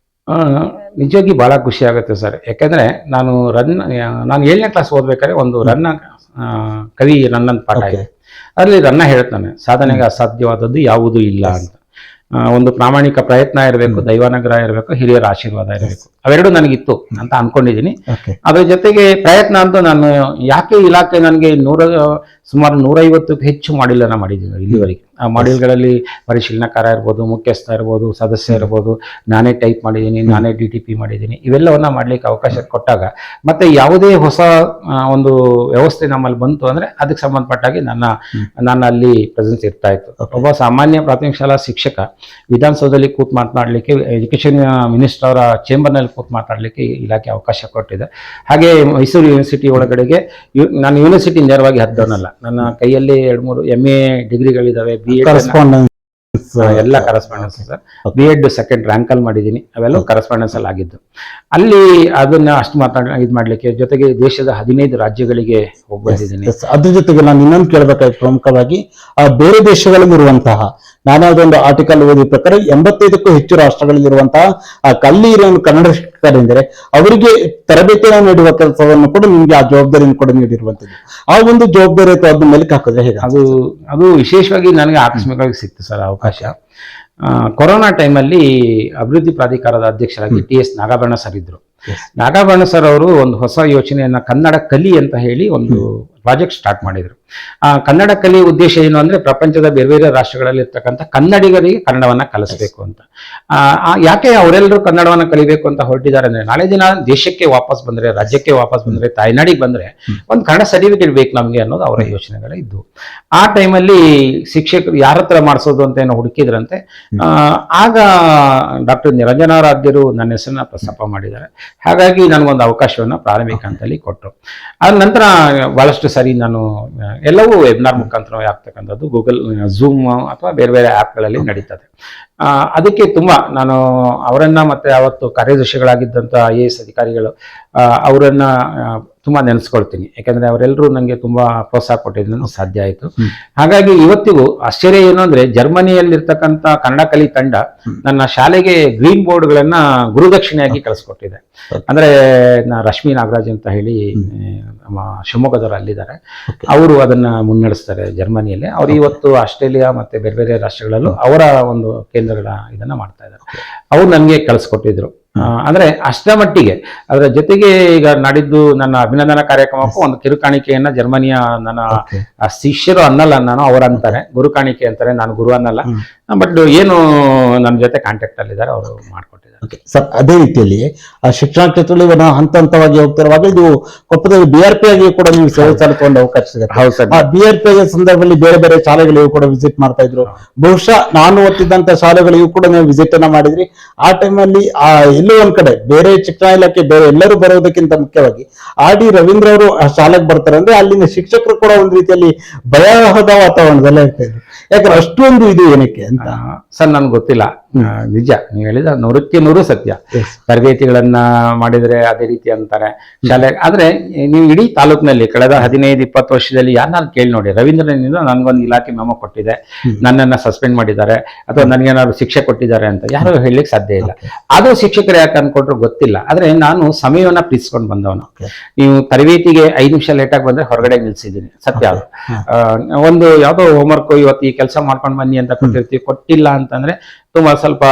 ಆ, ನಿಜವಾಗಿ ಬಹಳ ಖುಷಿ ಆಗುತ್ತೆ ಸರ್. ಯಾಕಂದ್ರೆ ನಾನು 7ನೇ ಕ್ಲಾಸ್ ಓದ್ಬೇಕಾದ್ರೆ ಒಂದು ಕವಿ ರನ್ನನ್ ಪಾಠ ಇದೆ. ಅಲ್ಲಿ ರನ್ನ ಹೇಳ್ತಾನೆ, ಸಾಧನೆಗೆ ಅಸಾಧ್ಯವಾದದ್ದು ಯಾವುದೂ ಇಲ್ಲ ಅಂತ. ಒಂದು ಪ್ರಾಮಾಣಿಕ ಪ್ರಯತ್ನ ಇರಬೇಕು, ದೈವಾನುಗ್ರಹ ಇರಬೇಕು, ಹಿರಿಯರ ಆಶೀರ್ವಾದ ಇರಬೇಕು. ಅವೆರಡು ನನಗಿತ್ತು ಅಂತ ಅನ್ಕೊಂಡಿದ್ದೀನಿ. ಅದ್ರ ಜೊತೆಗೆ ಪ್ರಯತ್ನ ಅಂತೂ ನಾನು ಯಾಕೆ ಇಲಾಖೆ ನನಗೆ ಸುಮಾರು 150ಕ್ಕೂ ಹೆಚ್ಚು ಮಾಡ್ಯೂಲ್ನ ಮಾಡಿದ್ದೀನಿ ಇಲ್ಲಿವರೆಗೆ. ಆ ಮಾಡ್ಯೂಲ್ಗಳಲ್ಲಿ ಪರಿಶೀಲನಾಕಾರ ಇರ್ಬೋದು, ಮುಖ್ಯಸ್ಥ ಇರ್ಬೋದು, ಸದಸ್ಯ ಇರ್ಬೋದು, ನಾನೇ ಟೈಪ್ ಮಾಡಿದ್ದೀನಿ, ನಾನೇ DTP ಮಾಡಿದ್ದೀನಿ. ಇವೆಲ್ಲವನ್ನ ಮಾಡ್ಲಿಕ್ಕೆ ಅವಕಾಶ ಕೊಟ್ಟಾಗ ಮತ್ತೆ ಯಾವುದೇ ಹೊಸ ಒಂದು ವ್ಯವಸ್ಥೆ ನಮ್ಮಲ್ಲಿ ಬಂತು ಅಂದ್ರೆ ಅದಕ್ಕೆ ಸಂಬಂಧಪಟ್ಟಾಗಿ ನನ್ನ ಅಲ್ಲಿ ಪ್ರೆಸೆನ್ಸ್ ಇರ್ತಾ ಇತ್ತು. ಒಬ್ಬ ಸಾಮಾನ್ಯ ಪ್ರಾಥಮಿಕ ಶಾಲಾ ಶಿಕ್ಷಕ ವಿಧಾನಸೌಧದಲ್ಲಿ ಕೂತ್ ಮಾತನಾಡಲಿಕ್ಕೆ, ಎಜುಕೇಶನ್ ಮಿನಿಸ್ಟರ್ ಅವರ ಚೇಂಬರ್ನಲ್ಲಿ ಕೂತ್ ಮಾತಾಡಲಿಕ್ಕೆ ಇಲಾಖೆ ಅವಕಾಶ ಕೊಟ್ಟಿದೆ. ಹಾಗೆ ಮೈಸೂರು ಯೂನಿವರ್ಸಿಟಿ ಒಳಗಡೆಗೆ ನಾನು ಯೂನಿವರ್ಸಿಟಿ ನೇರವಾಗಿ ಹದ್ದವನಲ್ಲ. ನನ್ನ ಕೈಯಲ್ಲಿ 2-3 MA ಡಿಗ್ರಿಗಳಿದಾವೆ, B.Ed ಎಲ್ಲ correspondence sir. B.Ed second rank ಅಲ್ಲಿ ಮಾಡಿದ್ದೀನಿ. ಅವೆಲ್ಲ ಕರೆಸ್ಪಾಂಡೆನ್ಸ್ ಅಲ್ಲಿ ಆಗಿದ್ದು. ಅಲ್ಲಿ ಅದನ್ನ ಅಷ್ಟು ಇದು ಮಾಡ್ಲಿಕ್ಕೆ, ಜೊತೆಗೆ ದೇಶದ 15 ರಾಜ್ಯಗಳಿಗೆ ಹೋಗಿ ಬಂದಿದ್ದೀನಿ. ಅದ್ರ ಜೊತೆಗೆ ನಾನು ಇನ್ನೊಂದು ಕೇಳಬೇಕಾಯ್ತು, ಪ್ರಮುಖವಾಗಿ ಬೇರೆ ದೇಶಗಳಲ್ಲಿರುವಂತಹ, ನಾನಾದೊಂದು ಆರ್ಟಿಕಲ್ ಓದಿದ ಪ್ರಕಾರ 85ಕ್ಕೂ ಹೆಚ್ಚು ರಾಷ್ಟ್ರಗಳಲ್ಲಿರುವಂತಹ ಕಲ್ಲಿ ಕನ್ನಡ ಶಿಕ್ಷಕರೆಂದರೆ ಅವರಿಗೆ ತರಬೇತಿಯನ್ನು ನೀಡುವ ಕೆಲಸವನ್ನು ಕೂಡ ನಿಮ್ಗೆ ಆ ಜವಾಬ್ದಾರಿಯನ್ನು ಕೂಡ ನೀಡಿರುವಂತದ್ದು. ಆ ಒಂದು ಜವಾಬ್ದಾರಿ ಅದ್ರ ಮೇಲೆ ಹಾಕಿದ್ರೆ ಹೇಗೆ? ಅದು ವಿಶೇಷವಾಗಿ ನನಗೆ ಆಕಸ್ಮಿಕವಾಗಿ ಸಿಕ್ತು ಸರ್ ಅವಕಾಶ. ಕೊರೋನಾ ಟೈಮಲ್ಲಿ ಅಭಿವೃದ್ಧಿ ಪ್ರಾಧಿಕಾರದ ಅಧ್ಯಕ್ಷರಾಗಿ TS ನಾಗಾಭರಣ ಸರ್ ಇದ್ರು. ನಾಗಾಭರಣ ಸರ್ ಅವರು ಒಂದು ಹೊಸ ಯೋಚನೆಯನ್ನ ಕನ್ನಡ ಕಲಿ ಅಂತ ಹೇಳಿ ಒಂದು ಪ್ರಾಜೆಕ್ಟ್ ಸ್ಟಾರ್ಟ್ ಮಾಡಿದ್ರು. ಆ ಕನ್ನಡ ಕಲಿಯ ಉದ್ದೇಶ ಏನು ಅಂದ್ರೆ ಪ್ರಪಂಚದ ಬೇರೆ ಬೇರೆ ರಾಷ್ಟ್ರಗಳಲ್ಲಿ ಇರ್ತಕ್ಕಂಥ ಕನ್ನಡಿಗರಿಗೆ ಕನ್ನಡವನ್ನ ಕಲಿಸಬೇಕು ಅಂತ. ಯಾಕೆ ಅವರೆಲ್ಲರೂ ಕನ್ನಡವನ್ನ ಕಲಿಬೇಕು ಅಂತ ಹೊರಟಿದ್ದಾರೆ ಅಂದ್ರೆ, ನಾಳೆ ದಿನ ದೇಶಕ್ಕೆ ವಾಪಸ್ ಬಂದ್ರೆ, ರಾಜ್ಯಕ್ಕೆ ವಾಪಸ್ ಬಂದ್ರೆ, ತಾಯ್ನಾಡಿಗೆ ಬಂದ್ರೆ ಒಂದು ಕನ್ನಡ ಸರ್ಟಿಫಿಕೇಟ್ ಬೇಕು ನಮ್ಗೆ ಅನ್ನೋದು ಅವರ ಯೋಚನೆಗಳೇ ಇದ್ವು. ಆ ಟೈಮಲ್ಲಿ ಶಿಕ್ಷಕರು ಯಾರ ಹತ್ರ ಮಾಡಿಸೋದು ಅಂತ ಏನೋ ಹುಡುಕಿದ್ರಂತೆ. ಆಗ ಡಾಕ್ಟರ್ ನಿರಂಜನಾರಾಧ್ಯರು ನನ್ನ ಹೆಸರನ್ನ ಪ್ರಸ್ತಾಪ ಮಾಡಿದ್ದಾರೆ. ಹಾಗಾಗಿ ನನಗೊಂದು ಅವಕಾಶವನ್ನ ಪ್ರಾರಂಭಿಕ ಹಂತದಲ್ಲಿ ಕೊಟ್ಟರು. ಅದ ನಂತರ ಬಹಳಷ್ಟು ಸರಿ ನಾನು ಎಲ್ಲವೂ ವೆಬ್ನಾರ್ ಮುಖಾಂತರವೇ ಆಗ್ತಕ್ಕಂಥದ್ದು, ಗೂಗಲ್, ಝೂಮ್ ಅಥವಾ ಬೇರೆ ಬೇರೆ ಆ್ಯಪ್ಗಳಲ್ಲಿ ನಡೀತದೆ. ಅದಕ್ಕೆ ತುಂಬ ನಾನು ಅವರನ್ನ ಮತ್ತೆ ಅವತ್ತು ಕಾರ್ಯದರ್ಶಿಗಳಾಗಿದ್ದಂಥ IAS ಅಧಿಕಾರಿಗಳು ಅವರನ್ನ ತುಂಬ ನೆನೆಸ್ಕೊಳ್ತೀನಿ. ಯಾಕಂದ್ರೆ ಅವರೆಲ್ಲರೂ ನನಗೆ ತುಂಬಾ ಪ್ರೋತ್ಸಾಹ ಕೊಟ್ಟಿದ್ದು ಸಾಧ್ಯ ಆಯಿತು. ಹಾಗಾಗಿ ಇವತ್ತಿಗೂ ಆಶ್ಚರ್ಯ ಏನು ಅಂದ್ರೆ, ಜರ್ಮನಿಯಲ್ಲಿರ್ತಕ್ಕಂಥ ಕನ್ನಡ ಕಲಿ ತಂಡ ನನ್ನ ಶಾಲೆಗೆ ಗ್ರೀನ್ ಬೋರ್ಡ್ಗಳನ್ನ ಗುರುದಕ್ಷಿಣೆಯಾಗಿ ಕಳಿಸ್ಕೊಟ್ಟಿದೆ. ಅಂದ್ರೆ ರಶ್ಮಿ ನಾಗರಾಜ್ ಅಂತ ಹೇಳಿ ನಮ್ಮ ಶಿವಮೊಗ್ಗದವರು ಅಲ್ಲಿದ್ದಾರೆ, ಅವರು ಅದನ್ನ ಮುನ್ನಡೆಸ್ತಾರೆ ಜರ್ಮನಿಯಲ್ಲಿ. ಅವರು ಇವತ್ತು ಆಸ್ಟ್ರೇಲಿಯಾ ಮತ್ತೆ ಬೇರೆ ಬೇರೆ ರಾಷ್ಟ್ರಗಳಲ್ಲೂ ಅವರ ಒಂದು ಕೇಂದ್ರಗಳ ಇದನ್ನ ಮಾಡ್ತಾ ಇದ್ದಾರೆ. ಅವ್ರು ನನಗೆ ಕಳಿಸ್ಕೊಟ್ಟಿದ್ರು. ಅಂದ್ರೆ ಅಷ್ಟರ ಮಟ್ಟಿಗೆ. ಅದರ ಜೊತೆಗೆ ಈಗ ನಾಡಿದ್ದು ನನ್ನ ಅಭಿನಂದನಾ ಕಾರ್ಯಕ್ರಮಕ್ಕೂ ಒಂದು ಕಿರುಕಾಣಿಕೆಯನ್ನ ಜರ್ಮನಿಯ ನನ್ನ ಶಿಷ್ಯರು ಅನ್ನಲ್ಲ, ನಾನು ಅವರಂತಾರೆ, ಗುರು ಕಾಣಿಕೆ ಅಂತಾರೆ, ನಾನು ಗುರು ಅನ್ನಲ್ಲ. ಬಟ್ ಏನು ನನ್ನ ಜೊತೆ ಕಾಂಟ್ಯಾಕ್ಟ್ ಅಲ್ಲಿದ್ದಾರೆ, ಅವರು ಮಾಡ್ಕೊಟ್ಟಿದ್ದಾರೆ. ಸರ್, ಅದೇ ರೀತಿಯಲ್ಲಿ ಶಿಕ್ಷಣ ಕ್ಷೇತ್ರದಲ್ಲಿ ಹಂತ ಹಂತವಾಗಿ ಹೋಗ್ತಿರುವಾಗ ಇದು ಕೊಪ್ಪದಲ್ಲಿ BRP ಆಗಿ ಕೂಡ ನೀವು ಸೇವೆ ಸಲ್ಲಿಸುವ ಅವಕಾಶ ಸಿಗುತ್ತೆ. ಹೌದು ಸರ್. ಆ BRP ಸಂದರ್ಭದಲ್ಲಿ ಬೇರೆ ಬೇರೆ ಶಾಲೆಗಳಿಗೂ ಕೂಡ ವಿಸಿಟ್ ಮಾಡ್ತಾ ಇದ್ರು. ಬಹುಶಃ ನಾನು ಓದ್ತಿದ್ದಂತ ಶಾಲೆಗಳಿಗೂ ಕೂಡ ನೀವು ವಿಸಿಟ್ ಅನ್ನ ಮಾಡಿದ್ರಿ. ಆ ಟೈಮಲ್ಲಿ ಎಲ್ಲೋ ಒಂದ್ ಕಡೆ ಬೇರೆ ಶಿಕ್ಷಣ ಇಲಾಖೆ ಬೇರೆ ಎಲ್ಲರೂ ಬರೋದಕ್ಕಿಂತ ಮುಖ್ಯವಾಗಿ RD ರವೀಂದ್ರ ಅವರು ಆ ಶಾಲೆಗೆ ಬರ್ತಾರೆ ಅಂದ್ರೆ ಅಲ್ಲಿನ ಶಿಕ್ಷಕರು ಕೂಡ ಒಂದು ರೀತಿಯಲ್ಲಿ ಭಯದ ವಾತಾವರಣದಲ್ಲೇ ಇರ್ತಾ ಇದ್ರು. ಯಾಕಂದ್ರೆ ಅಷ್ಟೊಂದು ಇದು ಏನಕ್ಕೆ ಅಂತ ಸರ್ ನನ್ಗೆ ಗೊತ್ತಿಲ್ಲ. ನಿಜ, ನೀವು ಹೇಳಿದ 100% ಸತ್ಯ. ತರಬೇತಿಗಳನ್ನ ಮಾಡಿದ್ರೆ ಅದೇ ರೀತಿ ಅಂತಾರೆ ಶಾಲೆ. ಆದ್ರೆ ನೀವು ಇಡೀ ತಾಲೂಕಿನಲ್ಲಿ ಕಳೆದ 15-20 ವರ್ಷದಲ್ಲಿ ಯಾರನ್ನ ಕೇಳಿ ನೋಡಿ, ರವೀಂದ್ರನಿಂದ ನನ್ಗೊಂದು ಇಲಾಖೆ ಮೆಮೊ ಕೊಟ್ಟಿದೆ, ನನ್ನನ್ನ ಸಸ್ಪೆಂಡ್ ಮಾಡಿದ್ದಾರೆ ಅಥವಾ ನನಗೇನಾದ್ರು ಶಿಕ್ಷೆ ಕೊಟ್ಟಿದ್ದಾರೆ ಅಂತ ಯಾರು ಹೇಳಲಿಕ್ಕೆ ಸಾಧ್ಯ ಇಲ್ಲ. ಅದು ಶಿಕ್ಷಕರು ಯಾಕೆ ಅನ್ಕೊಂಡ್ರು ಗೊತ್ತಿಲ್ಲ. ಆದ್ರೆ ನಾನು ಸಮಯವನ್ನ ಪ್ರೀತಿಸ್ಕೊಂಡು ಬಂದವನು. ನೀವು ತರಬೇತಿಗೆ 5 ನಿಮಿಷ ಲೇಟಾಗಿ ಬಂದ್ರೆ ಹೊರಗಡೆ ನಿಲ್ಸಿದ್ದೀನಿ, ಸತ್ಯ ಅದು. ಒಂದು ಯಾವ್ದೋ ಹೋಮ್ವರ್ಕ್ ಇವತ್ತು ಈ ಕೆಲಸ ಮಾಡ್ಕೊಂಡು ಬನ್ನಿ ಅಂತ ಕೊಟ್ಟಿರ್ತೀವಿ, ಕೊಟ್ಟಿಲ್ಲ ಅಂತಂದ್ರೆ ತುಂಬಾ ಸ್ವಲ್ಪ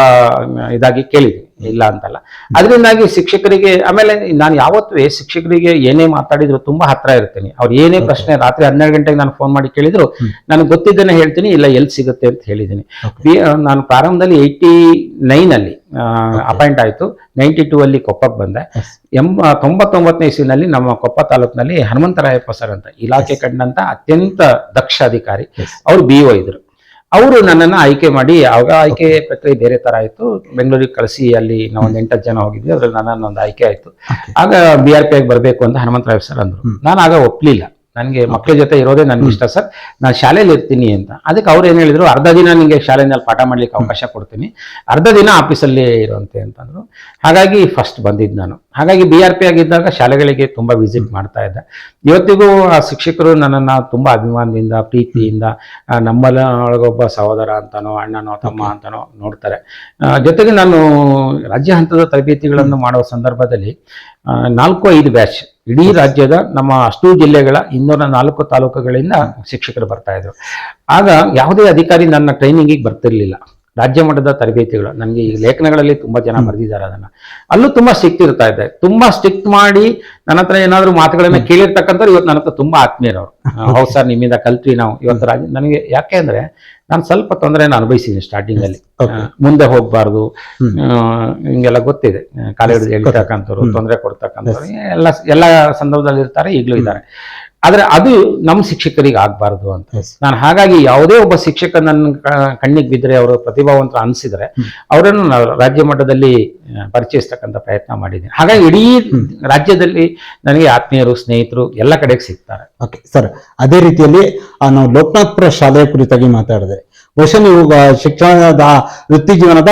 ಇದಾಗಿ ಕೇಳಿದ್ವಿ, ಇಲ್ಲ ಅಂತಲ್ಲ. ಅದರಿಂದಾಗಿ ಶಿಕ್ಷಕರಿಗೆ, ಆಮೇಲೆ ನಾನು ಯಾವತ್ತೂ ಶಿಕ್ಷಕರಿಗೆ ಏನೇ ಮಾತಾಡಿದ್ರು ತುಂಬಾ ಹತ್ರ ಇರ್ತೀನಿ. ಅವ್ರು ಏನೇ ಪ್ರಶ್ನೆ ರಾತ್ರಿ 12 ಗಂಟೆಗೆ ನಾನು ಫೋನ್ ಮಾಡಿ ಕೇಳಿದ್ರು ನನಗೆ ಗೊತ್ತಿದ್ದನ್ನೇ ಹೇಳ್ತೀನಿ, ಇಲ್ಲ ಎಲ್ಲಿ ಸಿಗುತ್ತೆ ಅಂತ ಹೇಳಿದ್ದೀನಿ. ನಾನು ಪ್ರಾರಂಭದಲ್ಲಿ 89 ಅಲ್ಲಿ ಅಪಾಯಿಂಟ್ ಆಯ್ತು. 92 ಅಲ್ಲಿ ಕೊಪ್ಪಕ್ಕೆ ಬಂದೆ. 99ನೇ ಇಸ್ವಿನಲ್ಲಿ ನಮ್ಮ ಕೊಪ್ಪ ತಾಲೂಕಿನಲ್ಲಿ ಹನುಮಂತರಾಯಪ್ಪ ಸರ್ ಅಂತ ಇಲಾಖೆ ಕಂಡಂತ ಅತ್ಯಂತ ದಕ್ಷ ಅಧಿಕಾರಿ, ಅವರು BO ಇದ್ರು. ಅವರು ನನ್ನನ್ನು ಆಯ್ಕೆ ಮಾಡಿ, ಆವಾಗ ಆಯ್ಕೆ ಪ್ರಕ್ರಿಯೆ ಬೇರೆ ತರ ಆಯ್ತು, ಬೆಂಗಳೂರಿಗೆ ಕಳಿಸಿ ಅಲ್ಲಿ ನಾವೊಂದು 8-10 ಜನ ಹೋಗಿದ್ವಿ. ಅದ್ರಲ್ಲಿ ನನ್ನೊಂದು ಆಯ್ಕೆ ಆಯ್ತು. ಆಗ BRP ಆಗಿ ಬರಬೇಕು ಅಂತ ಹನುಮಂತರಾಯ್ ಸರ್ ಅಂದ್ರು. ನಾನು ಆಗ ಒಪ್ಲಿಲ್ಲ. ನನಗೆ ಮಕ್ಕಳ ಜೊತೆ ಇರೋದೇ ನನ್ಗೆ ಇಷ್ಟ ಸರ್, ನಾನು ಶಾಲೆಯಲ್ಲಿ ಇರ್ತೀನಿ ಅಂತ. ಅದಕ್ಕೆ ಅವ್ರು ಏನ್ ಹೇಳಿದ್ರು, ಅರ್ಧ ದಿನ ನಿಮಗೆ ಶಾಲೆಯಲ್ಲಿ ಪಾಠ ಮಾಡ್ಲಿಕ್ಕೆ ಅವಕಾಶ ಕೊಡ್ತೀನಿ, ಅರ್ಧ ದಿನ ಆಫೀಸಲ್ಲಿ ಇರುವಂತೆ ಅಂತಂದ್ರು. ಹಾಗಾಗಿ ಫಸ್ಟ್ ಬಂದಿದ್ದು ನಾನು. ಹಾಗಾಗಿ BRP ಆಗಿದ್ದಾಗ ಶಾಲೆಗಳಿಗೆ ತುಂಬಾ ವಿಸಿಟ್ ಮಾಡ್ತಾ ಇದ್ದೆ. ಇವತ್ತಿಗೂ ಆ ಶಿಕ್ಷಕರು ನನ್ನನ್ನು ತುಂಬಾ ಅಭಿಮಾನದಿಂದ, ಪ್ರೀತಿಯಿಂದ, ನಮ್ಮಲ್ಲ ಒಳಗೊಬ್ಬ ಸಹೋದರ ಅಂತಾನೋ, ಅಣ್ಣನೋ, ತಮ್ಮ ಅಂತಾನೋ ನೋಡ್ತಾರೆ. ಜೊತೆಗೆ ನಾನು ರಾಜ್ಯ ಹಂತದ ತರಬೇತಿಗಳನ್ನು ಮಾಡುವ ಸಂದರ್ಭದಲ್ಲಿ 4-5 ಬ್ಯಾಚ್ ಇಡೀ ರಾಜ್ಯದ ನಮ್ಮ ಅಷ್ಟೂ ಜಿಲ್ಲೆಗಳ 204 ತಾಲೂಕುಗಳಿಂದ ಶಿಕ್ಷಕರು ಬರ್ತಾ ಇದ್ರು. ಆಗ ಯಾವುದೇ ಅಧಿಕಾರಿ ನನ್ನ ಟ್ರೈನಿಂಗಿಗೆ ಬರ್ತಿರ್ಲಿಲ್ಲ. ರಾಜ್ಯ ಮಟ್ಟದ ತರಬೇತಿಗಳು ನನಗೆ ಈ ಲೇಖನಗಳಲ್ಲಿ ತುಂಬಾ ಜನ ಬರೆದಿದ್ದಾರೆ. ಅದನ್ನ ಅಲ್ಲೂ ತುಂಬಾ ಸ್ಟ್ರಿಕ್ಟ್ ಇರ್ತಾ ಇದೆ. ತುಂಬಾ ಸ್ಟ್ರಿಕ್ಟ್ ಮಾಡಿ ನನ್ನ ಹತ್ರ ಏನಾದ್ರು ಮಾತುಗಳನ್ನ ಕೇಳಿರ್ತಕ್ಕಂಥವ್ರು ಇವತ್ತು ನನ್ನ ಹತ್ರ ತುಂಬಾ ಆತ್ಮೀಯರವರು. ಹೌದು ಸರ್, ನಿಮ್ಮಿಂದ ಕಲ್ತ್ವಿ ನಾವು ಇವತ್ತು ನನಗೆ. ಯಾಕೆ ಅಂದ್ರೆ ನಾನು ಸ್ವಲ್ಪ ತೊಂದರೆಯನ್ನು ಅನುಭವಿಸಿದ್ದೀನಿ ಸ್ಟಾರ್ಟಿಂಗ್ ಅಲ್ಲಿ. ಮುಂದೆ ಹೋಗ್ಬಾರ್ದು ಹಿಂಗೆಲ್ಲ ಗೊತ್ತಿದೆ. ಕಾಲೇಜ್ ಹೇಳ್ತಕ್ಕಂಥವ್ರು, ತೊಂದರೆ ಕೊಡ್ತಕ್ಕಂಥವ್ರು ಎಲ್ಲ ಸಂದರ್ಭದಲ್ಲಿ ಇರ್ತಾರೆ, ಈಗಲೂ ಇದ್ದಾರೆ. ಆದ್ರೆ ಅದು ನಮ್ಮ ಶಿಕ್ಷಕರಿಗೆ ಆಗ್ಬಾರ್ದು ಅಂತ ನಾನು. ಹಾಗಾಗಿ ಯಾವುದೇ ಒಬ್ಬ ಶಿಕ್ಷಕ ನನ್ನ ಕಣ್ಣಿಗೆ ಬಿದ್ದರೆ, ಅವರು ಪ್ರತಿಭಾವಂತ ಅನಿಸಿದ್ರೆ ಅವರನ್ನು ನಾವು ರಾಜ್ಯ ಮಟ್ಟದಲ್ಲಿ ಪರಿಚಯಿಸ್ತಕ್ಕಂಥ ಪ್ರಯತ್ನ ಮಾಡಿದ್ದೀನಿ. ಹಾಗಾಗಿ ಇಡೀ ರಾಜ್ಯದಲ್ಲಿ ನನಗೆ ಆತ್ಮೀಯರು, ಸ್ನೇಹಿತರು ಎಲ್ಲ ಕಡೆಗೆ ಸಿಗ್ತಾರೆ. ಓಕೆ ಸರ್, ಅದೇ ರೀತಿಯಲ್ಲಿ ನಾವು ಲೋಕನಾಥ್ಪುರ ಶಾಲೆಯ ಕುರಿತಾಗಿ ಮಾತಾಡಿದೆ. ಬಹುಶಃ ನೀವು ಶಿಕ್ಷಣದ ವೃತ್ತಿ ಜೀವನದ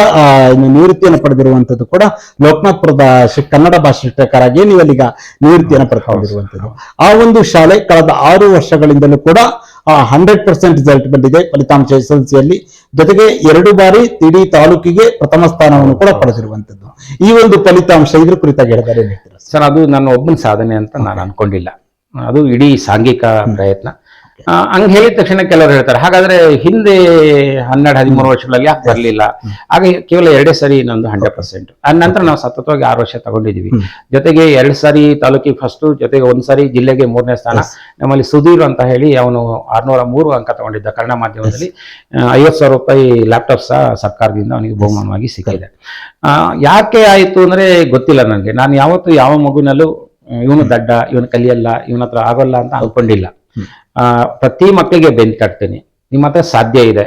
ನಿವೃತ್ತಿಯನ್ನು ಪಡೆದಿರುವಂತದ್ದು ಕೂಡ ಲೋಕನಾಥ್ಪುರದ ಕನ್ನಡ ಭಾಷಾ ಶಿಕ್ಷಕರಾಗಿ ನೀವು ಅಲ್ಲಿಗ ನಿವೃತ್ತಿಯನ್ನು ಪಡೆದುಕೊಂಡಿರುವಂತದ್ದು. ಆ ಒಂದು ಶಾಲೆ ಕಳೆದ 6 ವರ್ಷಗಳಿಂದಲೂ ಕೂಡ 100% ರಿಸಲ್ಟ್ ಬಂದಿದೆ ಫಲಿತಾಂಶ SSLCಯಲ್ಲಿ. ಜೊತೆಗೆ 2 ಬಾರಿ ಇಡೀ ತಾಲೂಕಿಗೆ ಪ್ರಥಮ ಸ್ಥಾನವನ್ನು ಕೂಡ ಪಡೆದಿರುವಂತದ್ದು. ಈ ಒಂದು ಫಲಿತಾಂಶ ಇದ್ರ ಕುರಿತಾಗಿ ಹೇಳಿದರೆ ಸರ್, ಅದು ನನ್ನ ಒಬ್ಬನ ಸಾಧನೆ ಅಂತ ನಾನು ಅನ್ಕೊಂಡಿಲ್ಲ. ಅದು ಇಡೀ ಸಾಂಘಿಕ ಪ್ರಯತ್ನ. ಹಂಗ ಹೇಳಿದ ತಕ್ಷಣ ಕೆಲವರು ಹೇಳ್ತಾರೆ, ಹಾಗಾದ್ರೆ ಹಿಂದೆ 12-13 ವರ್ಷಗಳಲ್ಲಿ ಯಾಕೆ ಬರಲಿಲ್ಲ? ಹಾಗೆ ಕೇವಲ 2 ಸಾರಿ ನಂದು 100%. ನಂತರ ನಾವು ಸತತವಾಗಿ 6 ವರ್ಷ ತಗೊಂಡಿದೀವಿ. ಜೊತೆಗೆ 2 ಸಾರಿ ತಾಲೂಕಿಗೆ ಫಸ್ಟ್, ಜೊತೆಗೆ 1 ಸಾರಿ ಜಿಲ್ಲೆಗೆ 3ನೇ ಸ್ಥಾನ. ನಮ್ಮಲ್ಲಿ ಸುಧೀರ್ ಅಂತ ಹೇಳಿ ಅವನು 603 ಅಂಕ ತಗೊಂಡಿದ್ದ ಕನ್ನಡ ಮಾಧ್ಯಮದಲ್ಲಿ. 50,000 ರೂಪಾಯಿ ಲ್ಯಾಪ್ಟಾಪ್ ಸಹ ಸರ್ಕಾರದಿಂದ ಅವನಿಗೆ ಬಹುಮಾನವಾಗಿ ಸಿಕ್ಕಿದೆ. ಯಾಕೆ ಆಯ್ತು ಅಂದ್ರೆ ಗೊತ್ತಿಲ್ಲ ನನಗೆ. ನಾನು ಯಾವತ್ತು ಯಾವ ಮಗುನಲ್ಲೂ ಇವನು ದಡ್ಡ, ಇವನು ಕಲಿಯಲ್ಲ, ಇವನ ಹತ್ರ ಆಗೋಲ್ಲ ಅಂತ ಅನ್ಕೊಂಡಿಲ್ಲ. ಪ್ರತಿ ಮಕ್ಕಳಿಗೆ ಬೆಂಚ್ ಕಟ್ತೀನಿ, ನಿಮ್ಮ ಹತ್ರ ಸಾಧ್ಯ ಇದೆ.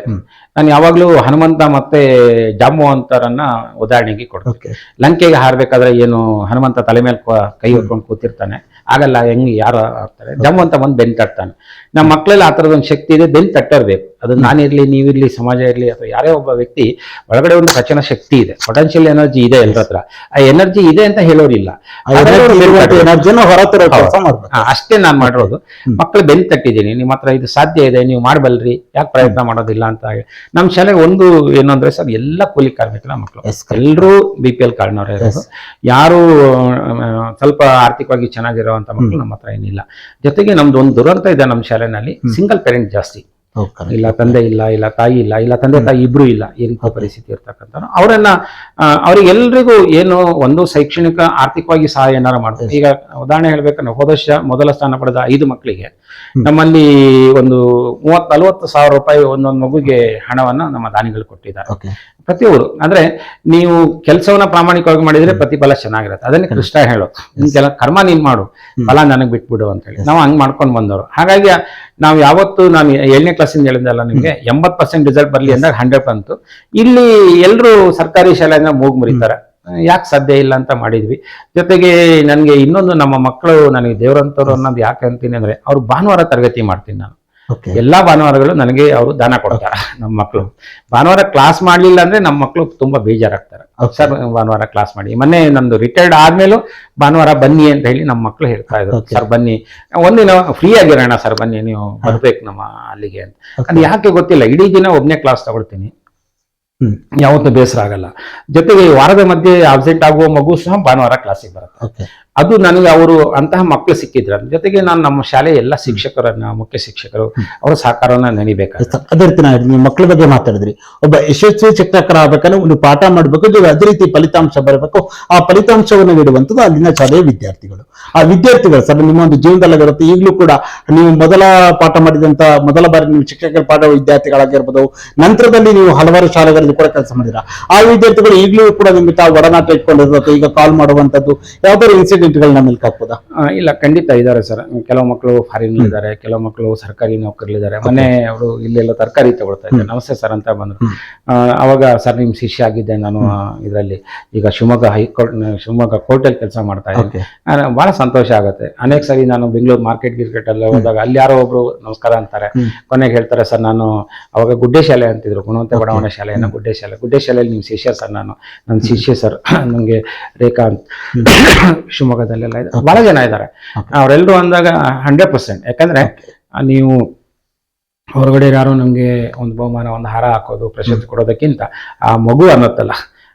ನಾನು ಯಾವಾಗ್ಲೂ ಹನುಮಂತ ಮತ್ತೆ ಜಾಂಬವಂತರನ್ನ ಉದಾಹರಣೆಗೆ ಕೊಡ್ತೀನಿ. ಲಂಕೆಗೆ ಹಾರ್ಬೇಕಾದ್ರೆ ಏನು ಹನುಮಂತ ತಲೆ ಮೇಲೆ ಕೈ ಹೊತ್ಕೊಂಡು ಕೂತಿರ್ತಾನೆ, ಆಗಲ್ಲ, ಹೆಂಗ್ ಯಾರು ಆಗ್ತಾರೆ? ಜಾಂಬವಂತ ಬಂದು ಬೆಂಚ್ ತಟ್ತಾನೆ. ನಮ್ಮ ಮಕ್ಕಳಲ್ಲಿ ಆ ಥರದ ಒಂದು ಶಕ್ತಿ ಇದೆ, ಬೆಂಚ್ ತಟ್ಟಿರ್ಬೇಕು. ಅದು ನಾನಿರ್ಲಿ, ನೀವಿರ್ಲಿ, ಸಮಾಜ ಇರ್ಲಿ, ಅಥವಾ ಯಾರೇ ಒಬ್ಬ ವ್ಯಕ್ತಿ ಒಳಗಡೆ ಒಂದು ರಚನಾ ಶಕ್ತಿ ಇದೆ, ಪೊಟೆನ್ಷಿಯಲ್ ಎನರ್ಜಿ ಇದೆ ಎಲ್ಲರ ಹತ್ರ. ಆ ಎನರ್ಜಿ ಇದೆ ಅಂತ ಹೇಳೋರಿಲ್ಲ, ಅಷ್ಟೇ ನಾನು ಮಾಡಿರೋದು. ಮಕ್ಕಳು ಬೆಂಚ್ ತಟ್ಟಿದ್ದೀನಿ, ನಿಮ್ಮ ಹತ್ರ ಇದು ಸಾಧ್ಯ ಇದೆ, ನೀವು ಮಾಡಬಲ್ರಿ, ಯಾಕೆ ಪ್ರಯತ್ನ ಮಾಡೋದಿಲ್ಲ ಅಂತ. ನಮ್ಮ ಶಾಲೆಗೆ ಒಂದು ಏನು ಅಂದ್ರೆ ಸರ್, ಎಲ್ಲ ಕೂಲಿ ಕಾರ್ಮಿಕರ ಮಕ್ಕಳು, ಎಲ್ಲರೂ BPL ಕಾರ್ಡ್ನವರೇ ಇರೋದು. ಯಾರು ಸ್ವಲ್ಪ ಆರ್ಥಿಕವಾಗಿ ಚೆನ್ನಾಗಿರುವಂತ ಮಕ್ಕಳು ನಮ್ಮ ಹತ್ರ ಏನಿಲ್ಲ. ಜೊತೆಗೆ ನಮ್ದು ಒಂದು ದುರಂತ ಇದೆ ನಮ್ಮ ಶಾಲೆನಲ್ಲಿ, ಸಿಂಗಲ್ ಪೇರೆಂಟ್ ಜಾಸ್ತಿ. ಇಲ್ಲ ತಂದೆ ಇಲ್ಲ, ಇಲ್ಲ ತಾಯಿ ಇಲ್ಲ, ಇಲ್ಲ ತಂದೆ ತಾಯಿ ಇಬ್ರು ಇಲ್ಲ, ಈ ರೀತಿ ಪರಿಸ್ಥಿತಿ ಇರ್ತಕ್ಕಂಥ ಅವರನ್ನ ಅವ್ರಿಗೆಲ್ರಿಗೂ ಏನು ಒಂದು ಶೈಕ್ಷಣಿಕ ಆರ್ಥಿಕವಾಗಿ ಸಹಾಯ ಏನಾರು ಮಾಡ್ತಾರೆ. ಈಗ ಉದಾಹರಣೆ ಹೇಳ್ಬೇಕಂದ್ರೆ, ಹೋದ ವರ್ಷ ಮೊದಲ ಸ್ಥಾನ ಪಡೆದ 5 ಮಕ್ಕಳಿಗೆ ನಮ್ಮಲ್ಲಿ ಒಂದು 30-40 ಸಾವಿರ ರೂಪಾಯಿ ಒಂದೊಂದು ಮಗುಗೆ ಹಣವನ್ನ ನಮ್ಮ ದಾನಿಗಳು ಕೊಟ್ಟಿದ್ದಾರೆ ಪ್ರತಿಯೊಬ್ಬರು. ಅಂದ್ರೆ ನೀವು ಕೆಲಸವನ್ನ ಪ್ರಾಮಾಣಿಕವಾಗಿ ಮಾಡಿದ್ರೆ ಪ್ರತಿಫಲ ಚೆನ್ನಾಗಿರುತ್ತೆ. ಅದನ್ನೇ ಕೃಷ್ಣ ಹೇಳೋದು, ನಿಮ್ಗೆಲ್ಲ ಕರ್ಮ ನೀನ್ ಮಾಡು, ಫಲ ನನಗ್ ಬಿಟ್ಬಿಡು ಅಂತ ಹೇಳಿ ನಾವು ಹಂಗ್ ಮಾಡ್ಕೊಂಡು ಬಂದವರು. ಹಾಗಾಗಿ ನಾವು ಯಾವತ್ತು, ನಾನು 7ನೇ ಕ್ಲಾಸಿಂದ ಹೇಳಿದ್ದಲ್ಲ ನಿಮ್ಗೆ, 80% ರಿಸಲ್ಟ್ ಬರ್ಲಿ ಅಂದಾಗ 100 ಬಂತು. ಇಲ್ಲಿ ಎಲ್ಲರೂ ಸರ್ಕಾರಿ ಶಾಲೆಯಿಂದ ಮೂಗ್ ಮುರಿತಾರೆ, ಯಾಕೆ ಸಾಧ್ಯ ಇಲ್ಲ ಅಂತ ಮಾಡಿದ್ವಿ. ಜೊತೆಗೆ ನನಗೆ ಇನ್ನೊಂದು, ನಮ್ಮ ಮಕ್ಕಳು ನನಗೆ ದೇವರಂತವ್ರು ಅನ್ನೋದು ಯಾಕೆ ಅಂತೀನಿ ಅಂದ್ರೆ, ಅವ್ರು ಭಾನುವಾರ ತರಗತಿ ಮಾಡ್ತೀನಿ ನಾನು. ಎಲ್ಲಾ ಭಾನುವಾರಗಳು ನನಗೆ ಅವರು ದಾನ ಕೊಡ್ತಾರೆ. ನಮ್ಮ ಮಕ್ಕಳು ಭಾನುವಾರ ಕ್ಲಾಸ್ ಮಾಡ್ಲಿಲ್ಲ ಅಂದ್ರೆ ನಮ್ಮ ಮಕ್ಕಳು ತುಂಬಾ ಬೇಜಾರಾಗ್ತಾರೆ. ಸರ್ ಭಾನುವಾರ ಕ್ಲಾಸ್ ಮಾಡಿ. ಮೊನ್ನೆ ನಂದು ರಿಟೈರ್ಡ್ ಆದ್ಮೇಲೂ ಭಾನುವಾರ ಬನ್ನಿ ಅಂತ ಹೇಳಿ ನಮ್ಮ ಮಕ್ಕಳು ಹೇಳ್ತಾ ಇದ್ರು, ಸರ್ ಬನ್ನಿ ಒಂದಿನ ಫ್ರೀ ಆಗಿರೋಣ ಸರ್, ಬನ್ನಿ ನೀವು ಬರ್ಬೇಕು ನಮ್ಮ ಅಲ್ಲಿಗೆ ಅಂತ. ಅದು ಯಾಕೆ ಗೊತ್ತಿಲ್ಲ, ಇಡೀ ದಿನ ಒಬ್ನೇ ಕ್ಲಾಸ್ ತಗೊಳ್ತೀನಿ, ಯಾವತ್ತೂ ಬೇಸರ ಆಗಲ್ಲ. ಜೊತೆಗೆ ವಾರದ ಮಧ್ಯೆ ಆಬ್ಸೆಂಟ್ ಆಗುವ ಮಗು ಸಹ ಭಾನುವಾರ ಕ್ಲಾಸಿಗೆ ಬರುತ್ತೆ. ಅದು ನನಗೆ ಅವರು ಅಂತಹ ಮಕ್ಕಳು ಸಿಕ್ಕಿದ್ರ. ಜೊತೆಗೆ ನಾನು ನಮ್ಮ ಶಾಲೆಯ ಎಲ್ಲ ಶಿಕ್ಷಕರನ್ನ, ಮುಖ್ಯ ಶಿಕ್ಷಕರು ಅವರ ಸಹಕಾರವನ್ನ ನೆನಿಬೇಕಾಗುತ್ತೆ. ಅದೇ ರೀತಿ ನೀವು ಮಕ್ಕಳ ಬಗ್ಗೆ ಮಾತಾಡಿದ್ರಿ, ಒಬ್ಬ ಯಶಸ್ವಿ ಶಿಕ್ಷಕರಾಗಬೇಕಂದ್ರೆ ಒಂದು ಪಾಠ ಮಾಡ್ಬೇಕು, ಅದೇ ರೀತಿ ಫಲಿತಾಂಶ ಬರಬೇಕು. ಆ ಫಲಿತಾಂಶವನ್ನು ನೀಡುವಂಥದ್ದು ಅಲ್ಲಿನ ಶಾಲೆಯ ವಿದ್ಯಾರ್ಥಿಗಳು. ಆ ವಿದ್ಯಾರ್ಥಿಗಳು ಸರ್ ನಿಮ್ಮ ಒಂದು ಜೀವನದಲ್ಲಿ ಬರುತ್ತೆ. ಈಗಲೂ ಕೂಡ ನೀವು ಮೊದಲ ಪಾಠ ಮಾಡಿದಂತ, ಮೊದಲ ಬಾರಿ ನೀವು ಶಿಕ್ಷಕರ ಪಾಠ ವಿದ್ಯಾರ್ಥಿಗಳಾಗಿರ್ಬೋದು, ನಂತರದಲ್ಲಿ ನೀವು ಹಲವಾರು ಶಾಲೆಗಳಲ್ಲಿ ಕೂಡ ಕೆಲಸ ಮಾಡಿದ್ರ ಆ ವಿದ್ಯಾರ್ಥಿಗಳು ಈಗಲೂ ಕೂಡ ನಿಮ್ಗೆ ತಾವು ಒಡನಾಟ ಇಟ್ಕೊಂಡಿರೋದು, ಈಗ ಕಾಲ್ ಮಾಡುವಂತದ್ದು ಯಾವ್ದಾದ್ರು ಇನ್ಸಿಡೆಂಟ್ ಇಲ್ಲ, ಖಂಡಿತ ಇದ್ದಾರೆ ಸರ್. ಕೆಲವು ಮಕ್ಕಳು ಫಾರಿನ್ ಇದ್ದಾರೆ, ಕೆಲವು ಮಕ್ಕಳು ಸರ್ಕಾರಿ ನೌಕರಲ್ಲಿದ್ದಾರೆ. ಮೊನ್ನೆ ಅವರು ಇಲ್ಲೆಲ್ಲ ತರಕಾರಿ ತಗೊಳ್ತಾ ಇದ್ದಾರೆ, ನಮಸ್ತೆ ಸರ್ ಅಂತ ಬಂದ್ರು. ಅವಾಗ ಸರ್ ನಿಮ್ ಶಿಷ್ಯ ಆಗಿದ್ದೆ ನಾನು, ಇದರಲ್ಲಿ ಈಗ ಶಿವಮೊಗ್ಗ ಕೋರ್ಟಲ್ಲಿ ಕೆಲಸ ಮಾಡ್ತಾ ಇದ್ದೀನಿ. ಬಹಳ ಸಂತೋಷ ಆಗುತ್ತೆ. ಅನೇಕ ಸರಿ ನಾನು ಬೆಂಗಳೂರು ಮಾರ್ಕೆಟ್ ಅಲ್ಲಿ ಹೋದಾಗ ಅಲ್ಲಿ ಯಾರೋ ಒಬ್ರು ನಮಸ್ಕಾರ ಅಂತಾರೆ, ಕೊನೆಗೆ ಹೇಳ್ತಾರೆ ಸರ್ ನಾನು ಅವಾಗ ಗುಡ್ಡೆ ಶಾಲೆ ಅಂತಿದ್ರು, ಗುಣವಂತ ಬಡಾವಣೆ ಶಾಲೆಯನ್ನ ಗುಡ್ಡೆ ಶಾಲೆಯಲ್ಲಿ ನೀವು ಶಿಷ್ಯ ಸರ್, ನನ್ನ ಶಿಷ್ಯ ಸರ್, ನನಗೆ ರೇಖಾ ಅಂತ ಶಿವಮೊಗ್ಗದಲ್ಲೆಲ್ಲ ಇದೆ, ಬಹಳ ಜನ ಇದ್ದಾರೆ. ಅವರೆಲ್ಲರೂ ಅಂದಾಗ 100%, ಯಾಕಂದ್ರೆ ನೀವು ಹೊರಗಡೆ ಯಾರೋ ನಮ್ಗೆ ಒಂದು ಬಹುಮಾನ, ಒಂದು ಹಾರ ಹಾಕೋದು, ಪ್ರಶಸ್ತಿ ಕೊಡೋದಕ್ಕಿಂತ ಆ ಮಗು ಅನ್ನತ್ತಲ್ಲ,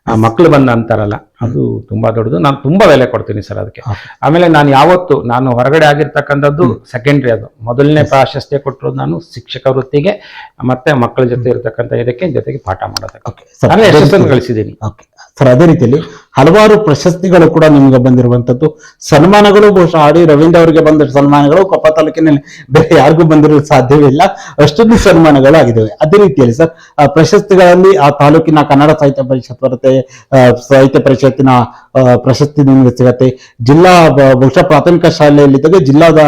ಆ ಮಕ್ಕಳು ಬಂದ ಅಂತಾರಲ್ಲ, ಅದು ತುಂಬಾ ದೊಡ್ಡದು. ನಾನು ತುಂಬಾ ಬೆಲೆ ಕೊಡ್ತೀನಿ ಸರ್ ಅದಕ್ಕೆ. ಆಮೇಲೆ ನಾನು ಹೊರಗಡೆ ಆಗಿರ್ತಕ್ಕಂಥದ್ದು ಸೆಕೆಂಡ್ರಿ, ಅದು ಮೊದಲನೇ ಪ್ರಾಶಸ್ತ್ಯ ಕೊಟ್ಟಿರೋದು ನಾನು ಶಿಕ್ಷಕ ವೃತ್ತಿಗೆ ಮತ್ತೆ ಮಕ್ಕಳ ಜೊತೆ ಇರತಕ್ಕಂಥ ಇದಕ್ಕೆ, ಜೊತೆಗೆ ಪಾಠ ಮಾಡೋದಕ್ಕೆ ಯಶಸ್ಸನ್ನು ಗಳಿಸಿದ್ದೀನಿ ಸರ್. ಅದೇ ರೀತಿಯಲ್ಲಿ ಹಲವಾರು ಪ್ರಶಸ್ತಿಗಳು ಕೂಡ ನಿಮ್ಗೆ ಬಂದಿರುವಂತದ್ದು, ಸನ್ಮಾನಗಳು ಬಹುಶಃ ಆಡಿ ರವೀಂದ್ರ ಅವರಿಗೆ ಬಂದ ಸನ್ಮಾನಗಳು ಕೊಪ್ಪ ತಾಲೂಕಿನಲ್ಲಿ ಬೇರೆ ಯಾರಿಗೂ ಬಂದಿರಲು ಸಾಧ್ಯವೇ ಇಲ್ಲ, ಅಷ್ಟೊಂದು ಸನ್ಮಾನಗಳು ಆಗಿದ್ದಾವೆ. ಅದೇ ರೀತಿಯಲ್ಲಿ ಸರ್ ಪ್ರಶಸ್ತಿಗಳಲ್ಲಿ ಆ ತಾಲೂಕಿನ ಕನ್ನಡ ಸಾಹಿತ್ಯ ಪರಿಷತ್ ಬರುತ್ತೆ, ಸಾಹಿತ್ಯ ಪರಿಷತ್ತಿನ ಪ್ರಶಸ್ತಿ ನಿಮ್ಗೆ ಸಿಗತ್ತೆ, ಜಿಲ್ಲಾ ಬಹುಶಃ ಪ್ರಾಥಮಿಕ ಶಾಲೆಯಲ್ಲಿದ್ದಾಗ ಜಿಲ್ಲಾದ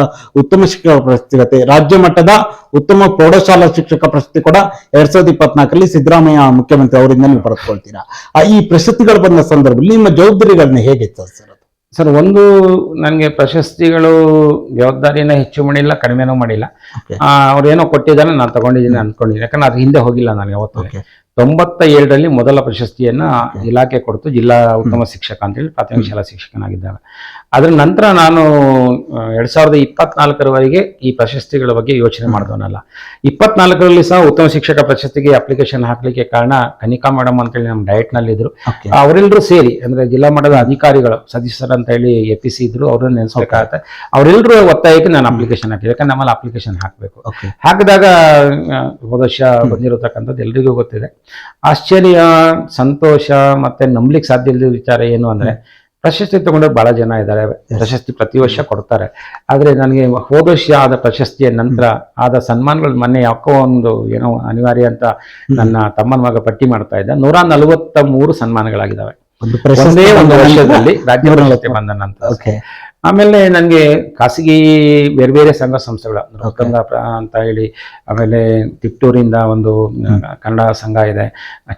ಉತ್ತಮ ಶಿಕ್ಷಕ ಪ್ರಶಸ್ತಿ ಸಿಗತ್ತೆ, ರಾಜ್ಯ ಮಟ್ಟದ ಉತ್ತಮ ಪ್ರೌಢಶಾಲಾ ಶಿಕ್ಷಕ ಪ್ರಶಸ್ತಿ ಕೂಡ 2024ರಲ್ಲಿ ಸಿದ್ದರಾಮಯ್ಯ ಮುಖ್ಯಮಂತ್ರಿ ಅವರಿಂದ ನೀವು ಪಡೆದುಕೊಳ್ತೀರಾ. ಈ ಪ್ರಶಸ್ತಿಗಳು ಬಂದ ಸಂದರ್ಭದಲ್ಲಿ ನಿಮ್ಮ ಜವಾಬ್ದಾರಿಗಳನ್ನ ಹೇಗೆ ಸರ್? ಸರ್, ಒಂದು ನನಗೆ ಪ್ರಶಸ್ತಿಗಳು ಜವಾಬ್ದಾರಿನ ಹೆಚ್ಚು ಮಾಡಿಲ್ಲ, ಕಡಿಮೆನೂ ಮಾಡಿಲ್ಲ. ಅವ್ರೇನೋ ಕೊಟ್ಟಿದ್ದಾರೆ, ನಾನು ತಗೊಂಡಿದ್ದೀನಿ ಅನ್ಕೊಂಡಿದ್ದೀನಿ. ಯಾಕಂದ್ರೆ ಅದು ಹಿಂದೆ ಹೋಗಿಲ್ಲ ನಾನು ಯಾವತ್ತೂ. 97ರಲ್ಲಿ ಮೊದಲ ಪ್ರಶಸ್ತಿಯನ್ನ ಇಲಾಖೆ ಕೊಡ್ತು, ಜಿಲ್ಲಾ ಉತ್ತಮ ಶಿಕ್ಷಕ ಅಂತೇಳಿ ಪ್ರಾಥಮಿಕ ಶಾಲಾ ಶಿಕ್ಷಕನಾಗಿದ್ದಾಗ. ಅದ್ರ ನಂತರ ನಾನು 2024ರವರೆಗೆ ಈ ಪ್ರಶಸ್ತಿಗಳ ಬಗ್ಗೆ ಯೋಚನೆ ಮಾಡಿದವನಲ್ಲ. 24ರಲ್ಲಿ ಸಹ ಉತ್ತಮ ಶಿಕ್ಷಕ ಪ್ರಶಸ್ತಿಗೆ ಅಪ್ಲಿಕೇಶನ್ ಹಾಕ್ಲಿಕ್ಕೆ ಕಾರಣ ಕನಿಕಾ ಮೇಡಮ್ ಅಂತೇಳಿ ನಮ್ಮ ಡಯಟ್ನಲ್ಲಿ ಇದ್ರು. ಅವರೆಲ್ಲರೂ ಸೇರಿ, ಅಂದ್ರೆ ಜಿಲ್ಲಾ ಮಟ್ಟದ ಅಧಿಕಾರಿಗಳು ಸದಸ್ಯರು ಅಂತ ಹೇಳಿ APC ಇದ್ರು, ಅವ್ರನ್ನ ನೆನೆಸ್ಬೇಕಾಗತ್ತೆ. ಅವರೆಲ್ಲರೂ ಒತ್ತಾಯಕ್ಕೆ ನಾನು ಅಪ್ಲಿಕೇಶನ್ ಹಾಕಿದೆ, ಯಾಕಂದ್ರೆ ನಮ್ಮಲ್ಲಿ ಅಪ್ಲಿಕೇಶನ್ ಹಾಕಬೇಕು. ಹಾಕಿದಾಗ ಹೋದ ವರ್ಷ ಬಂದಿರತಕ್ಕಂಥದ್ದು ಎಲ್ರಿಗೂ ಗೊತ್ತಿದೆ. ಆಶ್ಚರ್ಯ, ಸಂತೋಷ ಮತ್ತೆ ನಂಬಲಿಕ್ಕೆ ಸಾಧ್ಯ ಇಲ್ಲದ ವಿಚಾರ ಏನು ಅಂದ್ರೆ, ಪ್ರಶಸ್ತಿ ತಗೊಂಡವ್ರು ಬಹಳ ಜನ ಇದ್ದಾರೆ, ಪ್ರಶಸ್ತಿ ಪ್ರತಿ ವರ್ಷ ಕೊಡ್ತಾರೆ. ಆದ್ರೆ ನನಗೆ ಹೋದ ವರ್ಷ ಆದ ಪ್ರಶಸ್ತಿಯ ನಂತರ ಆದ ಸನ್ಮಾನಗಳು ಮೊನ್ನೆ ಯಾಕೋ ಏನೋ ಅನಿವಾರ್ಯ ಅಂತ ನನ್ನ ತಮ್ಮನ ಮಗ ಪಟ್ಟಿ ಮಾಡ್ತಾ ಇದ್ದ, 143 ಸನ್ಮಾನಗಳಾಗಿದ್ದಾವೆ ಒಂದೇ ಒಂದು ವರ್ಷದಲ್ಲಿ ರಾಜ್ಯ ಪ್ರಶಸ್ತಿ ಬಂದ ನಂತರ. ಆಮೇಲೆ ನನಗೆ ಖಾಸಗಿ ಬೇರೆ ಬೇರೆ ಸಂಘ ಸಂಸ್ಥೆಗಳು ಅಂತ ಹೇಳಿ, ಆಮೇಲೆ ತಿಪ್ಟೂರಿಂದ ಒಂದು ಕನ್ನಡ ಸಂಘ ಇದೆ,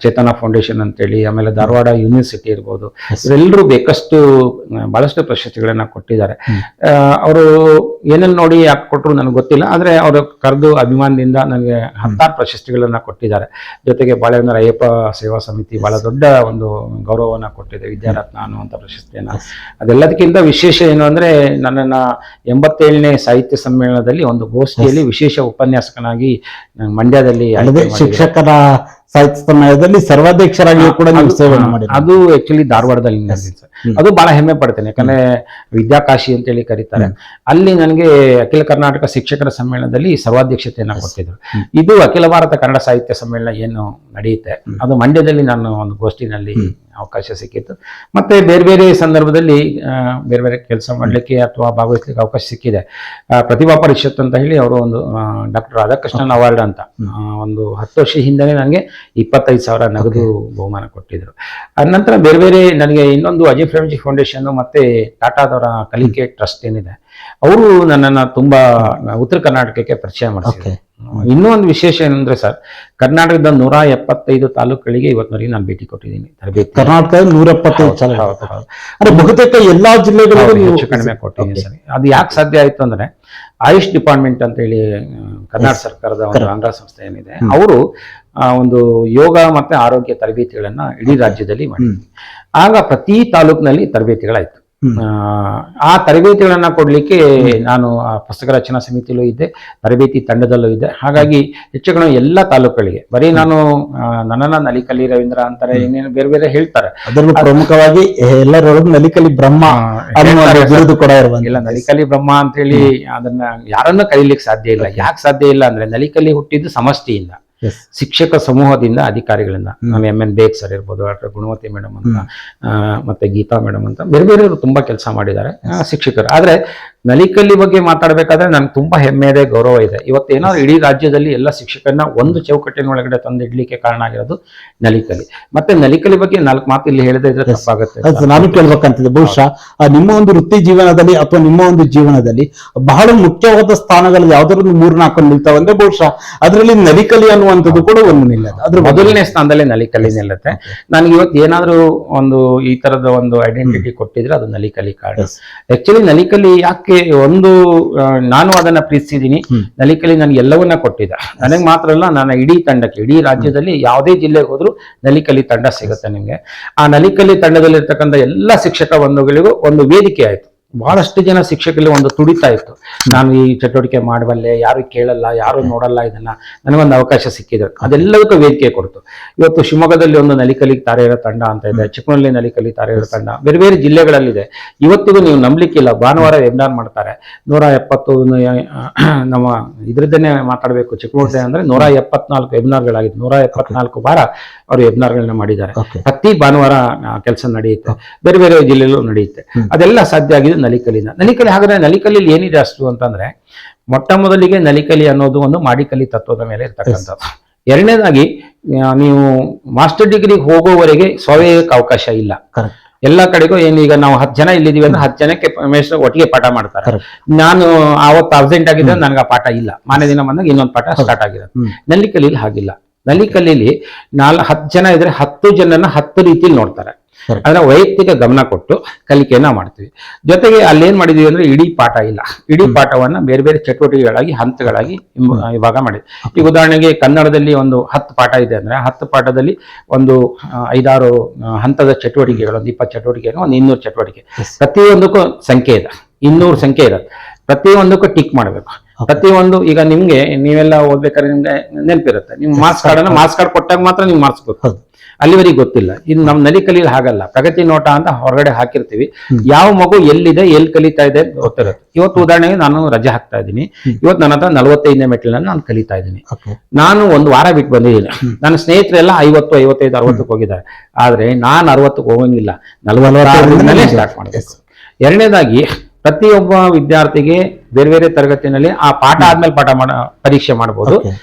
ಚೇತನ ಫೌಂಡೇಶನ್ ಅಂತೇಳಿ, ಆಮೇಲೆ ಧಾರವಾಡ ಯೂನಿವರ್ಸಿಟಿ ಇರ್ಬೋದು, ಇವರೆಲ್ಲರೂ ಬಹಳಷ್ಟು ಪ್ರಶಸ್ತಿಗಳನ್ನ ಕೊಟ್ಟಿದ್ದಾರೆ. ಅವರು ಏನೇನು ನೋಡಿ ಯಾಕೆ ಕೊಟ್ಟರು ನನಗೆ ಗೊತ್ತಿಲ್ಲ, ಆದ್ರೆ ಅವರು ಕರೆದು ಅಭಿಮಾನದಿಂದ ನನಗೆ 16 ಪ್ರಶಸ್ತಿಗಳನ್ನ ಕೊಟ್ಟಿದ್ದಾರೆ. ಜೊತೆಗೆ ಬಾಳೆಹೊನ್ನೂರ ಅಯ್ಯಪ್ಪ ಸೇವಾ ಸಮಿತಿ ಬಹಳ ದೊಡ್ಡ ಒಂದು ಗೌರವವನ್ನ ಕೊಟ್ಟಿದೆ, ವಿದ್ಯಾರತ್ನ ಅನ್ನುವಂಥ ಪ್ರಶಸ್ತಿಯನ್ನ. ಅದೆಲ್ಲದಕ್ಕಿಂತ ವಿಶೇಷ ಏನು ಅಂದ್ರೆ, ನನ್ನನ್ನ 87ನೇ ಸಾಹಿತ್ಯ ಸಮ್ಮೇಳನದಲ್ಲಿ ಒಂದು ಗೋಷ್ಠಿಯಲ್ಲಿ ವಿಶೇಷ ಉಪನ್ಯಾಸಕನಾಗಿ ಮಂಡ್ಯದಲ್ಲಿ ಶಿಕ್ಷಕರ ಸಾಹಿತ್ಯ ಸಮ್ಮೇಳನದಲ್ಲಿ ಸರ್ವಾಧ್ಯಕ್ಷರಾಗಿ ಕೂಡ ನೀವು ಸೇವೆ ಮಾಡಿ. ಅದು ಆಕ್ಚುಲಿ ಧಾರವಾಡದಲ್ಲಿ ನಡೆದಿತ್ತು. ಅದು ಬಹಳ ಹೆಮ್ಮೆ ಪಡ್ತೇನೆ, ಯಾಕಂದ್ರೆ ವಿದ್ಯಾಕಾಶಿ ಅಂತೇಳಿ ಕರೀತಾರೆ. ಅಲ್ಲಿ ನನಗೆ ಅಖಿಲ ಕರ್ನಾಟಕ ಶಿಕ್ಷಕರ ಸಮ್ಮೇಳನದಲ್ಲಿ ಸರ್ವಾಧ್ಯಕ್ಷತೆಯನ್ನ ಕೊಟ್ಟಿದ್ರು. ಇದು ಅಖಿಲ ಭಾರತ ಕನ್ನಡ ಸಾಹಿತ್ಯ ಸಮ್ಮೇಳನ ಏನು ನಡೆಯುತ್ತೆ, ಅದು ಮಂಡ್ಯದಲ್ಲಿ ನಾನು ಒಂದು ಗೋಷ್ಠಿನಲ್ಲಿ ಅವಕಾಶ ಸಿಕ್ಕಿತ್ತು. ಮತ್ತೆ ಬೇರೆ ಬೇರೆ ಸಂದರ್ಭದಲ್ಲಿ ಬೇರೆ ಬೇರೆ ಕೆಲಸ ಮಾಡಲಿಕ್ಕೆ ಅಥವಾ ಭಾಗವಹಿಸ್ಲಿಕ್ಕೆ ಅವಕಾಶ ಸಿಕ್ಕಿದೆ. ಪ್ರತಿಭಾ ಪರಿಷತ್ ಅಂತ ಹೇಳಿ ಅವರು ಒಂದು ಡಾಕ್ಟರ್ ರಾಧಾಕೃಷ್ಣನ್ ಅವಾರ್ಡ್ ಅಂತ ಒಂದು 10 ವರ್ಷ ಹಿಂದೆ ನನಗೆ 25,000 ನಗದು ಬಹುಮಾನ ಕೊಟ್ಟಿದ್ರು. ಅದ ನಂತರ ಬೇರೆ ಬೇರೆ ನನಗೆ ಇನ್ನೊಂದು ಅಜಯ್ ಪ್ರೇಮ್ಜಿ ಫೌಂಡೇಶನ್ ಮತ್ತೆ ಟಾಟಾದವರ ಕಲಿಕೆ ಟ್ರಸ್ಟ್ ಏನಿದೆ, ಅವರು ನನ್ನನ್ನು ತುಂಬಾ ಉತ್ತರ ಕರ್ನಾಟಕಕ್ಕೆ ಪರಿಚಯ ಮಾಡಿಸಿದ್ರು. ಇನ್ನೂ ಒಂದು ವಿಶೇಷ ಏನಂದ್ರೆ ಸರ್, ಕರ್ನಾಟಕದ 175 ತಾಲೂಕುಗಳಿಗೆ ಇವತ್ತಿನವರೆಗೆ ನಾನು ಭೇಟಿ ಕೊಟ್ಟಿದ್ದೀನಿ. ತರಬೇತಿ ಕರ್ನಾಟಕದ 175 ಅಂದ್ರೆ ಬಹುತೇಕ ಎಲ್ಲಾ ಜಿಲ್ಲೆಗಳಿಗೂ ಹೆಚ್ಚು ಕಡಿಮೆ ಕೊಟ್ಟಿದ್ದೀನಿ ಸರ್. ಅದು ಯಾಕೆ ಸಾಧ್ಯ ಆಯ್ತು ಅಂದ್ರೆ, ಆಯುಷ್ ಡಿಪಾರ್ಟ್ಮೆಂಟ್ ಅಂತ ಹೇಳಿ ಕರ್ನಾಟಕ ಸರ್ಕಾರದ ಒಂದು ಅಂಗ ಸಂಸ್ಥೆ ಏನಿದೆ, ಅವರು ಒಂದು ಯೋಗ ಮತ್ತೆ ಆರೋಗ್ಯ ತರಬೇತಿಗಳನ್ನ ಇಡೀ ರಾಜ್ಯದಲ್ಲಿ ಮಾಡಿದ್ರು. ಆಗ ಪ್ರತಿ ತಾಲೂಕಿನಲ್ಲಿ ತರಬೇತಿಗಳಾಯ್ತು. ಆ ತರಬೇತಿಗಳನ್ನ ಕೊಡ್ಲಿಕ್ಕೆ ನಾನು ಪುಸ್ತಕ ರಚನಾ ಸಮಿತಿಯಲ್ಲೂ ಇದ್ದೆ, ತರಬೇತಿ ತಂಡದಲ್ಲೂ ಇದ್ದೆ. ಹಾಗಾಗಿ ಹೆಚ್ಚು ಕಡಿಮೆ ಎಲ್ಲ ತಾಲೂಕುಗಳಿಗೆ ಬರೀ ನಾನು ನನ್ನನ್ನ ನಲಿಕಲಿ ರವೀಂದ್ರ ಅಂತಾರೆ, ಇನ್ನೇನು ಬೇರೆ ಬೇರೆ ಹೇಳ್ತಾರೆ. ಅದರಲ್ಲೂ ಪ್ರಮುಖವಾಗಿ ಎಲ್ಲರೊಳಗೂ ನಲಿಕಲಿ ಬ್ರಹ್ಮ ಕೂಡ ಇಲ್ಲ, ನಲಿಕಲಿ ಬ್ರಹ್ಮ ಅಂತ ಹೇಳಿ ಅದನ್ನ ಯಾರನ್ನ ಕರೀಲಿಕ್ಕೆ ಸಾಧ್ಯ ಇಲ್ಲ. ಯಾಕೆ ಸಾಧ್ಯ ಇಲ್ಲ ಅಂದ್ರೆ, ನಲಿಕಲಿ ಹುಟ್ಟಿದ್ದು ಸಮಷ್ಟಿಯಿಂದ, ಶಿಕ್ಷಕ ಸಮೂಹದಿಂದ, ಅಧಿಕಾರಿಗಳಿಂದ. ನಮ್ಮ MN ಬೇಗ್ ಸರ್ ಇರ್ಬೋದು, ಡಾಕ್ಟರ್ ಗುಣವತಿ ಮೇಡಮ್ ಅಂತ, ಮತ್ತೆ ಗೀತಾ ಮೇಡಮ್ ಅಂತ ಬೇರೆ ಬೇರೆಯವರು ತುಂಬಾ ಕೆಲಸ ಮಾಡಿದ್ದಾರೆ ಶಿಕ್ಷಕರು. ಆದ್ರೆ ನಲಿಕಲಿ ಬಗ್ಗೆ ಮಾತಾಡ್ಬೇಕಾದ್ರೆ ನನ್ಗೆ ತುಂಬಾ ಹೆಮ್ಮೆ ಇದೆ, ಗೌರವ ಇದೆ. ಇವತ್ತೇನಾದ್ರು ಇಡೀ ರಾಜ್ಯದಲ್ಲಿ ಎಲ್ಲ ಶಿಕ್ಷಕರನ್ನ ಒಂದು ಚೌಕಟ್ಟಿನ ಒಳಗಡೆ ತಂದಿಡ್ಲಿಕ್ಕೆ ಕಾರಣ ಆಗಿರೋದು ನಲಿಕಲಿ. ಮತ್ತೆ ನಲಿಕಲಿ ಬಗ್ಗೆ 4 ಮಾತು ಇಲ್ಲಿ ಹೇಳದೇ ಇದ್ರೆ ತಪ್ಪಾಗುತ್ತೆ. ನಾನು ಕೇಳ್ಬೇಕಂತಿದೆ, ಬಹುಶಃ ನಿಮ್ಮ ಒಂದು ವೃತ್ತಿ ಜೀವನದಲ್ಲಿ ಅಥವಾ ನಿಮ್ಮ ಒಂದು ಜೀವನದಲ್ಲಿ ಬಹಳ ಮುಖ್ಯವಾದ ಸ್ಥಾನಗಳು ಯಾವ್ದಾದ್ರು 3-4 ನಿಲ್ತಾವ ಅಂದ್ರೆ ಬಹುಶಃ ಅದರಲ್ಲಿ ನಲಿಕಲಿ ಅನ್ನುವಂಥದ್ದು ಕೂಡ ಒಂದು ನಿಲ್ಲದು. ಅದ್ರ ಮೊದಲನೇ ಸ್ಥಾನದಲ್ಲೇ ನಲಿಕಲಿ ನಿಲ್ಲುತ್ತೆ. ನನಗೆ ಇವತ್ತು ಏನಾದ್ರೂ ಒಂದು ಈ ತರದ ಒಂದು ಐಡೆಂಟಿಟಿ ಕೊಟ್ಟಿದ್ರೆ ಅದು ನಲಿಕಲಿ ಕಾರ್ಡ್. ಆಕ್ಚುಲಿ ನಲಿಕಲಿ ಯಾಕೆ ಒಂದು ನಾನು ಅದನ್ನ ಪ್ರೀತಿಸಿದೀನಿ. ನಲಿಕಲಿ ನನಗೆ ಎಲ್ಲವನ್ನ ಕೊಟ್ಟಿದ್ದ. ನನಗೆ ಮಾತ್ರ ಅಲ್ಲ, ನನ್ನ ಇಡೀ ತಂಡಕ್ಕೆ, ಇಡೀ ರಾಜ್ಯದಲ್ಲಿ ಯಾವುದೇ ಜಿಲ್ಲೆಗೆ ಹೋದ್ರು ನಲಿಕಲಿ ತಂಡ ಸಿಗುತ್ತೆ ನಿಮ್ಗೆ. ಆ ನಲಿಕಲಿ ತಂಡದಲ್ಲಿರ್ತಕ್ಕಂಥ ಎಲ್ಲ ಶಿಕ್ಷಕ ಬಂಧುಗಳಿಗೂ ಒಂದು ವೇದಿಕೆ ಆಯ್ತು. ಬಹಳಷ್ಟು ಜನ ಶಿಕ್ಷಕರಲ್ಲಿ ಒಂದು ತುಡಿತಾ ಇತ್ತು, ನಾನು ಈ ಚಟುವಟಿಕೆ ಮಾಡಬಲ್ಲೆ, ಯಾರು ಕೇಳಲ್ಲ, ಯಾರು ನೋಡಲ್ಲ, ಇದನ್ನ ನನಗೊಂದು ಅವಕಾಶ ಸಿಕ್ಕಿದೆ. ಅದೆಲ್ಲದಕ್ಕೂ ವೇದಿಕೆ ಕೊಡ್ತು. ಇವತ್ತು ಶಿವಮೊಗ್ಗದಲ್ಲಿ ಒಂದು ನಲಿಕಲಿ ತಾರೆಯರ ತಂಡ ಅಂತ ಇದೆ, ಚಿಕ್ಕಮಗಳೂರಲ್ಲಿ ನಲಿಕಲಿ ತಾರೆಯರ ತಂಡ, ಬೇರೆ ಬೇರೆ ಜಿಲ್ಲೆಗಳಲ್ಲಿದೆ. ಇವತ್ತಿಗೂ ನೀವು ನಂಬಲಿಕ್ಕಿಲ್ಲ, ಭಾನುವಾರ ವೆಬಿನಾರ್ ಮಾಡ್ತಾರೆ. 170 ನಮ್ಮ ಇದ್ರದ್ದನ್ನೇ ಮಾತಾಡಬೇಕು. ಚಿಕ್ಕಮಗಳೂರು ಅಂದ್ರೆ 174 ವೆಬಿನಾರ್ಗಳಾಗಿದೆ. 174 ವಾರ ಅವರು ವೆಬಿನಾರ್ಗಳನ್ನ ಮಾಡಿದ್ದಾರೆ. ಪ್ರತಿ ಭಾನುವಾರ ಕೆಲಸ ನಡೆಯುತ್ತೆ, ಬೇರೆ ಬೇರೆ ಜಿಲ್ಲೆಯಲ್ಲೂ ನಡೆಯುತ್ತೆ. ಅದೆಲ್ಲ ಸಾಧ್ಯ ಆಗಿದೆ ನಲಿಕಲಿನ. ನಲಿಕಲಿ ಹಾಗಾದ್ರೆ ನಲಿಕಲಿಯಲ್ಲಿ ಏನಿದೆ ಅಷ್ಟು ಅಂತಂದ್ರೆ, ಮೊಟ್ಟ ಮೊದಲಿಗೆ ನಲಿಕಲಿ ಅನ್ನೋದು ಒಂದು ಮಾಡಿಕಲಿ ತತ್ವದ ಮೇಲೆ ಇರ್ತಕ್ಕಂಥದ್ದು. ಎರಡನೇದಾಗಿ, ನೀವು ಮಾಸ್ಟರ್ ಡಿಗ್ರಿಗೆ ಹೋಗೋವರೆಗೆ ಸ್ವಯಕ್ಕೆ ಅವಕಾಶ ಇಲ್ಲ. ಎಲ್ಲ ಕಡೆಗೂ ಏನೀಗ ನಾವು 10 ಜನ ಇಲ್ಲಿದ್ದೀವಿ ಅಂದ್ರೆ 10 ಜನಕ್ಕೆ ಒಟ್ಟಿಗೆ ಪಾಠ ಮಾಡ್ತಾರೆ. ನಾನು ಆವತ್ತು ಅಬ್ಸೆಂಟ್ ಆಗಿದ್ರೆ ನನಗೆ ಆ ಪಾಠ ಇಲ್ಲ, ಮಾನ್ಯ ದಿನ ಬಂದಾಗ ಇನ್ನೊಂದು ಪಾಠ ಸ್ಟಾರ್ಟ್ ಆಗಿರುತ್ತೆ. ನಲಿಕಲಿಯಲ್ಲಿ ಹಾಗಿಲ್ಲ. ನಲಿಕಲಿಯಲ್ಲಿ 10 ಜನ ಇದ್ರೆ 10 ಜನನ 10 ರೀತಿಯಲ್ಲಿ ನೋಡ್ತಾರೆ. ಅಂದ್ರೆ ವೈಯಕ್ತಿಕ ಗಮನ ಕೊಟ್ಟು ಕಲಿಕೆಯನ್ನ ಮಾಡ್ತೀವಿ. ಜೊತೆಗೆ ಅಲ್ಲೇನ್ ಮಾಡಿದೀವಿ ಅಂದ್ರೆ ಇಡೀ ಪಾಠ ಇಲ್ಲ, ಇಡೀ ಪಾಠವನ್ನ ಬೇರೆ ಬೇರೆ ಚಟುವಟಿಕೆಗಳಾಗಿ ಹಂತಗಳಾಗಿ ವಿಭಾಗ ಮಾಡಿದ್ವಿ. ಈಗ ಉದಾಹರಣೆಗೆ ಕನ್ನಡದಲ್ಲಿ ಒಂದು 10 ಪಾಠ ಇದೆ ಅಂದ್ರೆ 10 ಪಾಠದಲ್ಲಿ ಒಂದು 5-6 ಹಂತದ ಚಟುವಟಿಕೆಗಳು, ಒಂದು 20 ಚಟುವಟಿಕೆ, ಒಂದು 200 ಚಟುವಟಿಕೆ. ಪ್ರತಿಯೊಂದಕ್ಕೂ ಸಂಖ್ಯೆ ಇದೆ, 200 ಸಂಖ್ಯೆ ಇರುತ್ತೆ. ಪ್ರತಿಯೊಂದಕ್ಕೂ ಟಿಕ್ ಮಾಡಬೇಕು. ಪ್ರತಿಯೊಂದು ಈಗ ನಿಮ್ಗೆ ನೀವೆಲ್ಲ ಓದ್ಬೇಕಾದ್ರೆ ನಿಮ್ಗೆ ನೆನಪಿರುತ್ತೆ, ನಿಮ್ ಮಾರ್ಕ್ಸ್ ಕಾರ್ಡ್ ಕೊಟ್ಟಾಗ ಮಾತ್ರ ನೀವು ಮಾರ್ಕ್ಸ್ ಗೊತ್ತು, ಅಲ್ಲಿವರೆಗೆ ಗೊತ್ತಿಲ್ಲ. ಇದು ನಮ್ಮ ನಲಿಕಲಿಯಲ್ಲಿ ಹಾಗಲ್ಲ. ಪ್ರಗತಿ ನೋಟ ಅಂತ ಹೊರಗಡೆ ಹಾಕಿರ್ತೀವಿ, ಯಾವ ಮಗು ಎಲ್ಲಿದೆ, ಎಲ್ಲಿ ಕಲಿತಾ ಇದೆ ಅಂತ ಗೊತ್ತಿರುತ್ತೆ. ಇವತ್ತು ಉದಾಹರಣೆಗೆ ನಾನು ರಜೆ ಹಾಕ್ತಾ ಇದ್ದೀನಿ, ಇವತ್ತು ನನ್ನ ಹತ್ರ 45ನೇ ಮೆಟ್ಟಿಲನ್ನು ನಾನು ಕಲಿತಾ ಇದ್ದೀನಿ. ನಾನು ಒಂದು ವಾರ ಬಿಟ್ಟು ಬಂದಿದ್ದೀನಿ. ನನ್ನ ಸ್ನೇಹಿತರೆಲ್ಲ 50, 55, 60ಕ್ಕೆ ಹೋಗಿದ್ದಾರೆ. ಆದ್ರೆ ನಾನು 60ಕ್ಕೆ ಹೋಗಂಗಿಲ್ಲ, 46 ಸ್ಟಾರ್ಟ್ ಮಾಡಬೇಕು. ಎರಡನೇದಾಗಿ, ಪ್ರತಿಯೊಬ್ಬ ವಿದ್ಯಾರ್ಥಿಗೆ ಬೇರೆ ಬೇರೆ ತರಗತಿನಲ್ಲಿ ಆ ಪಾಠ ಆದ್ಮೇಲೆ ಪರೀಕ್ಷೆ ಮಾಡಬಹುದು.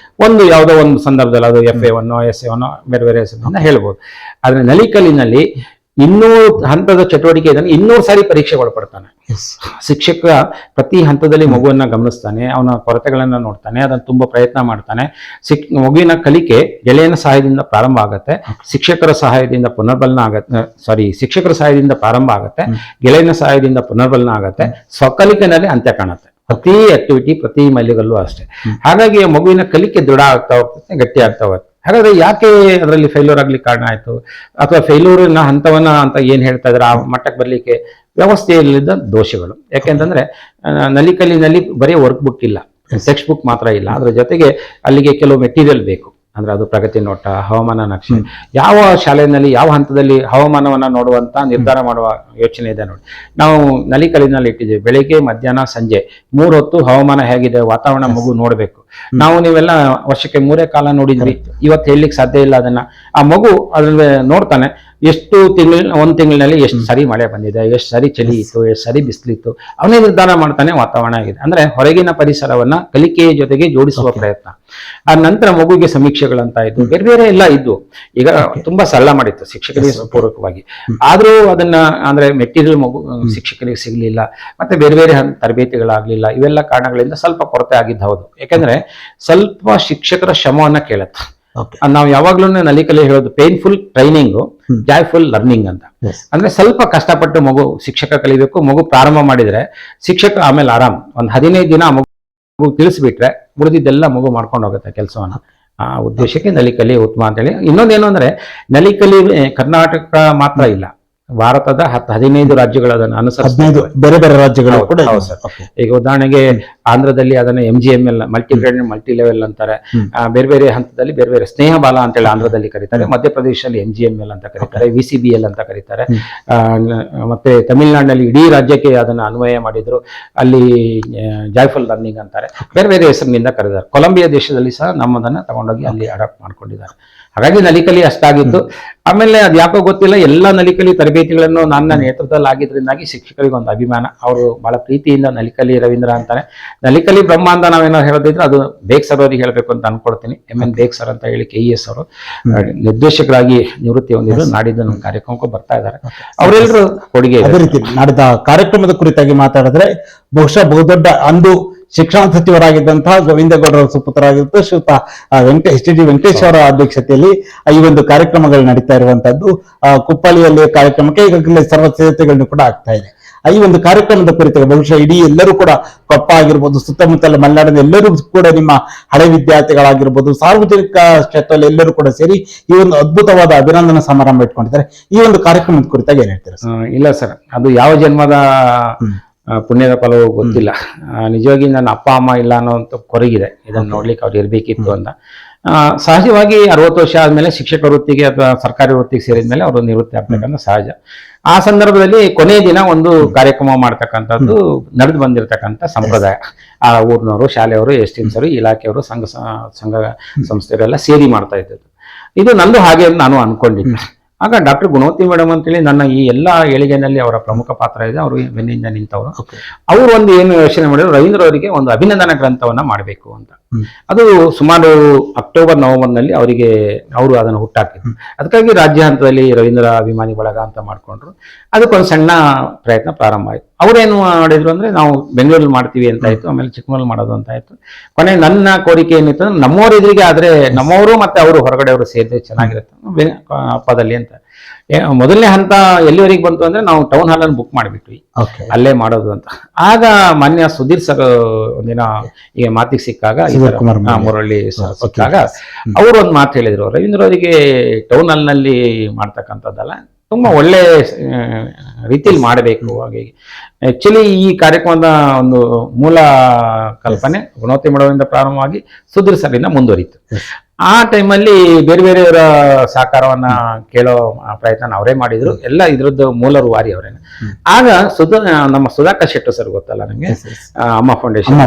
ಒಂದು ಯಾವುದೋ ಒಂದು ಸಂದರ್ಭದಲ್ಲಿ ಅದು FA1 SA1 ಬೇರೆ ಬೇರೆ ಹೆಸರಿನಿಂದ ಹೇಳ್ಬೋದು. ಆದ್ರೆ ನಲಿಕಲಿನಲ್ಲಿ 200 ಹಂತದ ಚಟುವಟಿಕೆ ಇದನ್ನು 200 ಸಾರಿ ಪರೀಕ್ಷೆ ಒಳಪಡ್ತಾನೆ. ಶಿಕ್ಷಕ ಪ್ರತಿ ಹಂತದಲ್ಲಿ ಮಗುವನ್ನ ಗಮನಿಸ್ತಾನೆ, ಅವನ ಕೊರತೆಗಳನ್ನ ನೋಡ್ತಾನೆ, ಅದನ್ನು ತುಂಬಾ ಪ್ರಯತ್ನ ಮಾಡ್ತಾನೆ. ಮಗುವಿನ ಕಲಿಕೆ ಗೆಳೆಯನ ಸಹಾಯದಿಂದ ಪ್ರಾರಂಭ ಆಗುತ್ತೆ, ಶಿಕ್ಷಕರ ಸಹಾಯದಿಂದ ಶಿಕ್ಷಕರ ಸಹಾಯದಿಂದ ಪ್ರಾರಂಭ ಆಗುತ್ತೆ, ಗೆಳೆಯನ ಸಹಾಯದಿಂದ ಪುನರ್ಬಲನ ಆಗುತ್ತೆ, ಸ್ವಕಲಿಕೆನಲ್ಲಿ ಅಂತ್ಯ ಕಾಣುತ್ತೆ. ಪ್ರತಿ ಆಕ್ಟಿವಿಟಿ, ಪ್ರತಿ ಮೈಲಿಗಲ್ಲೂ ಅಷ್ಟೇ. ಹಾಗಾಗಿ ಮಗುವಿನ ಕಲಿಕೆ ದೃಢ ಆಗ್ತಾ ಹೋಗುತ್ತೆ, ಗಟ್ಟಿ ಆಗ್ತಾ ಹೋಗುತ್ತೆ. ಹಾಗಾದ್ರೆ ಯಾಕೆ ಅದರಲ್ಲಿ ಫೇಲ್ಯೂರ್ ಆಗ್ಲಿಕ್ಕೆ ಕಾರಣ ಆಯ್ತು, ಅಥವಾ ಫೇಲ್ಯೂರಿನ ಹಂತವನ್ನ ಅಂತ ಏನ್ ಹೇಳ್ತಾ ಇದ್ರೆ ಆ ಮಟ್ಟಕ್ಕೆ ಬರ್ಲಿಕ್ಕೆ ವ್ಯವಸ್ಥೆಯಲ್ಲಿದ್ದ ದೋಷಗಳು. ಯಾಕೆಂತಂದ್ರೆ ನಲಿಕಲಿನಲ್ಲಿ ಬರೀ ವರ್ಕ್ ಬುಕ್ ಇಲ್ಲ, ಟೆಕ್ಸ್ಟ್ ಬುಕ್ ಮಾತ್ರ ಇಲ್ಲ, ಅದ್ರ ಜೊತೆಗೆ ಅಲ್ಲಿಗೆ ಕೆಲವು ಮೆಟೀರಿಯಲ್ ಬೇಕು. ಅಂದ್ರೆ ಅದು ಪ್ರಗತಿ ನೋಟ, ಹವಾಮಾನ ನಕ್ಷೆ, ಯಾವ ಶಾಲೆಯಲ್ಲಿ ಯಾವ ಹಂತದಲ್ಲಿ ಹವಾಮಾನವನ್ನ ನೋಡುವಂತ ನಿರ್ಧಾರ ಮಾಡುವ ಯೋಚನೆ ಇದೆ ನೋಡಿ. ನಾವು ನಲಿಕಲಿನಲ್ಲಿ ಇಟ್ಟಿದ್ದೀವಿ, ಬೆಳಿಗ್ಗೆ, ಮಧ್ಯಾಹ್ನ, ಸಂಜೆ 3 ಹೊತ್ತು ಹವಾಮಾನ ಹೇಗಿದೆ, ವಾತಾವರಣ ಮಗು ನೋಡ್ಬೇಕು. ನೀವೆಲ್ಲ ವರ್ಷಕ್ಕೆ 3 ಕಾಲ ನೋಡಿದ್ವಿ, ಇವತ್ತು ಹೇಳಲಿಕ್ಕೆ ಸಾಧ್ಯ ಇಲ್ಲ ಅದನ್ನ. ಆ ಮಗು ಅದ್ರಲ್ಲಿ ನೋಡ್ತಾನೆ, ಎಷ್ಟು ಒಂದು ತಿಂಗಳಿನಲ್ಲಿ ಎಷ್ಟು ಸರಿ ಮಳೆ ಬಂದಿದೆ, ಎಷ್ಟು ಸರಿ ಚಳಿ ಇತ್ತು, ಎಷ್ಟು ಸರಿ ಬಿಸಿಲಿತ್ತು, ಅವನೇ ನಿರ್ಧಾರ ಮಾಡ್ತಾನೆ ವಾತಾವರಣ ಆಗಿದೆ. ಅಂದ್ರೆ ಹೊರಗಿನ ಪರಿಸರವನ್ನ ಕಲಿಕೆಯ ಜೊತೆಗೆ ಜೋಡಿಸುವ ಪ್ರಯತ್ನ. ಆ ನಂತರ ಮಗುವಿಗೆ ಸಮೀಕ್ಷೆಗಳಂತ ಇದ್ದು ಬೇರೆ ಬೇರೆ ಎಲ್ಲ ಇದ್ದು, ಈಗ ತುಂಬಾ ಸರಳ ಮಾಡಿತ್ತು ಶಿಕ್ಷಕರಿಗೆ ಪೂರ್ವಕವಾಗಿ. ಆದ್ರೂ ಅದನ್ನ ಅಂದ್ರೆ ಮೆಟೀರಿಯಲ್ ಮಗು ಶಿಕ್ಷಕರಿಗೆ ಸಿಗ್ಲಿಲ್ಲ, ಮತ್ತೆ ಬೇರೆ ಬೇರೆ ತರಬೇತಿಗಳಾಗ್ಲಿಲ್ಲ. ಇವೆಲ್ಲ ಕಾರಣಗಳಿಂದ ಸ್ವಲ್ಪ ಕೊರತೆ ಆಗಿದ್ದು ಹೌದು. ಯಾಕಂದ್ರೆ ಸ್ವಲ್ಪ ಶಿಕ್ಷಕರ ಶ್ರಮವನ್ನ ಕೇಳುತ್ತೆ. ನಾವು ಯಾವಾಗ್ಲೂ ನಲಿಕಲಿ ಹೇಳೋದು ಪೇನ್ಫುಲ್ ಟ್ರೈನಿಂಗ್, ಜಾಯ್ಫುಲ್ ಲರ್ನಿಂಗ್ ಅಂತ. ಅಂದ್ರೆ ಸ್ವಲ್ಪ ಕಷ್ಟಪಟ್ಟು ಮಗು ಶಿಕ್ಷಕ ಕಲಿಬೇಕು. ಮಗು ಪ್ರಾರಂಭ ಮಾಡಿದ್ರೆ ಶಿಕ್ಷಕ ಆಮೇಲೆ ಆರಾಮ್ ಒಂದು 15 ದಿನ ಮಗು ತಿಳಿಸ್ಬಿಟ್ರೆ ಉಳಿದಿದ್ದೆಲ್ಲ ಮಗು ಮಾಡ್ಕೊಂಡು ಹೋಗುತ್ತೆ ಕೆಲಸವನ್ನ. ಆ ಉದ್ದೇಶಕ್ಕೆ ನಲಿಕಲಿ ಉತ್ತಮ ಅಂತ ಹೇಳಿ. ಇನ್ನೊಂದೇನು ಅಂದ್ರೆ ನಲಿಕಲಿ ಕರ್ನಾಟಕ ಮಾತ್ರ ಇಲ್ಲ, ಭಾರತದ 15 ರಾಜ್ಯಗಳು ಅದನ್ನು ಅನುಸರಿಸ್ತಾರೆ, ಬೇರೆ ಬೇರೆ ರಾಜ್ಯಗಳು ಕೂಡ. ಈಗ ಉದಾಹರಣೆಗೆ ಆಂಧ್ರದಲ್ಲಿ ಅದನ್ನ MGML, multi grade multi level ಅಂತಾರೆ. ಬೇರೆ ಬೇರೆ ಹಂತದಲ್ಲಿ ಬೇರೆ ಬೇರೆ ಸ್ನೇಹ ಬಾಲ ಅಂತೇಳಿ ಆಂಧ್ರದಲ್ಲಿ ಕರೀತಾರೆ, ಮಧ್ಯಪ್ರದೇಶದಲ್ಲಿ MGML ಅಂತ ಕರೀತಾರೆ, VCBL ಅಂತ ಕರೀತಾರೆ. ಮತ್ತೆ ತಮಿಳುನಾಡಿನಲ್ಲಿ ಇಡೀ ರಾಜ್ಯಕ್ಕೆ ಅದನ್ನ ಅನ್ವಯ ಮಾಡಿದ್ರು, ಅಲ್ಲಿ ಜಾಯ್ಫುಲ್ ಲರ್ನಿಂಗ್ ಅಂತಾರೆ, ಬೇರೆ ಬೇರೆ ಹೆಸರಿನಿಂದ ಕರೀತಾರೆ. ಕೊಲಂಬಿಯಾ ದೇಶದಲ್ಲಿ ಸಹ ನಮ್ಮದನ್ನ ತಗೊಂಡೋಗಿ ಅಲ್ಲಿ ಅಡಾಪ್ಟ್ ಮಾಡ್ಕೊಂಡಿದ್ದಾರೆ. ಹಾಗಾಗಿ ನಲಿಕಲಿ ಅಷ್ಟಾಗಿತ್ತು. ಆಮೇಲೆ ಅದು ಯಾಕೋ ಗೊತ್ತಿಲ್ಲ, ಎಲ್ಲ ನಲಿಕಲಿ ತರಬೇತಿಗಳನ್ನು ನನ್ನ ನೇತೃತ್ವದಲ್ಲಿ ಆಗಿದ್ರಿಂದಾಗಿ ಶಿಕ್ಷಕರಿಗೆ ಒಂದು ಅಭಿಮಾನ. ಅವರು ಬಹಳ ಪ್ರೀತಿಯಿಂದ ನಲಿಕಲಿ ರವೀಂದ್ರ ಅಂತಾರೆ. ನಲಿಕಲಿ ಬ್ರಹ್ಮ ಅಂತ ನಾವೇನೋ ಹೇಳೋದಿದ್ರೆ ಅದು ಬೇಗ್ ಸರ್ ಅವರಿಗೆ ಹೇಳಬೇಕು ಅಂತ ಅನ್ಕೊಳ್ತೀನಿ. MN ಬೇಗ್ ಸರ್ ಅಂತ ಹೇಳಿ KES ಅವರು ನಿರ್ದೇಶಕರಾಗಿ ನಿವೃತ್ತಿ ಹೊಂದಿದ್ರು. ನಾಡಿದ್ದು ನಮ್ಮ ಕಾರ್ಯಕ್ರಮಕ್ಕೂ ಬರ್ತಾ ಇದ್ದಾರೆ. ಅವರೆಲ್ಲರೂ ಕೊಡುಗೆ ಇದೆ. ಅದೇ ರೀತಿ ನಡೆದ ಕಾರ್ಯಕ್ರಮದ ಕುರಿತಾಗಿ ಮಾತಾಡಿದ್ರೆ ಬಹುಶಃ ಬಹುದೊಡ್ಡ ಅಂದು ಶಿಕ್ಷಣ ಸಚಿವರಾಗಿದ್ದಂತಹ ಗೋವಿಂದೇಗೌಡರ ಸುಪುತ್ರರಾಗಿದ್ದು ಶ್ರೀಯುತ HTD ವೆಂಕಟೇಶ್ ಅವರ ಅಧ್ಯಕ್ಷತೆಯಲ್ಲಿ ಈ ಒಂದು ಕಾರ್ಯಕ್ರಮಗಳು ನಡೀತಾ ಇರುವಂತದ್ದು. ಕುಪ್ಪಳ್ಳಿಯಲ್ಲಿ ಕಾರ್ಯಕ್ರಮಕ್ಕೆ ಈಗಾಗಲೇ ಸರ್ವ ಸಿದ್ಧತೆಗಳನ್ನು ಕೂಡ ಆಗ್ತಾ ಇದೆ. ಈ ಒಂದು ಕಾರ್ಯಕ್ರಮದ ಕುರಿತಾಗಿ ಬಹುಶಃ ಇಡೀ ಎಲ್ಲರೂ ಕೂಡ ಕೊಪ್ಪ ಆಗಿರ್ಬೋದು, ಸುತ್ತಮುತ್ತಲ ಮಲೆನಾಡಿನ ಎಲ್ಲರೂ ಕೂಡ ನಿಮ್ಮ ಹಳೆ ವಿದ್ಯಾರ್ಥಿಗಳಾಗಿರ್ಬೋದು, ಸಾರ್ವಜನಿಕ ಕ್ಷೇತ್ರದಲ್ಲಿ ಎಲ್ಲರೂ ಕೂಡ ಸೇರಿ ಈ ಒಂದು ಅದ್ಭುತವಾದ ಅಭಿನಂದನಾ ಸಮಾರಂಭ ಇಟ್ಕೊಂಡಿದ್ದಾರೆ. ಈ ಒಂದು ಕಾರ್ಯಕ್ರಮದ ಕುರಿತಾಗಿ ಏನ್ ಹೇಳ್ತೀರಾ ಸರ್? ಇಲ್ಲ ಸರ್, ಅದು ಯಾವ ಜನ್ಮದ ಪುಣ್ಯದ ಫಲವೂ ಗೊತ್ತಿಲ್ಲ. ನಿಜವಾಗಿ ನನ್ನ ಅಪ್ಪ ಅಮ್ಮ ಇಲ್ಲ ಅನ್ನೋಂಥ ಕೊರಗಿದೆ. ಇದನ್ನು ನೋಡ್ಲಿಕ್ಕೆ ಅವ್ರು ಇರ್ಬೇಕಿತ್ತು ಅಂತ. ಸಹಜವಾಗಿ 60 ವರ್ಷ ಆದ್ಮೇಲೆ ಶಿಕ್ಷಕ ವೃತ್ತಿಗೆ ಅಥವಾ ಸರ್ಕಾರಿ ವೃತ್ತಿಗೆ ಸೇರಿದ ಮೇಲೆ ಅವರು ನಿವೃತ್ತಿ ಆಗ್ಬೇಕಂತ ಸಹಜ. ಆ ಸಂದರ್ಭದಲ್ಲಿ ಕೊನೆಯ ದಿನ ಒಂದು ಕಾರ್ಯಕ್ರಮ ಮಾಡ್ತಕ್ಕಂಥದ್ದು ನಡೆದು ಬಂದಿರತಕ್ಕಂಥ ಸಂಪ್ರದಾಯ. ಆ ಊರಿನವರು, ಶಾಲೆಯವರು, ಎಸ್ಟಿನ್ಸರು, ಇಲಾಖೆಯವರು, ಸಂಘ ಸಂಸ್ಥೆಗಳೆಲ್ಲ ಸೇರಿ ಮಾಡ್ತಾ ಇದ್ದದ್ದು. ಇದು ನಂದು ಹಾಗೆ ಅಂತ ನಾನು ಅನ್ಕೊಂಡಿದ್ದೆ. ಆಗ ಡಾಕ್ಟರ್ ಗುಣವತಿ ಮೇಡಮ್ ಅಂತೇಳಿ ನನ್ನ ಈ ಎಲ್ಲ ಏಳಿಗೆನಲ್ಲಿ ಅವರ ಪ್ರಮುಖ ಪಾತ್ರ ಇದೆ. ಅವರು ಬೆನ್ನಿಂದ ನಿಂತವರು. ಅವರು ಒಂದು ಏನು ಯೋಚನೆ ಮಾಡಿದ್ರು, ರವೀಂದ್ರ ಅವರಿಗೆ ಒಂದು ಅಭಿನಂದನಾ ಗ್ರಂಥವನ್ನ ಮಾಡಬೇಕು ಅಂತ. ಅದು ಸುಮಾರು ಅಕ್ಟೋಬರ್ ನವೆಂಬರ್ನಲ್ಲಿ ಅವರು ಅದನ್ನು ಹುಟ್ಟಾಕಿದ್ರು. ಅದಕ್ಕಾಗಿ ರಾಜ್ಯ ಹಂತದಲ್ಲಿ ರವೀಂದ್ರ ಅಭಿಮಾನಿ ಬಳಗ ಅಂತ ಮಾಡ್ಕೊಂಡ್ರು. ಅದಕ್ಕೊಂದು ಸಣ್ಣ ಪ್ರಯತ್ನ ಪ್ರಾರಂಭ ಆಯ್ತು. ಅವ್ರೇನು ಮಾಡಿದ್ರು ಅಂದ್ರೆ, ನಾವು ಬೆಂಗಳೂರಲ್ಲಿ ಮಾಡ್ತೀವಿ ಅಂತ ಆಯ್ತು, ಆಮೇಲೆ ಚಿಕ್ಕಮಗಳೂರು ಮಾಡೋದು ಅಂತ ಆಯ್ತು. ಕೊನೆ ನನ್ನ ಕೋರಿಕೆ ಏನಿತ್ತು ಅಂದ್ರೆ, ನಮ್ಮವ್ರ ಎದುರಿಗೆ ಆದ್ರೆ ನಮ್ಮವರು ಮತ್ತೆ ಅವರು ಹೊರಗಡೆ ಅವರು ಸೇರಿದ್ರೆ ಚೆನ್ನಾಗಿರುತ್ತೆ ಹಬ್ಬದಲ್ಲಿ ಅಂತ. ಮೊದಲನೇ ಹಂತ ಎಲ್ಲಿವರೆಗೆ ಬಂತು ಅಂದ್ರೆ, ನಾವು ಟೌನ್ ಹಾಲ್ ಅನ್ನು ಬುಕ್ ಮಾಡಿಬಿಟ್ವಿ, ಅಲ್ಲೇ ಮಾಡೋದು ಅಂತ. ಆಗ ಮಾನ್ಯ ಸುಧೀರ್ ಸರ್ ಒಂದಿನ ಈಗ ಮಾತಿಗೆ ಸಿಕ್ಕಾಗ, ಮುರಳಿ ಸಿಕ್ಕಾಗ ಅವರು ಒಂದು ಮಾತು ಹೇಳಿದ್ರು, ರವೀಂದ್ರ ಅವರಿಗೆ ಟೌನ್ ಹಾಲ್ ನಲ್ಲಿ ಮಾಡ್ತಕ್ಕಂಥದ್ದಲ್ಲ, ತುಂಬಾ ಒಳ್ಳೆ ರೀತಿಯಲ್ಲಿ ಮಾಡಬೇಕು. ಹಾಗಾಗಿ ಆಕ್ಚುಲಿ ಈ ಕಾರ್ಯಕ್ರಮದ ಒಂದು ಮೂಲ ಕಲ್ಪನೆ ಗುಣವತಿ ಮೇಡಮಿಂದ ಪ್ರಾರಂಭವಾಗಿ ಸುಧೀರ್ ಸರಿಂದ ಮುಂದುವರಿತು. ಆ ಟೈಮಲ್ಲಿ ಬೇರೆ ಬೇರೆಯವರ ಸಹಕಾರವನ್ನ ಕೇಳೋ ಪ್ರಯತ್ನ ಅವರೇ ಮಾಡಿದ್ರು. ಎಲ್ಲ ಇದ್ರದ್ದು ಮೂಲ ರೂವಾರಿ ಅವರೇನೆ. ಆಗ ನಮ್ಮ ಸುಧಾಕರ್ ಶೆಟ್ಟಿ ಸರ್ ಗೊತ್ತಲ್ಲ ನಿಮ್ಗೆ, ಅಮ್ಮ ಫೌಂಡೇಶನ್,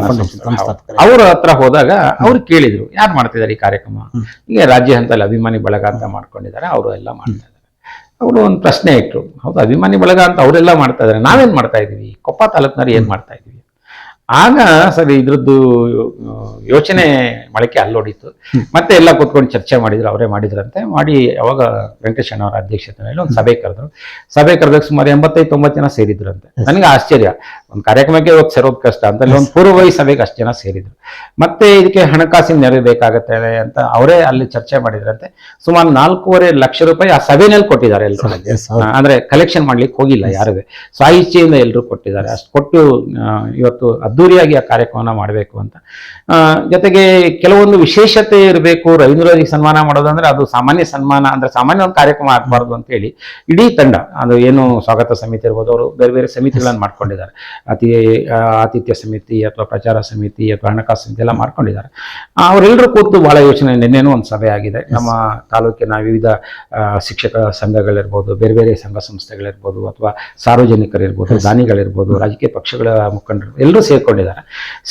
ಅವ್ರ ಹತ್ರ ಹೋದಾಗ ಅವ್ರು ಕೇಳಿದ್ರು, ಯಾರು ಮಾಡ್ತಿದ್ದಾರೆ ಈ ಕಾರ್ಯಕ್ರಮ? ಈಗ ರಾಜ್ಯ ಹಂತದಲ್ಲಿ ಅಭಿಮಾನಿ ಬಳಗ ಅಂತ ಮಾಡ್ಕೊಂಡಿದ್ದಾರೆ, ಅವರು ಎಲ್ಲ ಮಾಡ್ತಾ ಇದ್ದಾರೆ. ಅವರು ಒಂದು ಪ್ರಶ್ನೆ ಇಟ್ರು, ಹೌದು ಅಭಿಮಾನಿ ಬಳಗ ಅಂತ ಅವರೆಲ್ಲ ಮಾಡ್ತಾ ಇದ್ದಾರೆ, ನಾವೇನ್ ಮಾಡ್ತಾ ಇದೀವಿ, ಕೊಪ್ಪ ತಾಲೂಕಿನವ್ರು ಏನ್ ಮಾಡ್ತಾ ಇದೀವಿ? ಆಗ ಸರಿ ಇದ್ರದ್ದು ಯೋಚನೆ ಮೊಳಕೆ ಅಲ್ಲೋಡಿತ್ತು. ಮತ್ತೆ ಎಲ್ಲ ಕೂತ್ಕೊಂಡು ಚರ್ಚೆ ಮಾಡಿದ್ರು, ಅವರೇ ಮಾಡಿದ್ರಂತೆ. ಮಾಡಿ ಅವಾಗ ವೆಂಕಟೇಶ್ ಅವರ ಅಧ್ಯಕ್ಷತೆಯಲ್ಲಿ ಒಂದು ಸಭೆ ಕರೆದ್ರು. ಸಭೆ ಕರೆದಾಗ ಸುಮಾರು 85-90 ಜನ ಸೇರಿದ್ರಂತೆ. ನನಗೆ ಆಶ್ಚರ್ಯ, ಒಂದು ಕಾರ್ಯಕ್ರಮಕ್ಕೆ ಹೋಗಿ ಸೇರೋದು ಕಷ್ಟ ಅಂತ ಒಂದು ಪೂರ್ವಭಾವಿ ಸಭೆಗೆ ಅಷ್ಟು ಜನ ಸೇರಿದ್ರು. ಮತ್ತೆ ಇದಕ್ಕೆ ಹಣಕಾಸಿನ ನೆರವು ಬೇಕಾಗುತ್ತೆ ಅಂತ ಅವರೇ ಅಲ್ಲಿ ಚರ್ಚೆ ಮಾಡಿದ್ರಂತೆ. ಸುಮಾರು 4.5 ಲಕ್ಷ ರೂಪಾಯಿ ಆ ಸಭೆನಲ್ಲಿ ಕೊಟ್ಟಿದ್ದಾರೆ ಎಲ್ಲರೂ. ಅಂದ್ರೆ ಕಲೆಕ್ಷನ್ ಮಾಡ್ಲಿಕ್ಕೆ ಹೋಗಿಲ್ಲ ಯಾರುವೆ, ಸ್ವಾಯಿಚ್ಛೆಯಿಂದ ಎಲ್ಲರೂ ಕೊಟ್ಟಿದ್ದಾರೆ. ಅಷ್ಟು ಕೊಟ್ಟು ಇವತ್ತು ಅದ್ದೂರಿಯಾಗಿ ಆ ಕಾರ್ಯಕ್ರಮನ ಮಾಡಬೇಕು ಅಂತ. ಜೊತೆಗೆ ಕೆಲವೊಂದು ವಿಶೇಷತೆ ಇರಬೇಕು. ರವೀಂದ್ರರಿಗೆ ಸನ್ಮಾನ ಮಾಡೋದಂದ್ರೆ ಅದು ಸಾಮಾನ್ಯ ಸನ್ಮಾನ ಅಂದ್ರೆ ಸಾಮಾನ್ಯ ಒಂದು ಕಾರ್ಯಕ್ರಮ ಆಗಬಾರ್ದು ಅಂತ ಹೇಳಿ ಇಡೀ ತಂಡ, ಅದು ಏನು ಸ್ವಾಗತ ಸಮಿತಿ ಇರ್ಬೋದು, ಅವರು ಬೇರೆ ಬೇರೆ ಸಮಿತಿಗಳನ್ನು ಮಾಡ್ಕೊಂಡಿದ್ದಾರೆ. ಆತಿಥ್ಯ ಸಮಿತಿ ಅಥವಾ ಪ್ರಚಾರ ಸಮಿತಿ ಅಥವಾ ಹಣಕಾಸು ಸಮಿತಿ ಎಲ್ಲ ಮಾಡ್ಕೊಂಡಿದ್ದಾರೆ. ಅವರೆಲ್ಲರೂ ಕೂತು ಬಹಳ ಯೋಚನೆ. ನಿನ್ನೆನೂ ಒಂದು ಸಭೆ ಆಗಿದೆ. ನಮ್ಮ ತಾಲೂಕಿನ ವಿವಿಧ ಶಿಕ್ಷಕ ಸಂಘಗಳಿರ್ಬೋದು, ಬೇರೆ ಬೇರೆ ಸಂಘ ಸಂಸ್ಥೆಗಳಿರ್ಬೋದು, ಅಥವಾ ಸಾರ್ವಜನಿಕರಿರ್ಬೋದು, ದಾನಿಗಳಿರ್ಬೋದು, ರಾಜಕೀಯ ಪಕ್ಷಗಳ ಮುಖಂಡರು ಎಲ್ಲರೂ ಸೇರ್ಕೊಂಡಿದ್ದಾರೆ.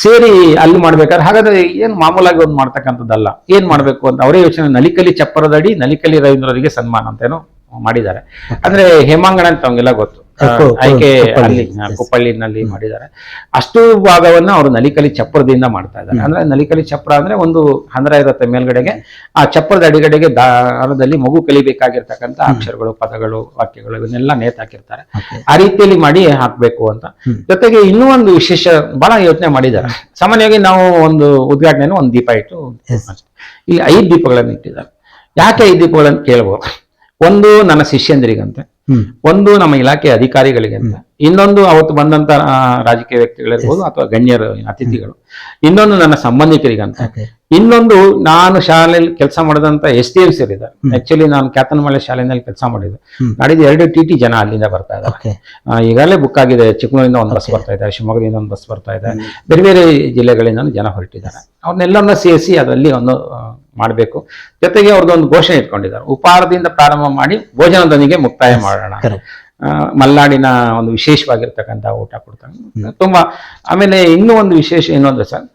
ಸೇರಿ ಅಲ್ಲಿ ಮಾಡ್ಬೇಕಾದ್ರೆ ಹಾಗಾದ್ರೆ ಏನು ಮಾಮೂಲಾಗಿ ಒಂದು ಮಾಡ್ತಕ್ಕಂಥದ್ದಲ್ಲ, ಏನ್ ಮಾಡ್ಬೇಕು ಅಂತ ಅವರೇ ಯೋಚನೆ. ನಲಿಕಲಿ ಚಪ್ಪರದಡಿ ನಲಿಕಲಿ ರವೀಂದ್ರರಿಗೆ ಸನ್ಮಾನ ಅಂತೇನೋ ಮಾಡಿದ್ದಾರೆ. ಅಂದ್ರೆ ಹೇಮಾಂಗಣ ಅಂತ ಅವಂಗೆಲ್ಲ ಗೊತ್ತು, ಆಯ್ಕೆ ಅಲ್ಲಿ ಕುಪ್ಪಳ್ಳಿನಲ್ಲಿ ಮಾಡಿದ್ದಾರೆ. ಅಷ್ಟು ಭಾಗವನ್ನ ಅವರು ನಲಿಕಲಿ ಚಪ್ರದಿಂದ ಮಾಡ್ತಾ ಇದ್ದಾರೆ. ಅಂದ್ರೆ ನಲಿಕಲಿ ಚಪ್ರ ಅಂದ್ರೆ ಒಂದು ಹಂದ್ರ ಇರುತ್ತೆ ಮೇಲ್ಗಡೆಗೆ, ಆ ಚಪ್ರದ ಅಡಿಗಡೆಗೆ ದಾರದಲ್ಲಿ ಮಗು ಕಲಿಬೇಕಾಗಿರ್ತಕ್ಕಂಥ ಅಕ್ಷರಗಳು, ಪದಗಳು, ವಾಕ್ಯಗಳು ಇವನ್ನೆಲ್ಲ ನೇತಾಕಿರ್ತಾರೆ. ಆ ರೀತಿಯಲ್ಲಿ ಮಾಡಿ ಹಾಕ್ಬೇಕು ಅಂತ. ಜೊತೆಗೆ ಇನ್ನೂ ಒಂದು ವಿಶೇಷ ಬಹಳ ಯೋಚನೆ ಮಾಡಿದ್ದಾರೆ. ಸಾಮಾನ್ಯವಾಗಿ ನಾವು ಒಂದು ಉದ್ಘಾಟನೆಯನ್ನು ಒಂದು ದೀಪ ಇಟ್ಟು, ಇಲ್ಲಿ 5 ದೀಪಗಳನ್ನು ಇಟ್ಟಿದ್ದಾರೆ. ಯಾಕೆ 5 ದೀಪಗಳನ್ನು ಕೇಳ್ಬೋದು? ಒಂದು ನನ್ನ ಶಿಷ್ಯಂದಿರಿಗಂತೆ, ಒಂದು ನಮ್ಮ ಇಲಾಖೆ ಅಧಿಕಾರಿಗಳಿಗೆ ಅಂತ, ಇನ್ನೊಂದು ಅವತ್ತು ಬಂದಂತ ರಾಜಕೀಯ ವ್ಯಕ್ತಿಗಳಿರ್ಬೋದು ಅಥವಾ ಗಣ್ಯರು ಅತಿಥಿಗಳು, ಇನ್ನೊಂದು ನನ್ನ ಸಂಬಂಧಿಕರಿಗಂತ, ಇನ್ನೊಂದು ನಾನು ಶಾಲೆಯಲ್ಲಿ ಕೆಲಸ ಮಾಡಿದಂತ STMs ಇದ್ದಾರೆ. ಆಕ್ಚುಲಿ ನಾನು ಕ್ಯಾತನಮಳೆ ಶಾಲೆಯಲ್ಲಿ ಕೆಲಸ ಮಾಡಿದ್ದೆ. ನಾಡಿದ್ದು 2 TT ಜನ ಅಲ್ಲಿಂದ ಬರ್ತಾ ಇದ್ದಾರೆ. ಈಗಾಗಲೇ ಬುಕ್ ಆಗಿದೆ. ಚಿಕ್ಕಮಗಳೂರಿಂದ ಒಂದು ಬಸ್ ಬರ್ತಾ ಇದೆ, ಶಿವಮೊಗ್ಗದಿಂದ ಒಂದು ಬಸ್ ಬರ್ತಾ ಇದೆ, ಬೇರೆ ಬೇರೆ ಜಿಲ್ಲೆಗಳಿಂದ ಜನ ಹೊರಟಿದ್ದಾರೆ. ಅವ್ರನ್ನೆಲ್ಲರನ್ನ ಸೇರಿಸಿ ಅದರಲ್ಲಿ ಒಂದು ಮಾಡಬೇಕು. ಜೊತೆಗೆ ಅವ್ರದ್ದೊಂದು ಘೋಷಣೆ ಇಟ್ಕೊಂಡಿದ್ದಾರೆ, ಉಪಹಾರದಿಂದ ಪ್ರಾರಂಭ ಮಾಡಿ ಭೋಜನದೊಂದಿಗೆ ಮುಕ್ತಾಯ ಮಾಡೋಣ. ಮಲೆನಾಡಿನ ಒಂದು ವಿಶೇಷವಾಗಿರ್ತಕ್ಕಂಥ ಊಟ ಕೊಡ್ತಾರೆ ತುಂಬಾ. ಆಮೇಲೆ ಇನ್ನೂ ಒಂದು ವಿಶೇಷ ಏನು ಅಂದ್ರೆ ಸರ್,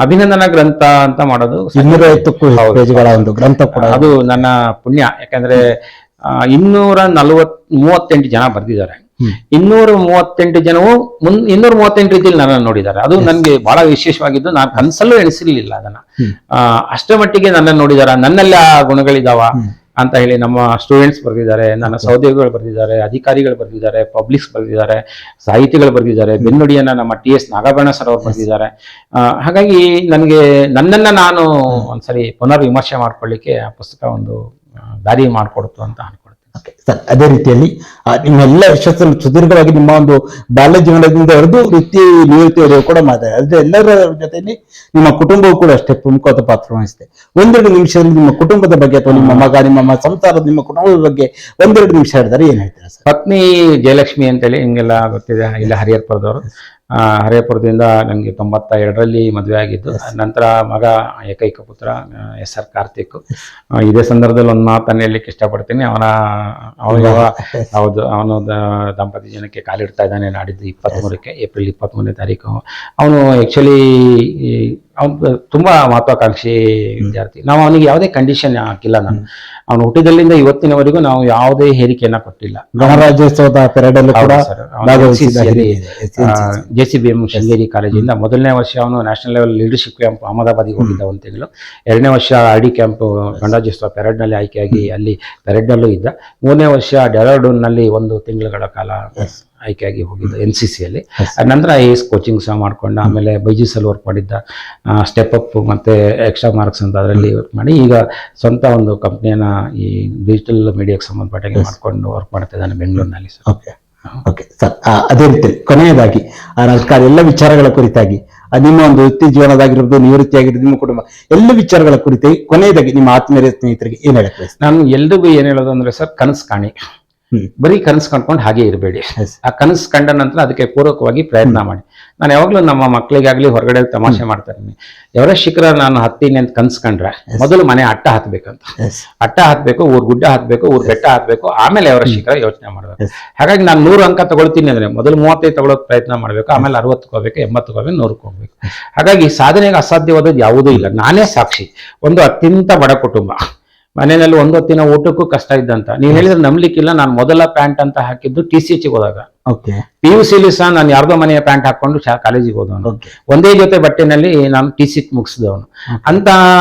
ಅಭಿನಂದನಾ ಗ್ರಂಥ ಅಂತ ಮಾಡೋದು 250ಕ್ಕೂ ಹೆಚ್ಚು ಪೇಜ್ಗಳ ಒಂದು ಗ್ರಂಥ ಕೂಡ ಅದು ನನ್ನ ಪುಣ್ಯ. ಯಾಕಂದ್ರೆ 238 ಜನ ಬರ್ದಿದ್ದಾರೆ. 238 ಜನವು 238 ರೀತಿಯಲ್ಲಿ ನನ್ನನ್ನು ನೋಡಿದ್ದಾರೆ. ಅದು ನನಗೆ ಬಹಳ ವಿಶೇಷವಾಗಿದ್ದು, ನಾನು ಕನಸಲ್ಲೂ ಎಣಿಸಿರ್ಲಿಲ್ಲ ಅದನ್ನ. ಅಷ್ಟರ ಮಟ್ಟಿಗೆ ನನ್ನನ್ನು ನೋಡಿದಾರ, ನನ್ನೆಲ್ಲ ಗುಣಗಳಿದಾವ ಅಂತ ಹೇಳಿ ನಮ್ಮ ಸ್ಟೂಡೆಂಟ್ಸ್ ಬರ್ದಿದ್ದಾರೆ, ನನ್ನ ಸಹೋದ್ಯೋಗಿಗಳು ಬರ್ದಿದ್ದಾರೆ, ಅಧಿಕಾರಿಗಳು ಬರ್ದಿದ್ದಾರೆ, ಪಬ್ಲಿಕ್ಸ್ ಬರ್ದಿದ್ದಾರೆ, ಸಾಹಿತಿಗಳು ಬರ್ದಿದ್ದಾರೆ, ಬೆನ್ನುಡಿಯನ್ನ ನಮ್ಮ TS ನಾಗಾಭರಣ ಸರ್ ಅವರು ಬರ್ದಿದ್ದಾರೆ. ಹಾಗಾಗಿ ನನಗೆ ನನ್ನನ್ನ ನಾನು ಒಂದ್ಸರಿ ಪುನರ್ ವಿಮರ್ಶೆ ಮಾಡ್ಕೊಳ್ಳಿಕ್ಕೆ ಆ ಪುಸ್ತಕ ಒಂದು ದಾರಿ ಮಾಡಿಕೊಡ್ತು ಅಂತ ಅನ್ಕೊಳ್ತೀನಿ. ಸರ್, ಅದೇ ರೀತಿಯಲ್ಲಿ ನಿಮ್ಮೆಲ್ಲ ಯಶಸ್ಸನ್ನು ಸುದೀರ್ಘವಾಗಿ ನಿಮ್ಮ ಒಂದು ಬಾಲ್ಯ ಜೀವನದಿಂದ ಹಿಡಿದು ವೃತ್ತಿ ನಿವೃತ್ತಿಯವರೆಗೂ ಕೂಡ ಮಾತಾಡಿ, ಅದ್ರ ಎಲ್ಲರ ಜೊತೆಯಲ್ಲಿ ನಿಮ್ಮ ಕುಟುಂಬವು ಕೂಡ ಅಷ್ಟೇ ಪ್ರಮುಖವಾದ ಪಾತ್ರ ವಹಿಸಿದೆ. ಒಂದೆರಡು ನಿಮಿಷದಲ್ಲಿ ನಿಮ್ಮ ಕುಟುಂಬದ ಬಗ್ಗೆ ಅಥವಾ ನಿಮ್ಮ ಮಗ, ನಿಮ್ಮ ಸಂಸಾರದ, ನಿಮ್ಮ ಕುಟುಂಬದ ಬಗ್ಗೆ ಒಂದೆರಡು ನಿಮಿಷ ಹೇಳಿದರೆ ಏನ್ ಹೇಳ್ತೀರಾ ಸರ್? ಪತ್ನಿ ಜಯಲಕ್ಷ್ಮಿ ಅಂತೇಳಿ ಹಿಂಗೆಲ್ಲ ಗೊತ್ತಿದೆ, ಇಲ್ಲ ಹರಿಹರಪುರದವರು. ಹರಿಹರಪುರದಿಂದ ನನಗೆ 92ರಲ್ಲಿ ಮದುವೆ ಆಗಿದ್ದು. ನಂತರ ಮಗ ಏಕೈಕ ಪುತ್ರ SR ಕಾರ್ತಿಕ್. ಇದೇ ಸಂದರ್ಭದಲ್ಲಿ ಒಂದು ಮಾತನ್ನು ಹೇಳಲಿಕ್ಕೆ ಇಷ್ಟಪಡ್ತೀನಿ. ಅವನು ದಾಂಪತ್ಯ ಜನಕ್ಕೆ ಕಾಲಿಡ್ತಾ ಇದ್ದಾನೆ ನಾಡಿದ್ದು 23ಕ್ಕೆ, ಏಪ್ರಿಲ್ 23ನೇ ತಾರೀಕು. ಅವನು ಆಕ್ಚುಲಿ ಅವನು ತುಂಬಾ ಮಹತ್ವಾಕಾಂಕ್ಷಿ ವಿದ್ಯಾರ್ಥಿ. ನಾವು ಅವನಿಗೆ ಯಾವುದೇ ಕಂಡೀಷನ್ ಹಾಕಿಲ್ಲ. ಅವನು ಹುಟ್ಟಿದಲ್ಲಿಂದ ಇವತ್ತಿನವರೆಗೂ ನಾವು ಯಾವುದೇ ಹೇರಿಕೆಯನ್ನ ಕೊಟ್ಟಿಲ್ಲ. ಗಣರಾಜ್ಯೋತ್ಸವದ ಪೆರೇಡಲ್ಲೂ ಕೂಡ JCBM ಶೃಂಗೇರಿ ಕಾಲೇಜಿಂದ ಮೊದಲನೇ ವರ್ಷ ಅವನು ನ್ಯಾಷನಲ್ ಲೆವೆಲ್ ಲೀಡರ್ಶಿಪ್ ಕ್ಯಾಂಪ್ ಅಹಮದಾಬಾದಿಗೆ ಹೋಗಿದ್ದ 1 ತಿಂಗಳು. 2ನೇ ವರ್ಷ RD ಕ್ಯಾಂಪ್ ಗಣರಾಜ್ಯೋತ್ಸವ ಪೆರೇಡ್ನಲ್ಲಿ ಆಯ್ಕೆಯಾಗಿ ಅಲ್ಲಿ ಪೆರೇಡ್ನಲ್ಲೂ ಇದ್ದ. 3ನೇ ವರ್ಷ ಡೆಹ್ರಾಡೂನ್ನಲ್ಲಿ 1 ತಿಂಗಳುಗಳ ಕಾಲ ಆಯ್ಕೆಯಾಗಿ ಹೋಗಿದ್ದ NCCಯಲ್ಲಿ. ನಂತರ IAS ಕೋಚಿಂಗ್ ಸಹ ಮಾಡ್ಕೊಂಡ. ಆಮೇಲೆ ಬೈಜೂಸಲ್ಲಿ ವರ್ಕ್ ಮಾಡಿದ್ದ, ಸ್ಟೆಪ್ ಅಪ್ ಮತ್ತೆ ಎಕ್ಸ್ಟ್ರಾ ಮಾರ್ಕ್ಸ್ ಅಂತ ಅದರಲ್ಲಿ ವರ್ಕ್ ಮಾಡಿ ಈಗ ಸ್ವಂತ ಒಂದು ಕಂಪ್ನಿಯನ್ನ ಈ ಡಿಜಿಟಲ್ ಮೀಡಿಯಾಕ್ಕೆ ಸಂಬಂಧಪಟ್ಟಾಗೆ ಮಾಡ್ಕೊಂಡು ವರ್ಕ್ ಮಾಡ್ತಾ ಇದ್ದಾನೆ ಬೆಂಗಳೂರಿನಲ್ಲಿ ಸರ್. ಓಕೆ ಸರ್, ಅದೇ ರೀತಿ ಕೊನೆಯದಾಗಿ ಎಲ್ಲ ವಿಚಾರಗಳ ಕುರಿತಾಗಿ ನಿಮ್ಮ ಒಂದು ವೃತ್ತಿ ಜೀವನದಾಗಿರ್ಬೋದು, ನಿವೃತ್ತಿ ಆಗಿರ್ಬೋದು, ನಿಮ್ಮ ಕುಟುಂಬ ಎಲ್ಲ ವಿಚಾರಗಳ ಕುರಿತಾಗಿ ಕೊನೆಯದಾಗಿ ನಿಮ್ಮ ಆತ್ಮೀಯ ಸ್ನೇಹಿತರಿಗೆ ಏನ್ ಹೇಳಕ್ಕೆ? ನಾನು ಎಲ್ರಿಗೂ ಏನ್ ಹೇಳೋದು ಅಂದ್ರೆ ಸರ್, ಕನಸು ಕಾಣಿ. ಬರೀ ಕನಸು ಕಂಡ್ಕೊಂಡು ಹಾಗೆ ಇರಬೇಡಿ. ಆ ಕನಸು ಕಂಡ ನಂತರ ಅದಕ್ಕೆ ಪೂರಕವಾಗಿ ಪ್ರಯತ್ನ ಮಾಡಿ. ನಾನು ಯಾವಾಗ್ಲೂ ನಮ್ಮ ಮಕ್ಕಳಿಗಾಗ್ಲಿ ಹೊರಗಡೆ ತಮಾಷೆ ಮಾಡ್ತಾ ಇದ್ದೀನಿ. ಎವರೆಸ್ಟ್ ಶಿಖರ ನಾನು ಹತ್ತೀನಿ ಅಂತ ಕನಸು ಕಂಡ್ರೆ ಮೊದಲು ಮನೆ ಅಟ್ಟ ಹತ್ಬೇಕಂತ. ಅಟ್ಟ ಹತ್ಬೇಕು, ಊರ್ ಗುಡ್ಡ ಹತ್ಬೇಕು, ಊರ್ ಬೆಟ್ಟ ಹತ್ಬೇಕು, ಆಮೇಲೆ ಎವರೆಸ್ಟ್ ಶಿಖರ ಯೋಚನೆ ಮಾಡ್ಬೇಕು. ಹಾಗಾಗಿ ನಾನು 100 ಅಂಕ ತಗೊಳ್ತೀನಿ ಅಂದ್ರೆ ಮೊದಲು 35 ತಗೊಳ್ಳೋಕೆ ಪ್ರಯತ್ನ ಮಾಡ್ಬೇಕು, ಆಮೇಲೆ 60 ಹೋಗ್ಬೇಕು, 80 ಹೋಗ್ಬೇಕು, 100 ಹೋಗ್ಬೇಕು. ಹಾಗಾಗಿ ಸಾಧನೆಗೆ ಅಸಾಧ್ಯವಾದದ್ದು ಯಾವುದೂ ಇಲ್ಲ. ನಾನೇ ಸಾಕ್ಷಿ. ಒಂದು ಅತ್ಯಂತ ಬಡ ಕುಟುಂಬ, ಮನೆಯಲ್ಲಿ 1 ಹೊತ್ತಿನ ಊಟಕ್ಕೂ ಕಷ್ಟ ಇದ್ದಂತ. ನೀವು ಹೇಳಿದ್ರೆ ನಂಬಲಿಕ್ಕಿಲ್ಲ, ನಾನು ಮೊದಲ ಪ್ಯಾಂಟ್ ಅಂತ ಹಾಕಿದ್ದು TCH ಹೋದಾಗ. PUCಲಿ ಸಹ ನಾನು ಯಾರ್ದೋ ಮನೆಯ ಪ್ಯಾಂಟ್ ಹಾಕೊಂಡು ಕಾಲೇಜಿಗೆ ಹೋದವನು. ಒಂದೇ ಜೊತೆ ಬಟ್ಟೆನಲ್ಲಿ ನಾನು TCH ಮುಗಿಸಿದವನು. ಅಂತ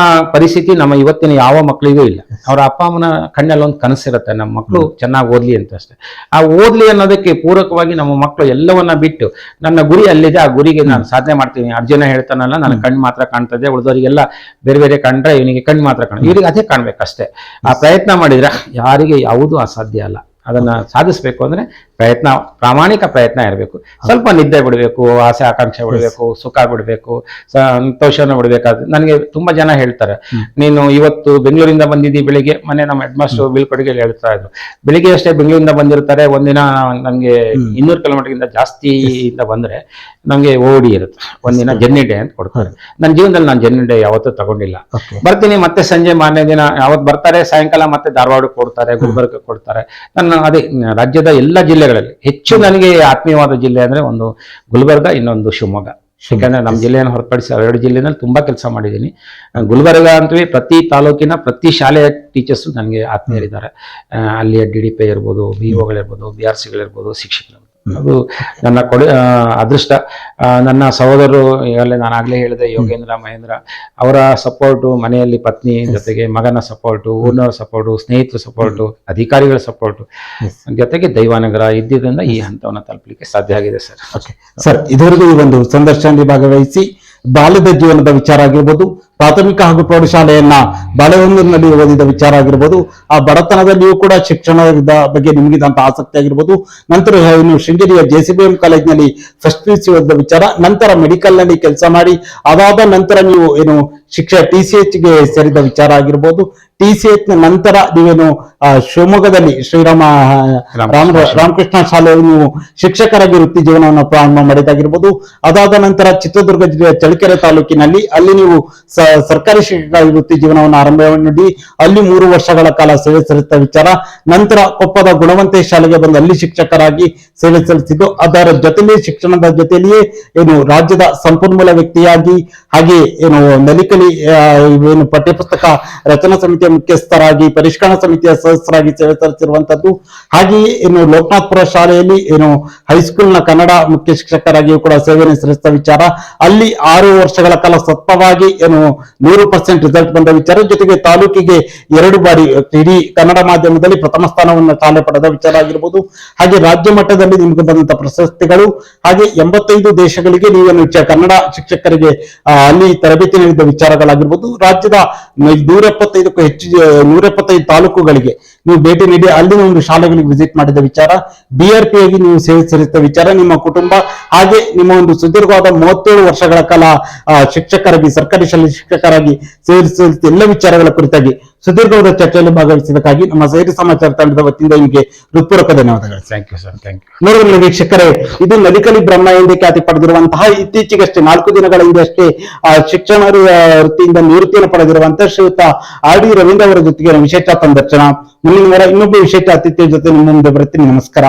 ಪರಿಸ್ಥಿತಿ ನಮ್ಮ ಇವತ್ತಿನ ಯಾವ ಮಕ್ಕಳಿಗೂ ಇಲ್ಲ. ಅವರ ಅಪ್ಪ ಅಮ್ಮನ ಕಣ್ಣಲ್ಲಿ ಒಂದು ಕನಸಿರುತ್ತೆ, ನಮ್ಮ ಮಕ್ಕಳು ಚೆನ್ನಾಗಿ ಓದ್ಲಿ ಅಂತ ಅಷ್ಟೇ. ಆ ಓದ್ಲಿ ಅನ್ನೋದಕ್ಕೆ ಪೂರಕವಾಗಿ ನಮ್ಮ ಮಕ್ಕಳು ಎಲ್ಲವನ್ನ ಬಿಟ್ಟು, ನನ್ನ ಗುರಿ ಅಲ್ಲಿದೆ, ಆ ಗುರಿಗೆ ನಾನು ಸಾಧನೆ ಮಾಡ್ತೀನಿ. ಅರ್ಜುನ ಹೇಳ್ತಾನಲ್ಲ, ನನ್ನ ಕಣ್ಣು ಮಾತ್ರ ಕಾಣ್ತದೆ, ಉಳಿದವರಿಗೆಲ್ಲ ಬೇರೆ ಬೇರೆ ಕಂಡ್ರೆ ಇವನಿಗೆ ಕಣ್ಣು ಮಾತ್ರ ಕಾಣ, ಇವರಿಗೆ ಅದೇ ಕಾಣ್ಬೇಕಷ್ಟೇ. ಆ ಪ್ರಯತ್ನ ಮಾಡಿದ್ರೆ ಯಾರಿಗೆ ಯಾವುದೂ ಅಸಾಧ್ಯ ಅಲ್ಲ. ಅದನ್ನ ಸಾಧಿಸ್ಬೇಕು ಅಂದ್ರೆ ಪ್ರಯತ್ನ, ಪ್ರಾಮಾಣಿಕ ಪ್ರಯತ್ನ ಇರಬೇಕು. ಸ್ವಲ್ಪ ನಿದ್ದೆ ಬಿಡಬೇಕು, ಆಸೆ ಆಕಾಂಕ್ಷೆ ಬಿಡಬೇಕು, ಸುಖ ಬಿಡಬೇಕು, ಸಂತೋಷನ ಬಿಡಬೇಕಾದ್ರೆ. ನನಗೆ ತುಂಬಾ ಜನ ಹೇಳ್ತಾರೆ, ನೀನು ಇವತ್ತು ಬೆಂಗಳೂರಿಂದ ಬಂದಿದ್ದೀ ಬೆಳಿಗ್ಗೆ. ಮನೆ ನಮ್ಮ ಹೆಡ್ ಮಾಸ್ಟರ್ ಬೀಳ್ಕೊಡುಗೆ ಹೇಳ್ತಾ ಇದ್ರು, ಬೆಳಿಗ್ಗೆ ಅಷ್ಟೇ ಬೆಂಗಳೂರಿಂದ ಬಂದಿರ್ತಾರೆ. ಒಂದಿನ ನನಗೆ 200 ಕಿಲೋಮೀಟರ್ಗಿಂತ ಜಾಸ್ತಿ ಇಂದ ಬಂದ್ರೆ ನಮ್ಗೆ ಓಡಿ ಇರುತ್ತೆ. ಒಂದಿನ ಜರ್ನಿ ಡೇ ಅಂತ ಕೊಡ್ತಾರೆ. ನನ್ನ ಜೀವನದಲ್ಲಿ ನಾನು ಜರ್ನಿ ಡೇ ಯಾವತ್ತೂ ತಗೊಂಡಿಲ್ಲ. ಬರ್ತೀನಿ, ಮತ್ತೆ ಸಂಜೆ ಮಾರನೇ ದಿನ ಯಾವತ್ತು ಬರ್ತಾರೆ, ಸಾಯಂಕಾಲ ಮತ್ತೆ ಧಾರವಾಡಕ್ಕೆ ಕೊಡ್ತಾರೆ, ಗುಲ್ಬರ್ಗಕ್ಕೆ ಕೊಡ್ತಾರೆ. ನನ್ನ ಅದೇ ರಾಜ್ಯದ ಎಲ್ಲ ಜಿಲ್ಲೆಗಳಲ್ಲಿ ಹೆಚ್ಚು ನನಗೆ ಆತ್ಮೀಯವಾದ ಜಿಲ್ಲೆ ಅಂದ್ರೆ ಒಂದು ಗುಲ್ಬರ್ಗ, ಇನ್ನೊಂದು ಶಿವಮೊಗ್ಗ. ಯಾಕಂದ್ರೆ ನಮ್ಮ ಜಿಲ್ಲೆಯನ್ನು ಹೊರತುಪಡಿಸಿ 2 ಜಿಲ್ಲೆನಲ್ಲಿ ತುಂಬಾ ಕೆಲಸ ಮಾಡಿದ್ದೀನಿ. ಗುಲ್ಬರ್ಗ ಅಂತೂ ಪ್ರತಿ ತಾಲೂಕಿನ ಪ್ರತಿ ಶಾಲೆಯ ಟೀಚರ್ಸ್ ನನಗೆ ಆತ್ಮೀಯರಿದ್ದಾರೆ. ಅಲ್ಲಿಯ DDP ಇರ್ಬೋದು, BOಗಳಿರ್ಬೋದು, BRCಗಳಿರ್ಬೋದು, ಶಿಕ್ಷಕರು. ಅದು ನನ್ನ ಅದೃಷ್ಟ. ನನ್ನ ಸಹೋದರರು ಈಗಲೇ ನಾನು ಆಗ್ಲೇ ಹೇಳಿದೆ, ಯೋಗೇಂದ್ರ, ಮಹೇಂದ್ರ, ಅವರ ಸಪೋರ್ಟು, ಮನೆಯಲ್ಲಿ ಪತ್ನಿ ಜೊತೆಗೆ ಮಗನ ಸಪೋರ್ಟು, ಊರಿನವರ ಸಪೋರ್ಟು, ಸ್ನೇಹಿತರ ಸಪೋರ್ಟು, ಅಧಿಕಾರಿಗಳ ಸಪೋರ್ಟು, ಜೊತೆಗೆ ದೈವಾನುಗ್ರಹ ಇದ್ದಿದ್ದರಿಂದ ಈ ಹಂತವನ್ನು ತಲುಪಲಿಕ್ಕೆ ಸಾಧ್ಯ ಆಗಿದೆ ಸರ್. ಸರ್, ಇದುವರೆಗೂ ಈ ಒಂದು ಸಂದರ್ಶನದಲ್ಲಿ ಭಾಗವಹಿಸಿ ಬಾಲ್ಯದ ಜೀವನದ ವಿಚಾರ ಆಗಿರ್ಬೋದು, ಪ್ರಾಥಮಿಕ ಹಾಗೂ ಪ್ರೌಢಶಾಲೆಯನ್ನ ಬಾಳೆಹೊನ್ನೂರಿನಲ್ಲಿ ಓದಿದ ವಿಚಾರ ಆಗಿರ್ಬೋದು, ಆ ಬಡತನದಲ್ಲಿಯೂ ಕೂಡ ಶಿಕ್ಷಣದ ಬಗ್ಗೆ ನಿಮಗಿದಂತ ಆಸಕ್ತಿ ಆಗಿರ್ಬೋದು, ನಂತರ ನೀವು ಶೃಂಗೇರಿಯ JCBM ಕಾಲೇಜ್ನಲ್ಲಿ ಫಸ್ಟ್ PUC ಓದಿದ ವಿಚಾರ, ನಂತರ ಮೆಡಿಕಲ್ ನಲ್ಲಿ ಕೆಲಸ ಮಾಡಿ ಅದಾದ ನಂತರ ನೀವು ಏನು TCHಗೆ ಸೇರಿದ ವಿಚಾರ ಆಗಿರ್ಬೋದು, TCH ನಂತರ ನೀವೇನು ಶಿವಮೊಗ್ಗದಲ್ಲಿ ರಾಮಕೃಷ್ಣ ಶಾಲೆಯಲ್ಲಿ ನೀವು ಶಿಕ್ಷಕರಾಗಿ ವೃತ್ತಿ ಜೀವನವನ್ನು ಪ್ರಾರಂಭ ಮಾಡಿದಾಗಿರ್ಬೋದು, ಅದಾದ ನಂತರ ಚಿತ್ರದುರ್ಗ ಜಿಲ್ಲೆಯ ಚಳ್ಳಕೆರೆ ತಾಲೂಕಿನಲ್ಲಿ ಅಲ್ಲಿ ನೀವು ಸರ್ಕಾರಿ ಶಿಕ್ಷಕ ವೃತ್ತಿ ಜೀವನವನ್ನು ಆರಂಭ ಮಾಡಿ ಅಲ್ಲಿ 3 ವರ್ಷಗಳ ಕಾಲ ಸೇವೆ ಸಲ್ಲಿಸಿದ ವಿಚಾರ. ನಂತರ ಕೊಪ್ಪದ ಗುಣವಂತೆ ಶಾಲೆಗೆ ಬಂದು ಅಲ್ಲಿ ಶಿಕ್ಷಕರಾಗಿ ಸೇವೆ ಸಲ್ಲಿಸಿದ್ದು, ಅದರ ಜೊತೆಲಿ ಶಿಕ್ಷಣದ ಜೊತೆಯಲ್ಲಿಯೇ ಏನು ರಾಜ್ಯದ ಸಂಪನ್ಮೂಲ ವ್ಯಕ್ತಿಯಾಗಿ, ಹಾಗೆ ಏನು ನಲಿಕಲಿ ಏನು ಪಠ್ಯಪುಸ್ತಕ ರಚನಾ ಸಮಿತಿಯ ಮುಖ್ಯಸ್ಥರಾಗಿ, ಪರಿಷ್ಕರಣಾ ಸಮಿತಿಯ ಸದಸ್ಯರಾಗಿ ಸೇವೆ ಸಲ್ಲಿಸಿರುವಂತದ್ದು. ಹಾಗೆಯೇ ಏನು ಲೋಕನಾಥ್ಪುರ ಶಾಲೆಯಲ್ಲಿ ಏನು ಹೈಸ್ಕೂಲ್ನ ಕನ್ನಡ ಮುಖ್ಯ ಶಿಕ್ಷಕರಾಗಿಯೂ ಕೂಡ ಸೇವೆಯನ್ನು ಸಲ್ಲಿಸಿದ ವಿಚಾರ. ಅಲ್ಲಿ 6 ವರ್ಷಗಳ ಕಾಲ ಸತತವಾಗಿ ಏನು 100% ರಿಸಲ್ಟ್ ಬಂದ ವಿಚಾರ. ಜೊತೆಗೆ ತಾಲೂಕಿಗೆ 2 ಬಾರಿ ಇಡೀ ಕನ್ನಡ ಮಾಧ್ಯಮದಲ್ಲಿ ಪ್ರಥಮ ಸ್ಥಾನವನ್ನು ಶಾಲೆ ಪಡೆದ ವಿಚಾರ ಆಗಿರ್ಬೋದು. ಹಾಗೆ ರಾಜ್ಯ ಮಟ್ಟದಲ್ಲಿ ನಿಮಗೆ ಬಂದಂತ ಪ್ರಶಸ್ತಿಗಳು, ಹಾಗೆ 85 ದೇಶಗಳಿಗೆ ನೀವೇನು ಕನ್ನಡ ಶಿಕ್ಷಕರಿಗೆ ಅಲ್ಲಿ ತರಬೇತಿ ನೀಡಿದ ವಿಚಾರಗಳಾಗಿರ್ಬೋದು. ರಾಜ್ಯದ 175ಕ್ಕೂ ಹೆಚ್ಚು 175 ತಾಲೂಕುಗಳಿಗೆ ನೀವು ಭೇಟಿ ನೀಡಿ ಅಲ್ಲಿನ ಒಂದು ಶಾಲೆಗಳಿಗೆ ವಿಸಿಟ್ ಮಾಡಿದ ವಿಚಾರ. BRP ಆಗಿ ನೀವು ಸೇವೆ ಸಲ್ಲಿಸಿದ ವಿಚಾರ. ನಿಮ್ಮ ಕುಟುಂಬ ಹಾಗೆ ನಿಮ್ಮ ಒಂದು ಸುದೀರ್ಘವಾದ 37 ವರ್ಷಗಳ ಕಾಲ ಶಿಕ್ಷಕರಾಗಿ, ಸರ್ಕಾರಿ ಶಾಲೆ ಶಿಕ್ಷಕರಾಗಿ ಸೇವೆ ಸಲ್ಲಿಸಿದ ಎಲ್ಲ ವಿಚಾರಗಳ ಕುರಿತಾಗಿ ಸುದೀರ್ಘವಾದ ಚರ್ಚೆಯಲ್ಲಿ ಭಾಗವಹಿಸಿದ್ದಕ್ಕಾಗಿ ನಮ್ಮ ಸೈರಿ ಸಮಾಚಾರ ತಂಡದ ವತಿಯಿಂದ ನಿಮಗೆ ಹೃತ್ಪೂರ್ವಕ ಧನ್ಯವಾದಗಳು. Thank you sir, thank you. ನೋಡಿದ್ರೆ ವೀಕ್ಷಕರೇ, ಇದು ನಲಿಕಲಿ ಬ್ರಹ್ಮ ಎಂದೇ ಖ್ಯಾತಿ ಪಡೆದಿರುವಂತಹ, ಇತ್ತೀಚೆಗಷ್ಟೇ 4 ದಿನಗಳ ಹಿಂದಷ್ಟೇ ಶಿಕ್ಷಣ ವೃತ್ತಿಯಿಂದ ನಿವೃತ್ತಿಯನ್ನು ಪಡೆದಿರುವಂತಹ ಶ್ರೀಯುತ RD ರವೀಂದ್ರ ಅವರ ಜೊತೆಗೆ ವಿಶೇಷ ಸಂದರ್ಶನ. ಮುಂದಿನ ವಾರ ಇನ್ನೊಬ್ಬ ವಿಶೇಷ ಅತಿಥಿಯ ಜೊತೆ ನಿಮ್ಮ ಮುಂದೆ ಬರ್ತೀನಿ. ನಮಸ್ಕಾರ.